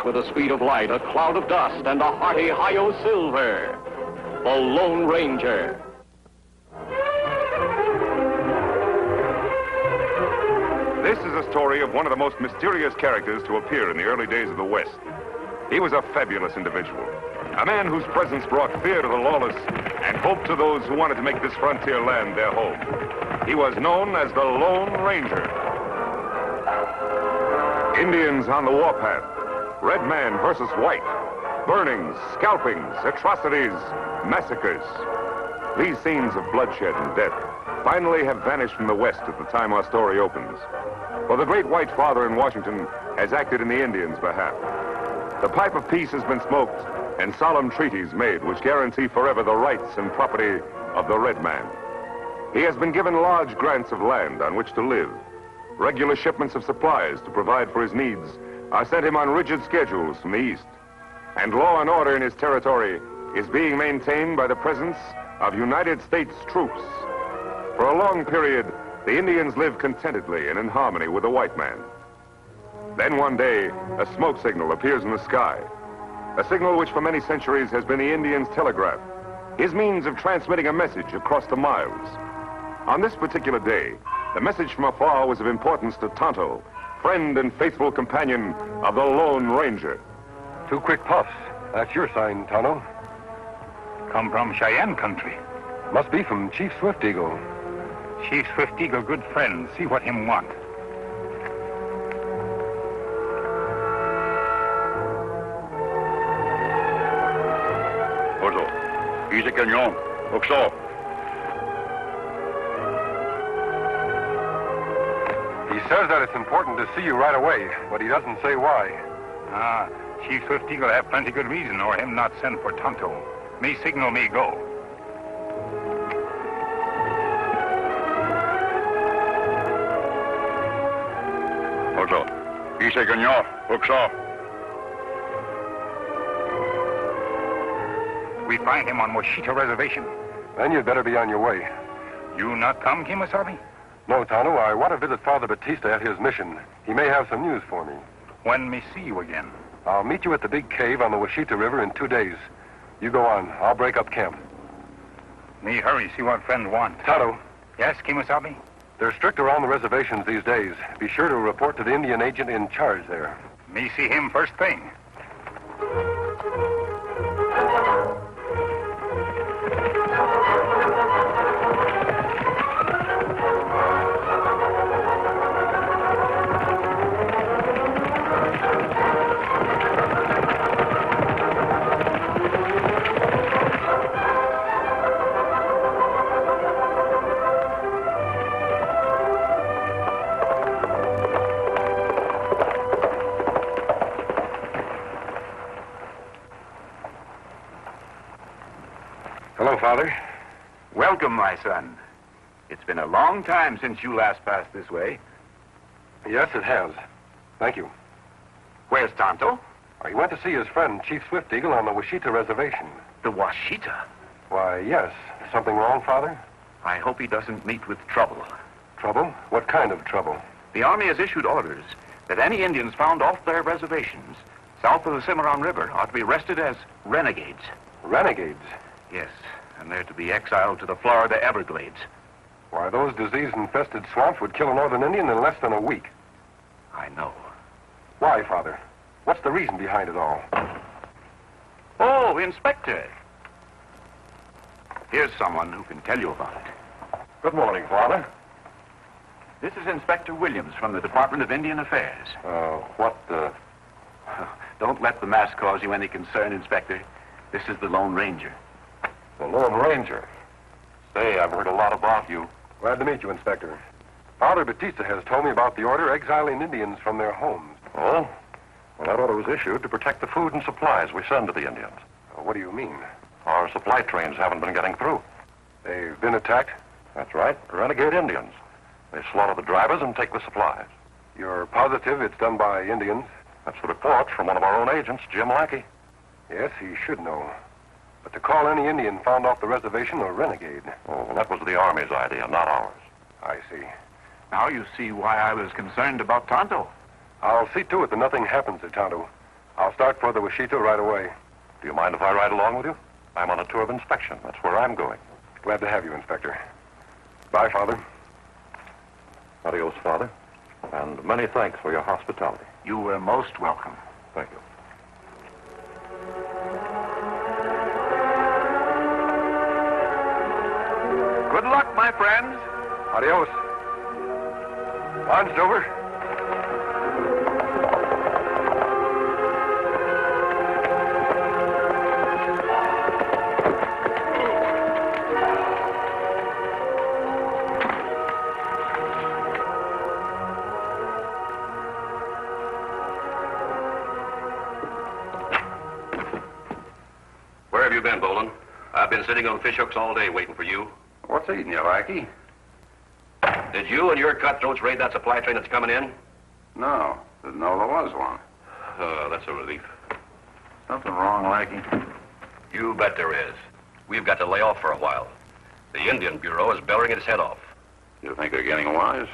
With the speed of light, a cloud of dust, and a hearty hi-yo silver. The Lone Ranger. This is a story of one of the most mysterious characters to appear in the early days of the West. He was a fabulous individual, a man whose presence brought fear to the lawless and hope to those who wanted to make this frontier land their home. He was known as the Lone Ranger. Indians on the warpath. Red man versus white. Burnings, scalpings, atrocities, massacres. These scenes of bloodshed and death finally have vanished from the West at the time our story opens. For the great white father in Washington has acted in the Indians' behalf. The pipe of peace has been smoked and solemn treaties made which guarantee forever the rights and property of the red man. He has been given large grants of land on which to live. Regular shipments of supplies to provide for his needs are sent him on rigid schedules from the east. And law and order in his territory is being maintained by the presence of United States troops. For a long period, the Indians lived contentedly and in harmony with the white man. Then one day, a smoke signal appears in the sky. A signal which for many centuries has been the Indian's telegraph, his means of transmitting a message across the miles. On this particular day, the message from afar was of importance to Tonto, friend and faithful companion of the Lone Ranger. 2 quick puffs. That's your sign, Tonto. Come from Cheyenne country. Must be from Chief Swift Eagle. Chief Swift Eagle, good friend. See what him want. Oso, dice cañón. Oxo. He says that it's important to see you right away, but he doesn't say why. Ah, Chief Swift Eagle have plenty good reason or him not send for Tonto. Me signal me go. Oso, dice cañón. Oxo. We find him on Washita Reservation. Then you'd better be on your way. You not come, Kemosabe? No, Tonto, I want to visit Father Batista at his mission. He may have some news for me. When me see you again? I'll meet you at the big cave on the Washita River in 2 days. You go on. I'll break up camp. Me hurry, see what friend want. Tonto. Yes, Kemosabe? They're strict around the reservations these days. Be sure to report to the Indian agent in charge there. Me see him first thing. Hello, Father. Welcome, my son. It's been a long time since you last passed this way. Yes, it has. Thank you. Where's Tonto? He went to see his friend, Chief Swift Eagle, on the Washita Reservation. The Washita? Why, yes. Something wrong, Father? I hope he doesn't meet with trouble. Trouble? What kind of trouble? The Army has issued orders that any Indians found off their reservations south of the Cimarron River are to be arrested as renegades. Renegades? Yes, and they're to be exiled to the Florida Everglades. Why, those disease-infested swamps would kill a northern Indian in less than a week. I know. Why, Father? What's the reason behind it all? Oh, Inspector. Here's someone who can tell you about it. Good morning, Father. This is Inspector Williams from the Department of Indian Affairs. Don't let the mask cause you any concern, Inspector. This is the Lone Ranger. The Lone Ranger? Say, I've heard a lot about you. Glad to meet you, Inspector. Father Batista has told me about the order exiling Indians from their homes. Oh? Well, that order was issued to protect the food and supplies we send to the Indians. What do you mean? Our supply trains haven't been getting through. They've been attacked? That's right. Renegade Indians. They slaughter the drivers and take the supplies. You're positive it's done by Indians? That's the report from one of our own agents, Jim Lackey. Yes, he should know. But to call any Indian found off the reservation a renegade. Oh, well, that was the Army's idea, not ours. I see. Now you see why I was concerned about Tonto. I'll see to it that nothing happens to Tonto. I'll start for the Washita right away. Do you mind if I ride along with you? I'm on a tour of inspection. That's where I'm going. Glad to have you, Inspector. Bye, Father. Adios, Father. And many thanks for your hospitality. You were most welcome. Thank you. Good luck, my friends. Adios. On, Silver. been sitting on fish hooks all day waiting for you. What's eating you, lackey? Did you and your cutthroats raid that supply train that's coming in? No, didn't know there was one. Oh, that's a relief. Something wrong, lackey? You bet there is. We've got to lay off for a while. The Indian Bureau is bellowing its head off. You think they're getting wise?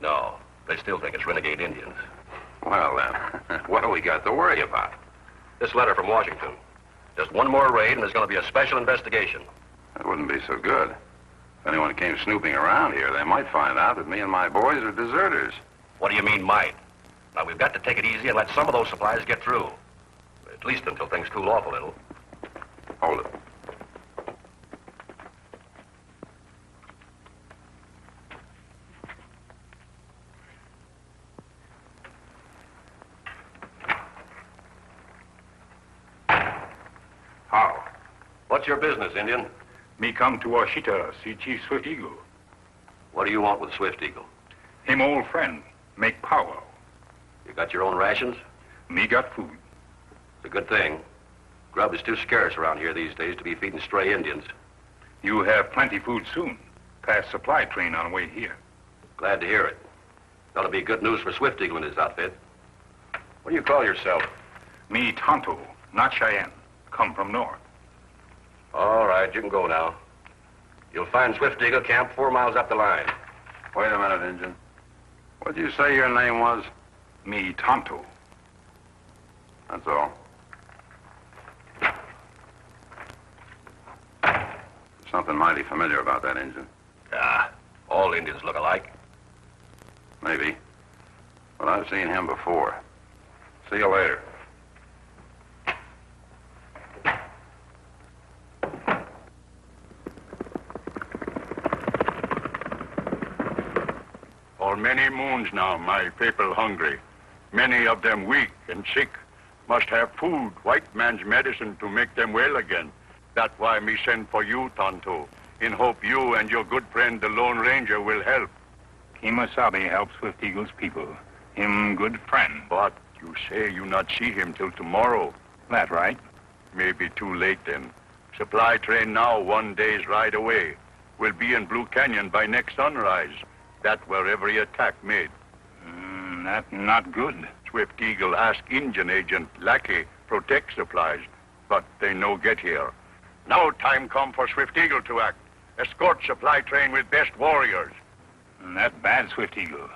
No, they still think it's renegade Indians. Well, then, what do we got to worry about? This letter from Washington. Just one more raid and there's going to be a special investigation. That wouldn't be so good. If anyone came snooping around here, they might find out that me and my boys are deserters. What do you mean, might? Now, we've got to take it easy and let some of those supplies get through. At least until things cool off a little. Hold it. How? What's your business, Indian? Me come to Washita, see Chief Swift Eagle. What do you want with Swift Eagle? Him old friend, make powwow. You got your own rations? Me got food. It's a good thing. Grub is too scarce around here these days to be feeding stray Indians. You have plenty food soon. Past supply train on way here. Glad to hear it. That'll be good news for Swift Eagle and his outfit. What do you call yourself? Me Tonto, not Cheyenne. Come from north. All right, you can go now. You'll find Swift Eagle camped 4 miles up the line. Wait a minute, Injun. What'd you say your name was? Me Tonto. That's all. Something mighty familiar about that Injun. Ah, all Indians look alike. Maybe. But I've seen him before. See you later. For many moons now, my people hungry. Many of them weak and sick. Must have food, white man's medicine to make them well again. That's why me send for you, Tonto, in hope you and your good friend, the Lone Ranger, will help. Kemosabe helps Swift Eagle's people. Him good friend. But you say you not see him till tomorrow. That right? Maybe too late then. Supply train now 1 day's ride away. Will be in Blue Canyon by next sunrise. That where every attack made. That not good. Swift Eagle ask Indian agent Lackey protect supplies, but they no get here. Now time come for Swift Eagle to act. Escort supply train with best warriors. That bad, Swift Eagle.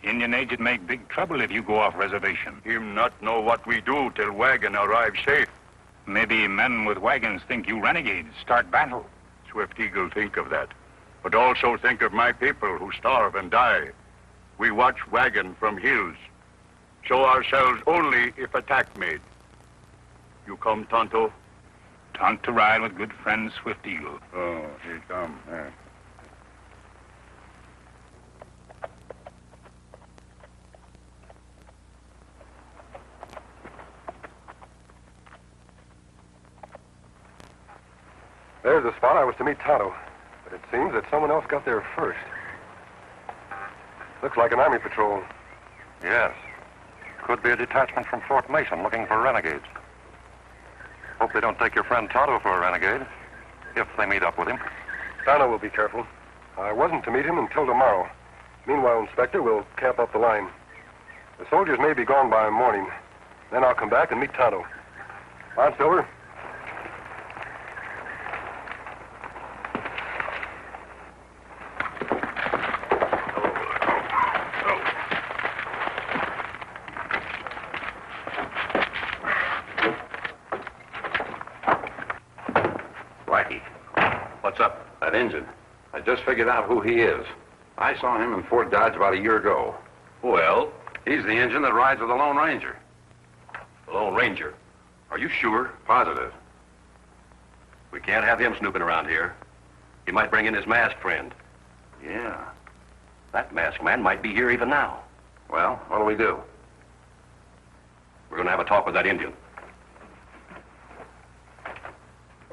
Indian agent make big trouble if you go off reservation. Him not know what we do till wagon arrive safe. Maybe men with wagons think you renegades. Start battle. Swift Eagle think of that. But also think of my people who starve and die. We watch wagon from hills. Show ourselves only if attack made. You come, Tonto? Tonto ride with good friend Swift Eagle. Oh, he come. Yeah. There's the spot I was to meet Tonto. But it seems that someone else got there first. Looks like an army patrol. Yes. Could be a detachment from Fort Mason looking for renegades. Hope they don't take your friend Tonto for a renegade, if they meet up with him. Tonto will be careful. I wasn't to meet him until tomorrow. Meanwhile, Inspector, we'll camp up the line. The soldiers may be gone by morning. Then I'll come back and meet Tonto. On, Silver. What's up? That Injun. I just figured out who he is. I saw him in Fort Dodge about a year ago. Well? He's the Injun that rides with the Lone Ranger. The Lone Ranger? Are you sure? Positive. We can't have him snooping around here. He might bring in his masked friend. Yeah. That masked man might be here even now. Well, what'll we do? We're going to have a talk with that Indian.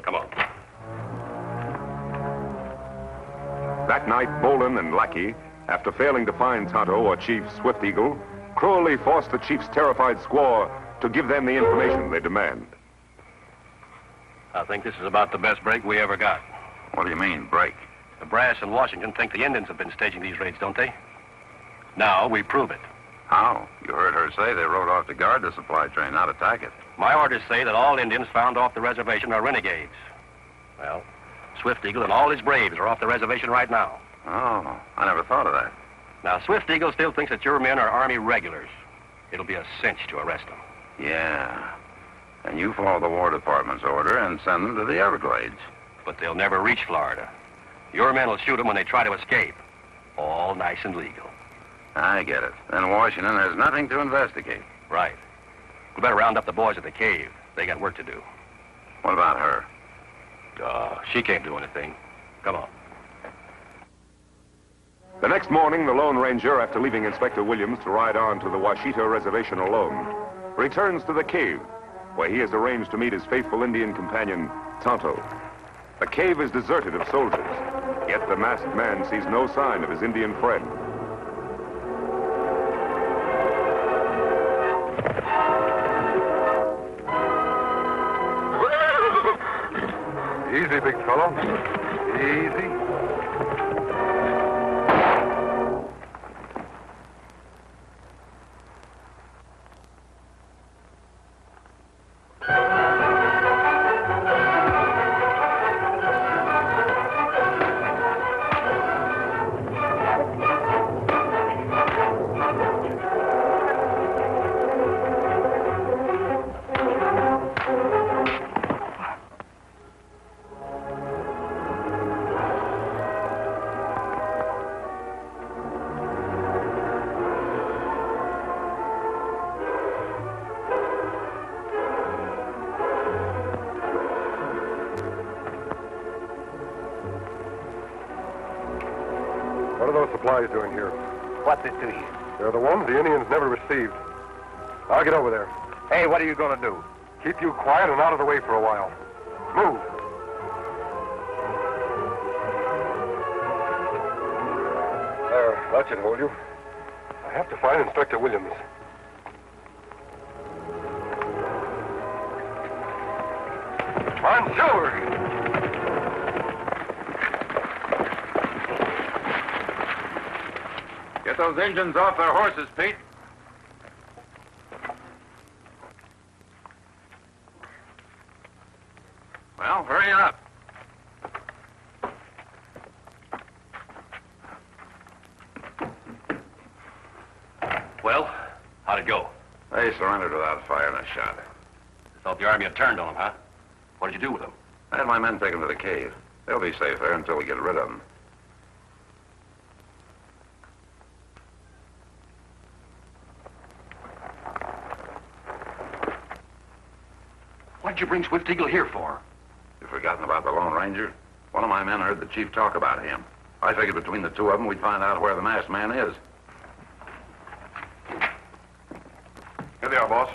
Come on. That night, Bolin and Lackey, after failing to find Tonto or Chief Swift Eagle, cruelly forced the chief's terrified squaw to give them the information they demand. I think this is about the best break we ever got. What do you mean, break? The brass in Washington think the Indians have been staging these raids, don't they? Now we prove it. How? You heard her say they rode off to guard the supply train, not attack it. My orders say that all Indians found off the reservation are renegades. Well, Swift Eagle and all his braves are off the reservation right now. Oh, I never thought of that. Now, Swift Eagle still thinks that your men are Army regulars. It'll be a cinch to arrest them. Yeah. And you follow the War Department's order and send them to the Everglades. But they'll never reach Florida. Your men will shoot them when they try to escape. All nice and legal. I get it. Then Washington has nothing to investigate. Right. We better round up the boys at the cave. They got work to do. What about her? She can't do anything. Come on. The next morning, the Lone Ranger, after leaving Inspector Williams to ride on to the Washita Reservation alone, returns to the cave, where he has arranged to meet his faithful Indian companion, Tonto. The cave is deserted of soldiers, yet the masked man sees no sign of his Indian friend. Easy, big fellow. Easy. What are those supplies doing here? What's it to you? They're the ones the Indians never received. I'll get over there. Hey, what are you going to do? Keep you quiet and out of the way for a while. Move. There, that should hold you. I have to find Inspector Williams. On Silver! Get those engines off their horses, Pete. Well, hurry up. Well, how'd it go? They surrendered without firing a shot. Thought the Army had turned on them, huh? What did you do with them? I had my men take them to the cave. They'll be safe there until we get rid of them. What'd you bring Swift Eagle here for? You've forgotten about the Lone Ranger? One of my men heard the chief talk about him. I figured between the two of them we'd find out where the masked man is. Here they are, boss.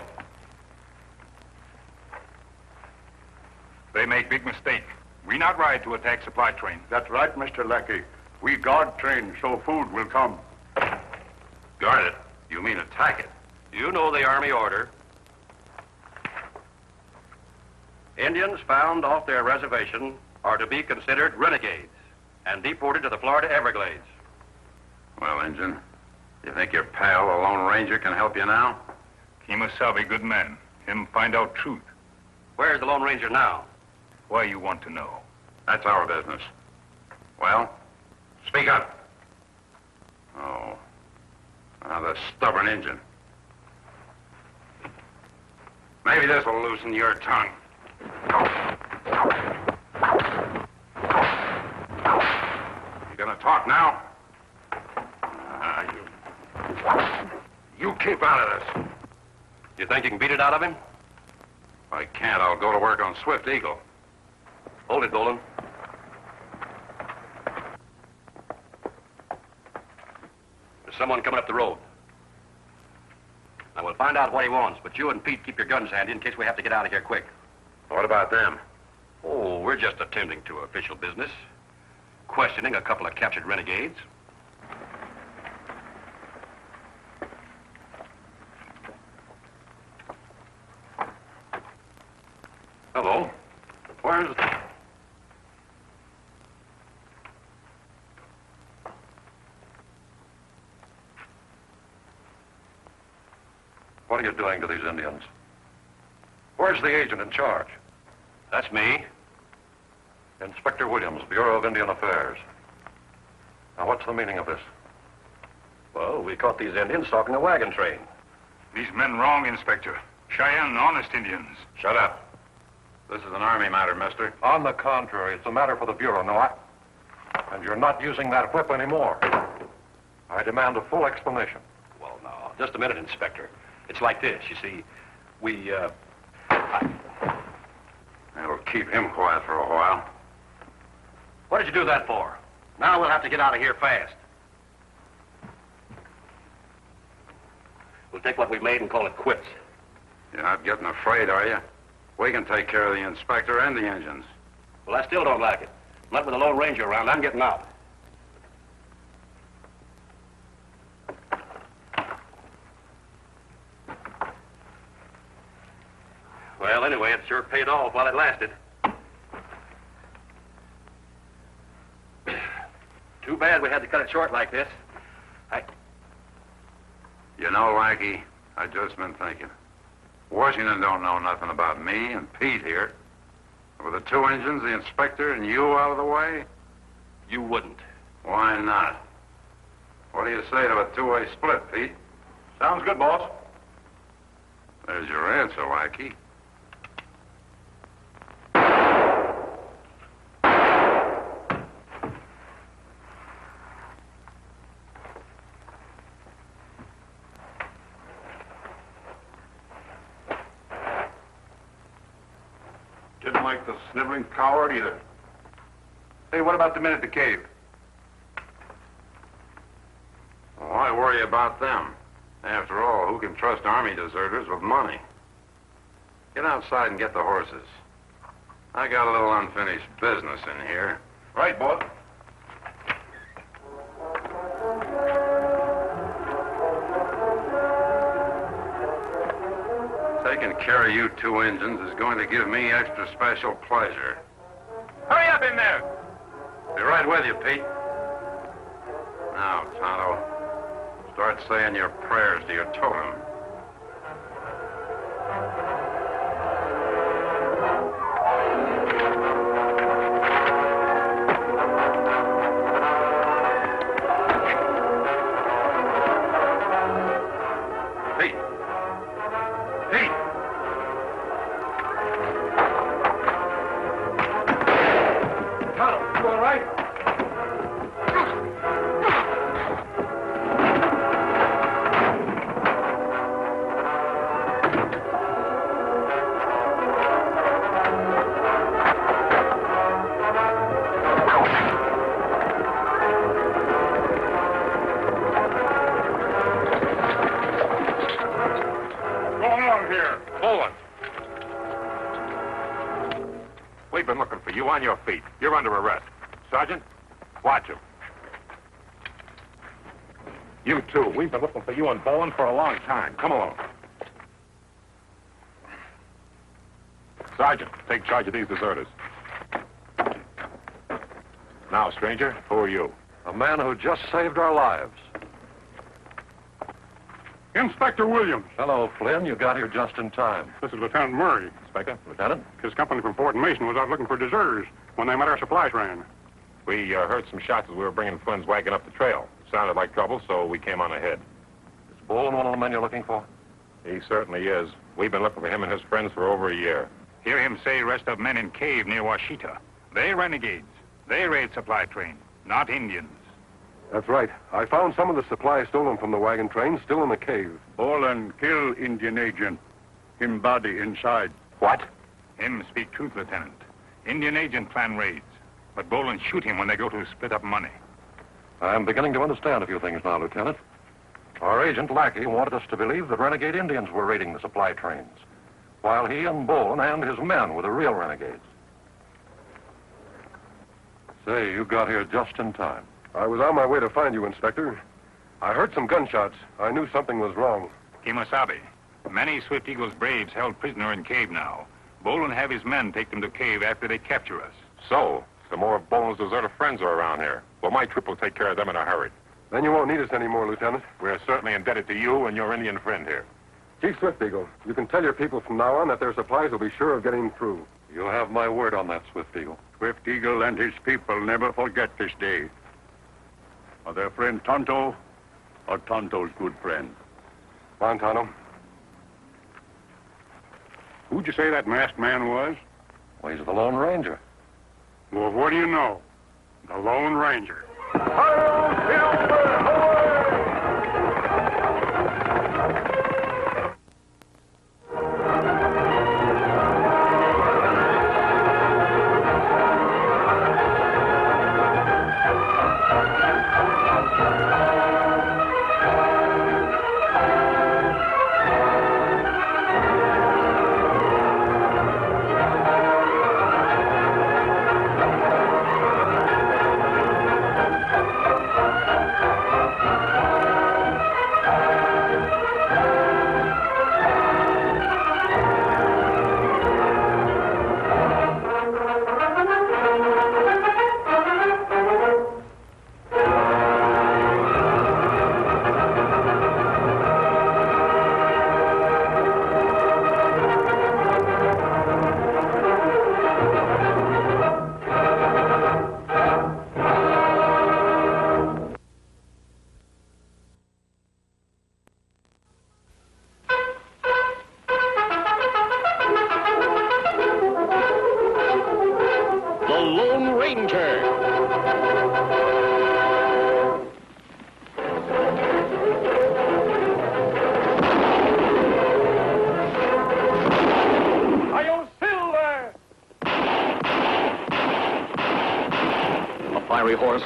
They make big mistake. We not ride to attack supply train. That's right, Mr. Lackey. We guard train so food will come. Guard it? You mean attack it? You know the Army order. Indians found off their reservation are to be considered renegades and deported to the Florida Everglades. Well, Injun, you think your pal, the Lone Ranger, can help you now? Kemosabe, good man. Him find out truth. Where's the Lone Ranger now? Why you want to know? That's our business. Well, speak up. Oh, another stubborn Injun. Maybe this will loosen your tongue. You gonna talk now? You keep out of this. You think you can beat it out of him? If I can't, I'll go to work on Swift Eagle. Hold it, Dolan. There's someone coming up the road. Now, we'll find out what he wants, but you and Pete keep your guns handy in case we have to get out of here quick. What about them? Oh, we're just attending to official business. Questioning a couple of captured renegades. Hello. Where's... What are you doing to these Indians? Where's the agent in charge? That's me. Inspector Williams, Bureau of Indian Affairs. Now, what's the meaning of this? Well, we caught these Indians stalking a wagon train. These men wrong, Inspector. Cheyenne, honest Indians. Shut up. This is an Army matter, mister. On the contrary, it's a matter for the Bureau, And you're not using that whip anymore. I demand a full explanation. Well, now, just a minute, Inspector. It's like this, you see. That'll keep him quiet for a while. What did you do that for? Now we'll have to get out of here fast. We'll take what we've made and call it quits. You're not getting afraid, are you? We can take care of the inspector and the engines. Well, I still don't like it. Not with the Lone Ranger around. I'm getting out. Well, anyway, it sure paid off while it lasted. Too bad we had to cut it short like this. You know, Lackey, I just been thinking. Washington don't know nothing about me and Pete here. With the two engines, the inspector, and you out of the way? You wouldn't. Why not? What do you say to a two-way split, Pete? Sounds good, boss. There's your answer, Lackey. Didn't like the sniveling coward either. Hey, what about the men at the cave? Why worry about them? After all, who can trust Army deserters with money? Get outside and get the horses. I got a little unfinished business in here. Right, boss. Taking care of you two engines is going to give me extra special pleasure. Hurry up in there! Be right with you, Pete. Now, Tonto, start saying your prayers to your totem. On your feet. You're under arrest. Sergeant, watch him. You too. We've been looking for you and Bowen for a long time. Come along. Sergeant, take charge of these deserters. Now, stranger, who are you? A man who just saved our lives. Inspector Williams. Hello, Flynn. You got here just in time. This is Lieutenant Murray. Inspector? Lieutenant? His company from Fort Mason was out looking for deserters when they met our supplies ran. We heard some shots as we were bringing Flynn's wagon up the trail. Sounded like trouble, so we came on ahead. Is Bowen one of the men you're looking for? He certainly is. We've been looking for him and his friends for over a year. Hear him say rest of men in cave near Washita. They renegades. They raid supply train, not Indians. That's right. I found some of the supplies stolen from the wagon train still in the cave. Boland kill Indian agent. Him body inside. What? Him speak truth, Lieutenant. Indian agent plan raids. But Boland shoot him when they go to split up money. I'm beginning to understand a few things now, Lieutenant. Our agent, Lackey, wanted us to believe that renegade Indians were raiding the supply trains, while he and Boland and his men were the real renegades. Say, you got here just in time. I was on my way to find you, Inspector. I heard some gunshots. I knew something was wrong. Kemosabe. Many Swift Eagle's braves held prisoner in cave now. Bolin have his men take them to cave after they capture us. So, some more of Bolin's deserter friends are around here. Well, my trip will take care of them in a hurry. Then you won't need us anymore, Lieutenant. We're certainly indebted to you and your Indian friend here. Chief Swift Eagle, you can tell your people from now on that their supplies will be sure of getting through. You'll have my word on that, Swift Eagle. Swift Eagle and his people never forget this day. Are their friend Tonto or Tonto's good friend? Come on, Tonto. Who'd you say that masked man was? Well, he's the Lone Ranger. Well, what do you know? The Lone Ranger.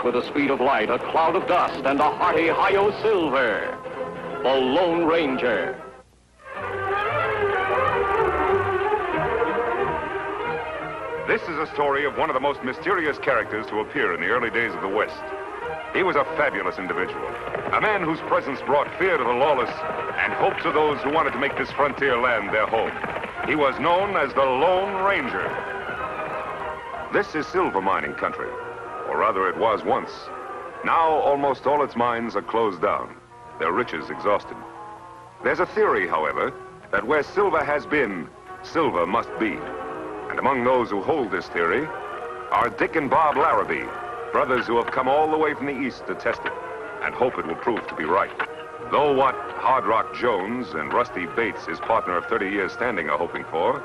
With the speed of light, a cloud of dust, and a hearty hi-yo silver. The Lone Ranger. This is a story of one of the most mysterious characters to appear in the early days of the West. He was a fabulous individual, a man whose presence brought fear to the lawless and hope to those who wanted to make this frontier land their home. He was known as the Lone Ranger. This is silver mining country. Or rather, it was once. Now, almost all its mines are closed down, their riches exhausted. There's a theory, however, that where silver has been, silver must be. And among those who hold this theory are Dick and Bob Larrabee, brothers who have come all the way from the east to test it, and hope it will prove to be right. Though what Hard Rock Jones and Rusty Bates, his partner of 30 years standing, are hoping for,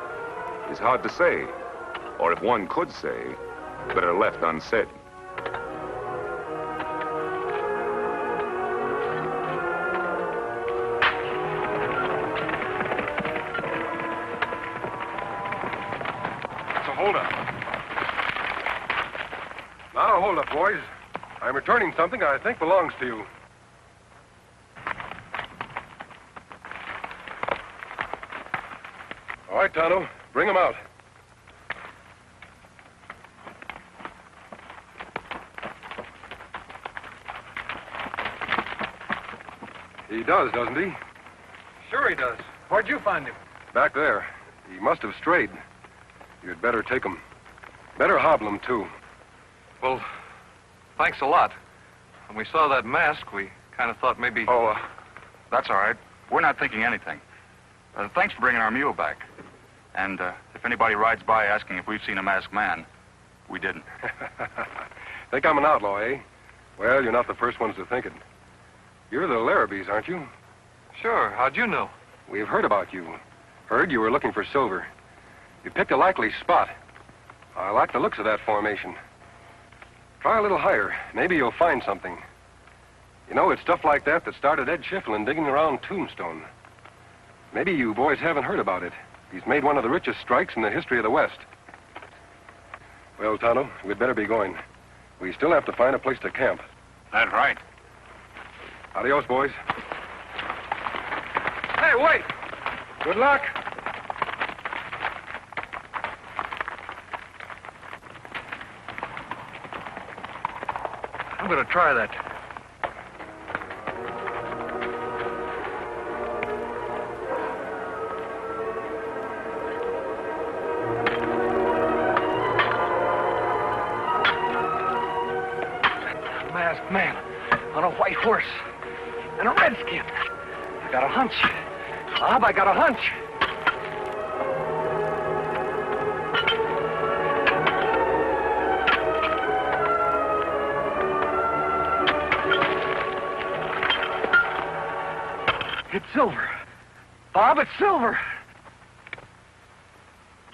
is hard to say. Or if one could say, better left unsaid. Hold up. Now, hold up, boys. I'm returning something I think belongs to you. All right, Tonto. Bring him out. He does, doesn't he? Sure he does. Where'd you find him? Back there. He must have strayed. You'd better take him. Better hobble him, too. Well, thanks a lot. When we saw that mask, we kind of thought maybe... Oh, that's all right. We're not thinking anything. Thanks for bringing our mule back. And if anybody rides by asking if we've seen a masked man, we didn't. Think I'm an outlaw, eh? Well, you're not the first ones to think it. You're the Larrabees, aren't you? Sure. How'd you know? We've heard about you. Heard you were looking for silver. You picked a likely spot. I like the looks of that formation. Try a little higher. Maybe you'll find something. You know, it's stuff like that that started Ed Schifflin digging around Tombstone. Maybe you boys haven't heard about it. He's made one of the richest strikes in the history of the West. Well, Tonto, we'd better be going. We still have to find a place to camp. That's right. Adios, boys. Hey, wait! Good luck. I'm going to try that. man on a white horse and a redskin. I got a hunch. Bob, I got a hunch. It's Silver. Bob, it's Silver.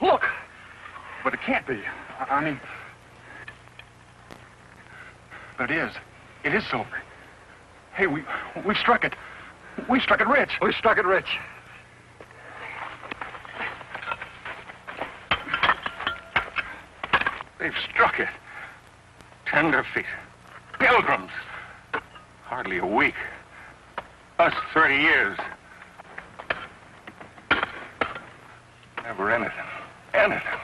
Look. But it can't be. I mean... But it is. It is Silver. Hey, we struck it. We struck it rich. We struck it rich. They've struck it. Tenderfeet. Pilgrims. Hardly a week. Us 30 years. Never anything. Anything.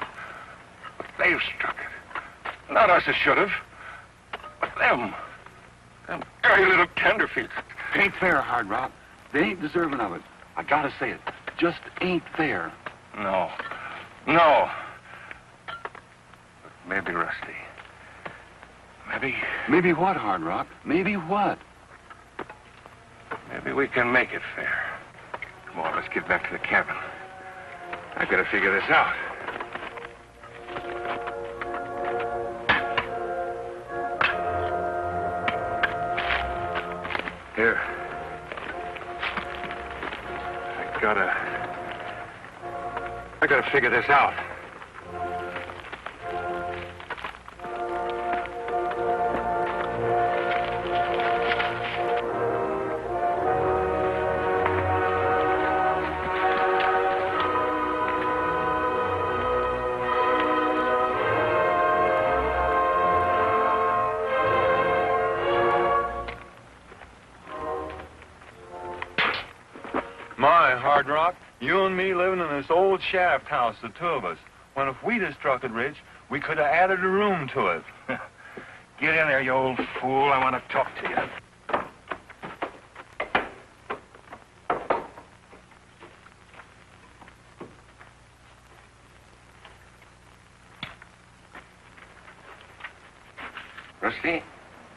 But they've struck it. Not us as should have. But them. Them very little tenderfeet. Ain't fair, Hard Rock. They ain't deserving of it. I gotta say it. Just ain't fair. No. No. But maybe, Rusty. Maybe... Maybe what, Hard Rock? Maybe what? Maybe we can make it fair. Come on, let's get back to the cabin. I've got to figure this out. Here. I gotta figure this out. Hard Rock, you and me living in this old shaft house, the two of us. When if we'd have struck it rich, we could have added a room to it. Get in there, you old fool. I want to talk to you. Rusty,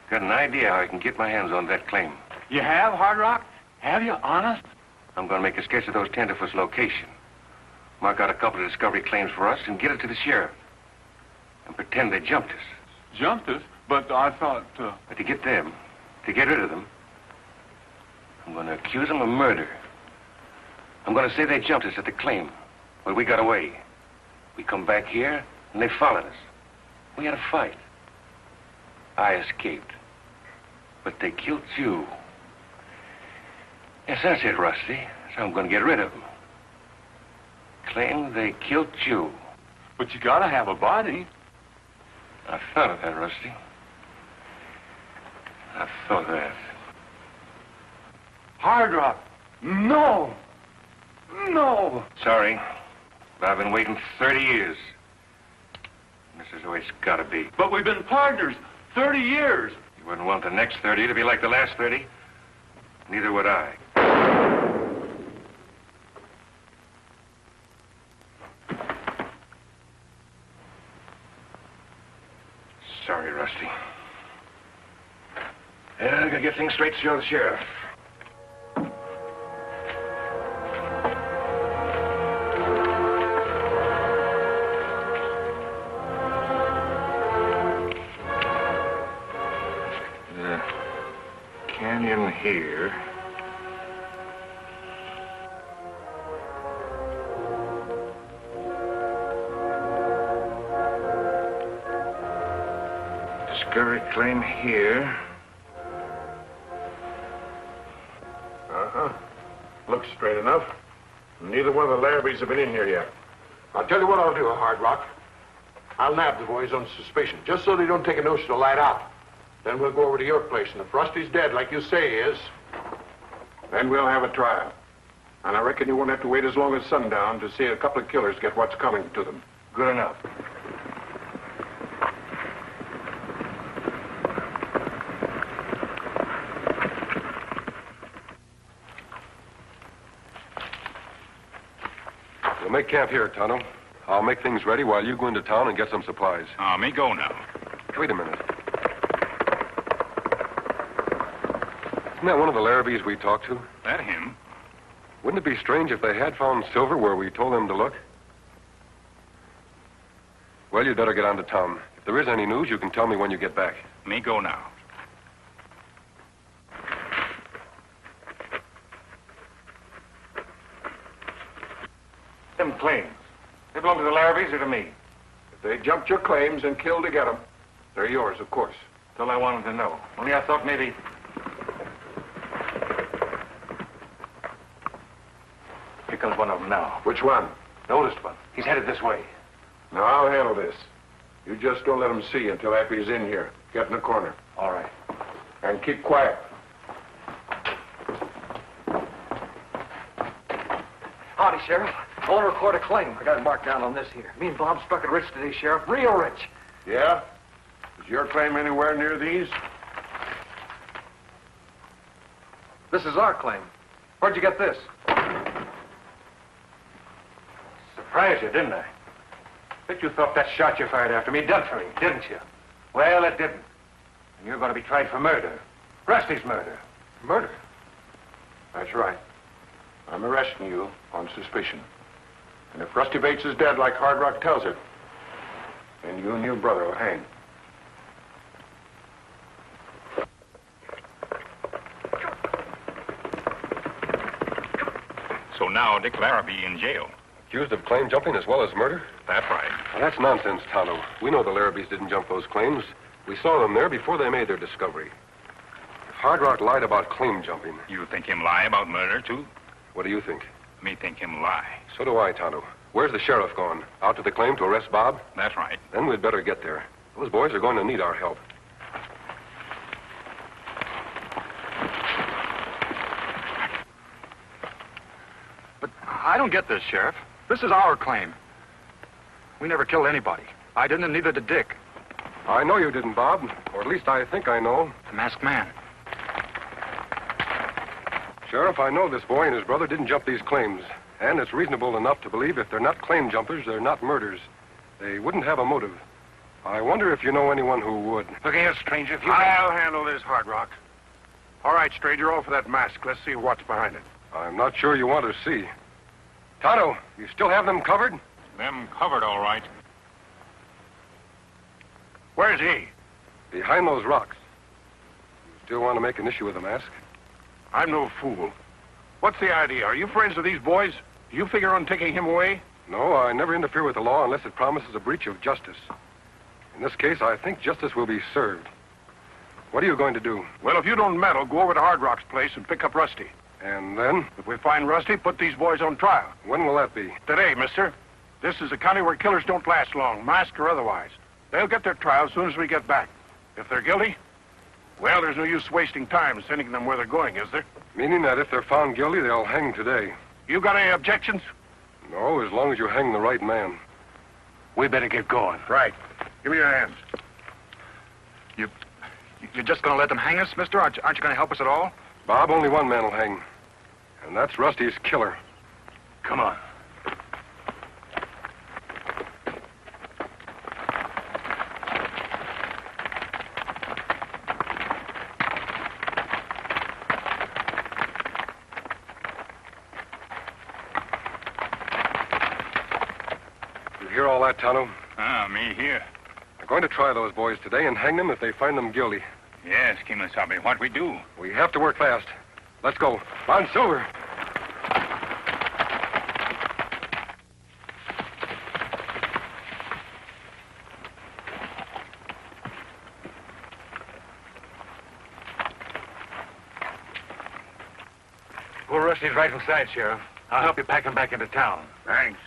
got an idea how I can get my hands on that claim. You have, Hard Rock? Have you, honest? I'm going to make a sketch of those tenderfoot's location. Mark out a couple of discovery claims for us and get it to the sheriff. And pretend they jumped us. Jumped us? But I thought... But to get them, to get rid of them, I'm going to accuse them of murder. I'm going to say they jumped us at the claim, but we got away. We come back here, and they followed us. We had a fight. I escaped. But they killed you. Yes, that's it, Rusty. So I'm going to get rid of them. Claim they killed you. But you gotta have a body. I thought of that, Rusty. I thought of that. Hard Rock. No. No. Sorry, but I've been waiting 30 years. This is the way it's got to be. But we've been partners 30 years. You wouldn't want the next 30 to be like the last 30. Neither would I. Sorry, Rusty. Yeah, I gotta get things straight to show the sheriff. The canyon here. Discovery claim here. Uh-huh. Looks straight enough. Neither one of the Larrabees have been in here yet. I'll tell you what I'll do, Hard Rock. I'll nab the boys on suspicion, just so they don't take a notion to light out. Then we'll go over to your place, and if Rusty's dead, like you say he is, then we'll have a trial. And I reckon you won't have to wait as long as sundown to see a couple of killers get what's coming to them. Good enough. We'll make camp here, Tonto. I'll make things ready while you go into town and get some supplies. Me go now. Wait a minute. Isn't that one of the Larrabees we talked to? That him? Wouldn't it be strange if they had found silver where we told them to look? Well, you'd better get on to town. If there is any news, you can tell me when you get back. Me go now. Them claims. They belong to the Larrabees or to me? If they jumped your claims and killed to get them, they're yours, of course. That's all I wanted to know. Only I thought maybe... Here comes one of them now. Which one? The oldest one. He's headed this way. Now, I'll handle this. You just don't let him see you until after he's in here. Get in the corner. All right. And keep quiet. Howdy, Sheriff. I want to record a claim. I got it marked down on this here. Me and Bob struck it rich today, Sheriff. Real rich. Yeah? Is your claim anywhere near these? This is our claim. Where'd you get this? Surprised you, didn't I? Bet you thought that shot you fired after me done for me, didn't you? Well, it didn't. And you're going to be tried for murder. Rusty's murder. Murder? That's right. I'm arresting you on suspicion. And if Rusty Bates is dead like Hard Rock tells it, then you and your brother will hang. So now Dick Larrabee in jail. Accused of claim jumping as well as murder? That's right. Well, that's nonsense, Tonto. We know the Larrabees didn't jump those claims. We saw them there before they made their discovery. If Hard Rock lied about claim jumping... You think him lie about murder, too? What do you think? Me think him lie. So do I, Tonto. Where's the sheriff gone? Out to the claim to arrest Bob? That's right. Then we'd better get there. Those boys are going to need our help. But I don't get this, Sheriff. This is our claim. We never killed anybody. I didn't, and neither did Dick. I know you didn't, Bob. Or at least I think I know. The masked man. Sheriff, I know this boy and his brother didn't jump these claims. And it's reasonable enough to believe if they're not claim jumpers, they're not murderers. They wouldn't have a motive. I wonder if you know anyone who would. Look here, stranger, if you... I'll handle this, Hard Rock. All right, stranger, over that mask. Let's see what's behind it. I'm not sure you want to see. Tonto, you still have them covered? Them covered, all right. Where's he? Behind those rocks. You still want to make an issue with the mask? I'm no fool. What's the idea? Are you friends with these boys? Do you figure on taking him away? No, I never interfere with the law unless it promises a breach of justice. In this case, I think justice will be served. What are you going to do? Well, if you don't meddle, go over to Hard Rock's place and pick up Rusty. And then? If we find Rusty, put these boys on trial. When will that be? Today, mister. This is a county where killers don't last long, masked or otherwise. They'll get their trial as soon as we get back. If they're guilty, well, there's no use wasting time sending them where they're going, is there? Meaning that if they're found guilty, they'll hang today. You got any objections? No, as long as you hang the right man. We better get going. Right. Give me your hands. You're just going to let them hang us, mister? Aren't you going to help us at all? Bob, only one man will hang. And that's Rusty's killer. Come on. You hear all that, Tonto? Me here. They're going to try those boys today and hang them if they find them guilty. Yes, Kimasabi, what we do? We have to work fast. Let's go. On Silver. Poor Rusty's right inside, Sheriff. I'll help you pack him back into town. Thanks.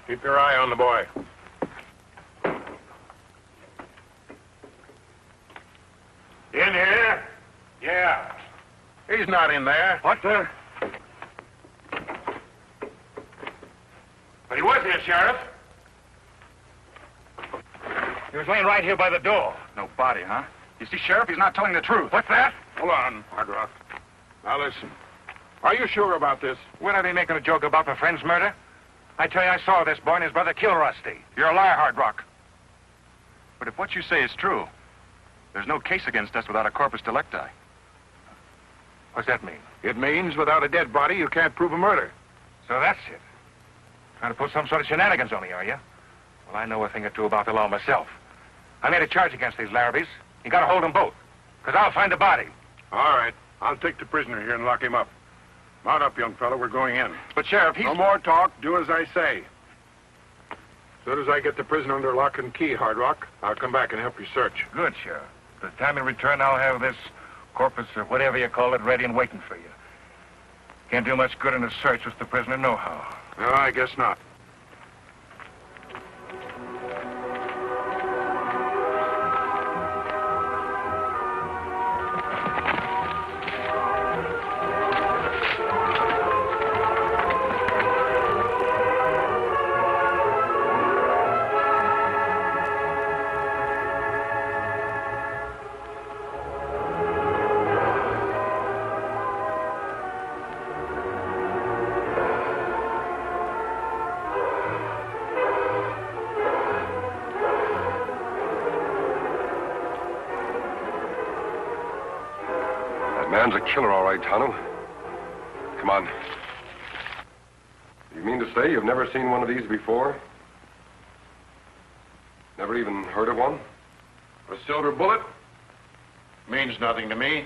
Keep your eye on the boy. In here? Yeah. He's not in there. What the? But he was here, Sheriff. He was laying right here by the door. No body, huh? You see, Sheriff, he's not telling the truth. What's that? Hold on, Hard Rock. Now listen. Are you sure about this? We're not making a joke about my friend's murder. I tell you, I saw this boy and his brother kill Rusty. You're a liar, Hard Rock. But if what you say is true, there's no case against us without a corpus delicti. What's that mean? It means without a dead body, you can't prove a murder. So that's it. Trying to pull some sort of shenanigans on me, are you? Well, I know a thing or two about the law myself. I made a charge against these Larrabees. You gotta hold them both, because I'll find the body. All right. I'll take the prisoner here and lock him up. Mount up, young fellow. We're going in. But, Sheriff, he's... No more talk. Do as I say. As soon as I get the prisoner under lock and key, Hard Rock, I'll come back and help you search. Good, Sheriff. By the time you return, I'll have this corpus or whatever you call it ready and waiting for you. Can't do much good in a search with the prisoner know-how. No, I guess not. Man's a killer, all right, Tano. Come on. You mean to say you've never seen one of these before? Never even heard of one? A silver bullet? Means nothing to me.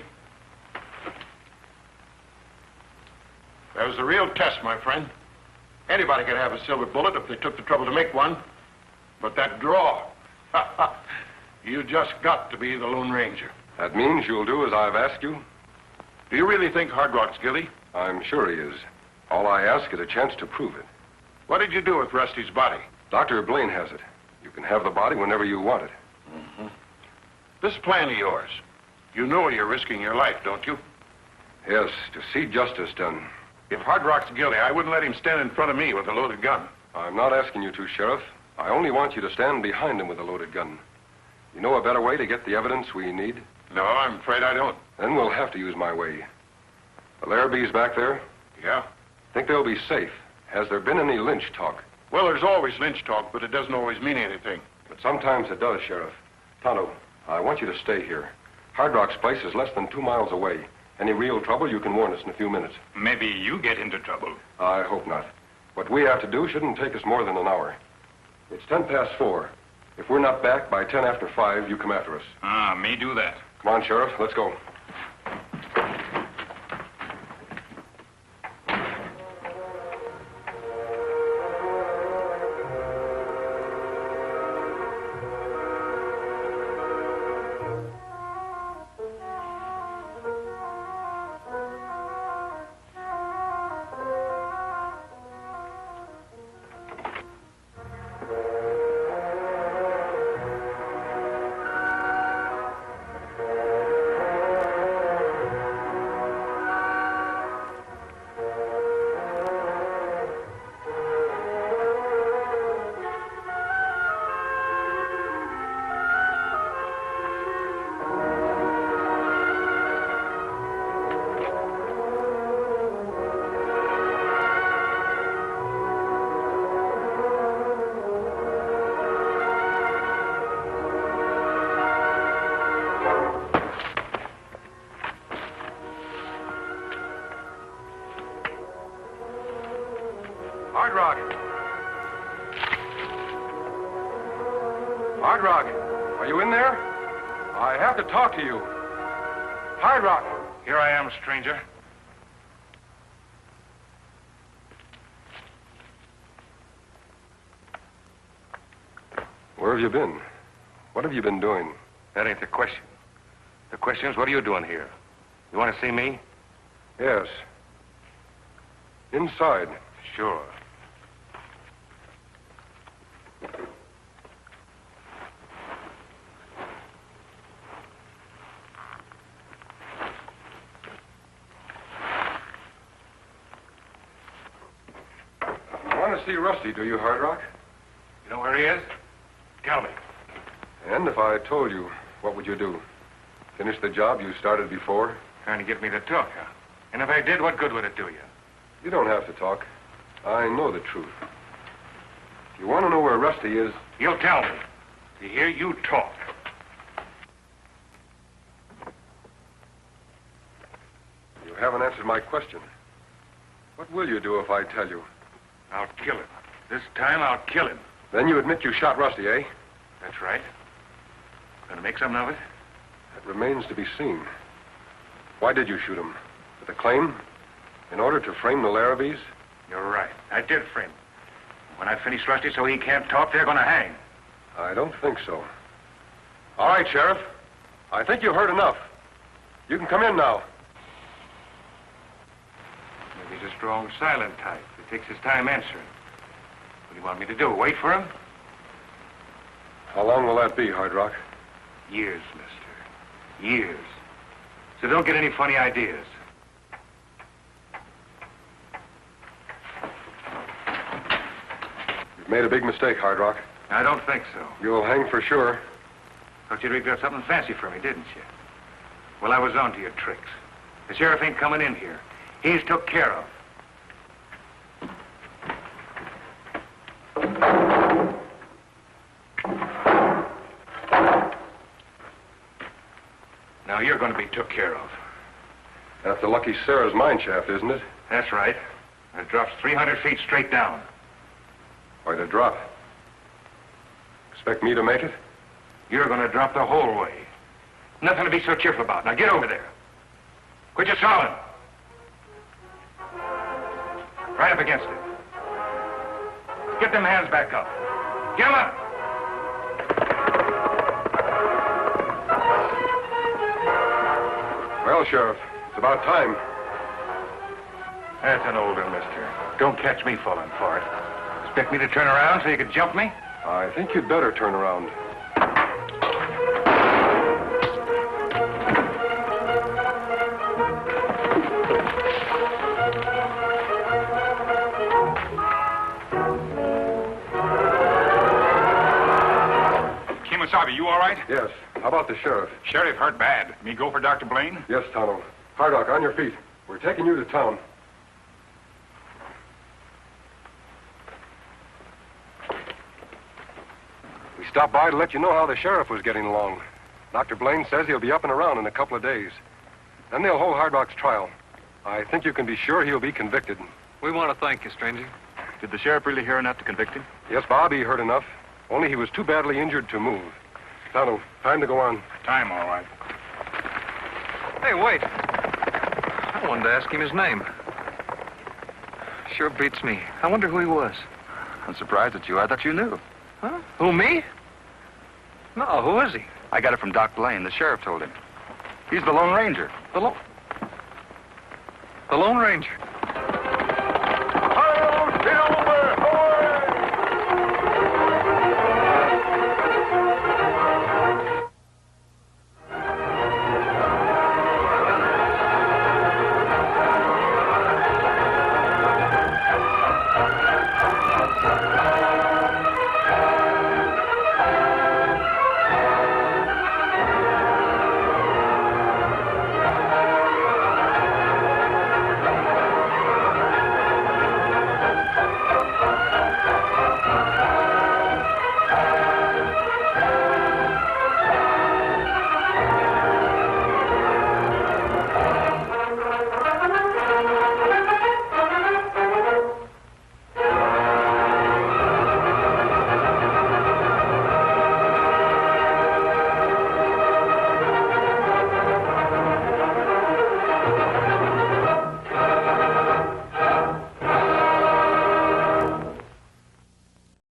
That was the real test, my friend. Anybody could have a silver bullet if they took the trouble to make one. But that draw, you just got to be the Lone Ranger. That means you'll do as I've asked you? Do you really think Hard Rock's guilty? I'm sure he is. All I ask is a chance to prove it. What did you do with Rusty's body? Dr. Blaine has it. You can have the body whenever you want it. Mm-hmm. This plan of yours, you know you're risking your life, don't you? Yes, to see justice done. If Hard Rock's guilty, I wouldn't let him stand in front of me with a loaded gun. I'm not asking you to, Sheriff. I only want you to stand behind him with a loaded gun. You know a better way to get the evidence we need? No, I'm afraid I don't. Then we'll have to use my way. The Larrabees back there? Yeah? Think they'll be safe? Has there been any lynch talk? Well, there's always lynch talk, but it doesn't always mean anything. But sometimes it does, Sheriff. Tonto, I want you to stay here. Hard Rock's place is less than 2 miles away. Any real trouble, you can warn us in a few minutes. Maybe you get into trouble. I hope not. What we have to do shouldn't take us more than an hour. It's 4:10. If we're not back by 5:10, you come after us. Ah, me do that. Come on, Sheriff. Let's go. Hard Rock! Hard Rock, are you in there? I have to talk to you. Hard Rock! Here I am, stranger. Where have you been? What have you been doing? That ain't the question. The question is, what are you doing here? You want to see me? Yes. Inside. Sure. You want to see Rusty, do you, Hard Rock? You know where he is? Tell me. And if I told you, what would you do? Finish the job you started before? Trying to get me to talk, huh? And if I did, what good would it do you? You don't have to talk. I know the truth. If you want to know where Rusty is... You'll tell me. To hear you talk. You haven't answered my question. What will you do if I tell you? I'll kill him. This time I'll kill him. Then you admit you shot Rusty, eh? That's right. Gonna make something of it? That remains to be seen. Why did you shoot him? With a claim? In order to frame the Larrabees? You're right. I did frame him. When I finish Rusty so he can't talk, they're gonna hang. I don't think so. All right, Sheriff. I think you've heard enough. You can come in now. Maybe he's a strong, silent type that takes his time answering. What do you want me to do? Wait for him? How long will that be, Hard Rock? Years, mister. Years. So don't get any funny ideas. You've made a big mistake, Hard Rock. I don't think so. You'll hang for sure. Thought you'd rigged up something fancy for me, didn't you? Well, I was on to your tricks. The sheriff ain't coming in here. He's took care of. Now you're going to be took care of. That's the Lucky Sarah's mine shaft, isn't it? That's right. It drops 300 feet straight down. Quite a drop. Expect me to make it? You're going to drop the whole way. Nothing to be so cheerful about. Now get over there. Quit your stalling. Right up against it. Get them hands back up. Get them up. Well, Sheriff, it's about time. That's an old one, mister. Don't catch me falling for it. Expect me to turn around so you could jump me? I think you'd better turn around. Kemosabe, you all right? Yes. How about the sheriff? Sheriff hurt bad. Me go for Dr. Blaine? Yes, Tonto. Hardock, on your feet. We're taking you to town. We stopped by to let you know how the sheriff was getting along. Dr. Blaine says he'll be up and around in a couple of days. Then they'll hold Hardrock's trial. I think you can be sure he'll be convicted. We want to thank you, stranger. Did the sheriff really hear enough to convict him? Yes, Bob, he heard enough. Only he was too badly injured to move. Tonto, time to go on. Time, all right. Hey, wait. I wanted to ask him his name. Sure beats me. I wonder who he was. I'm surprised at you. I thought you knew. Huh? Who, me? No, who is he? I got it from Doc Blaine. The sheriff told him. He's the Lone Ranger. The Lone Ranger. Hi-yo,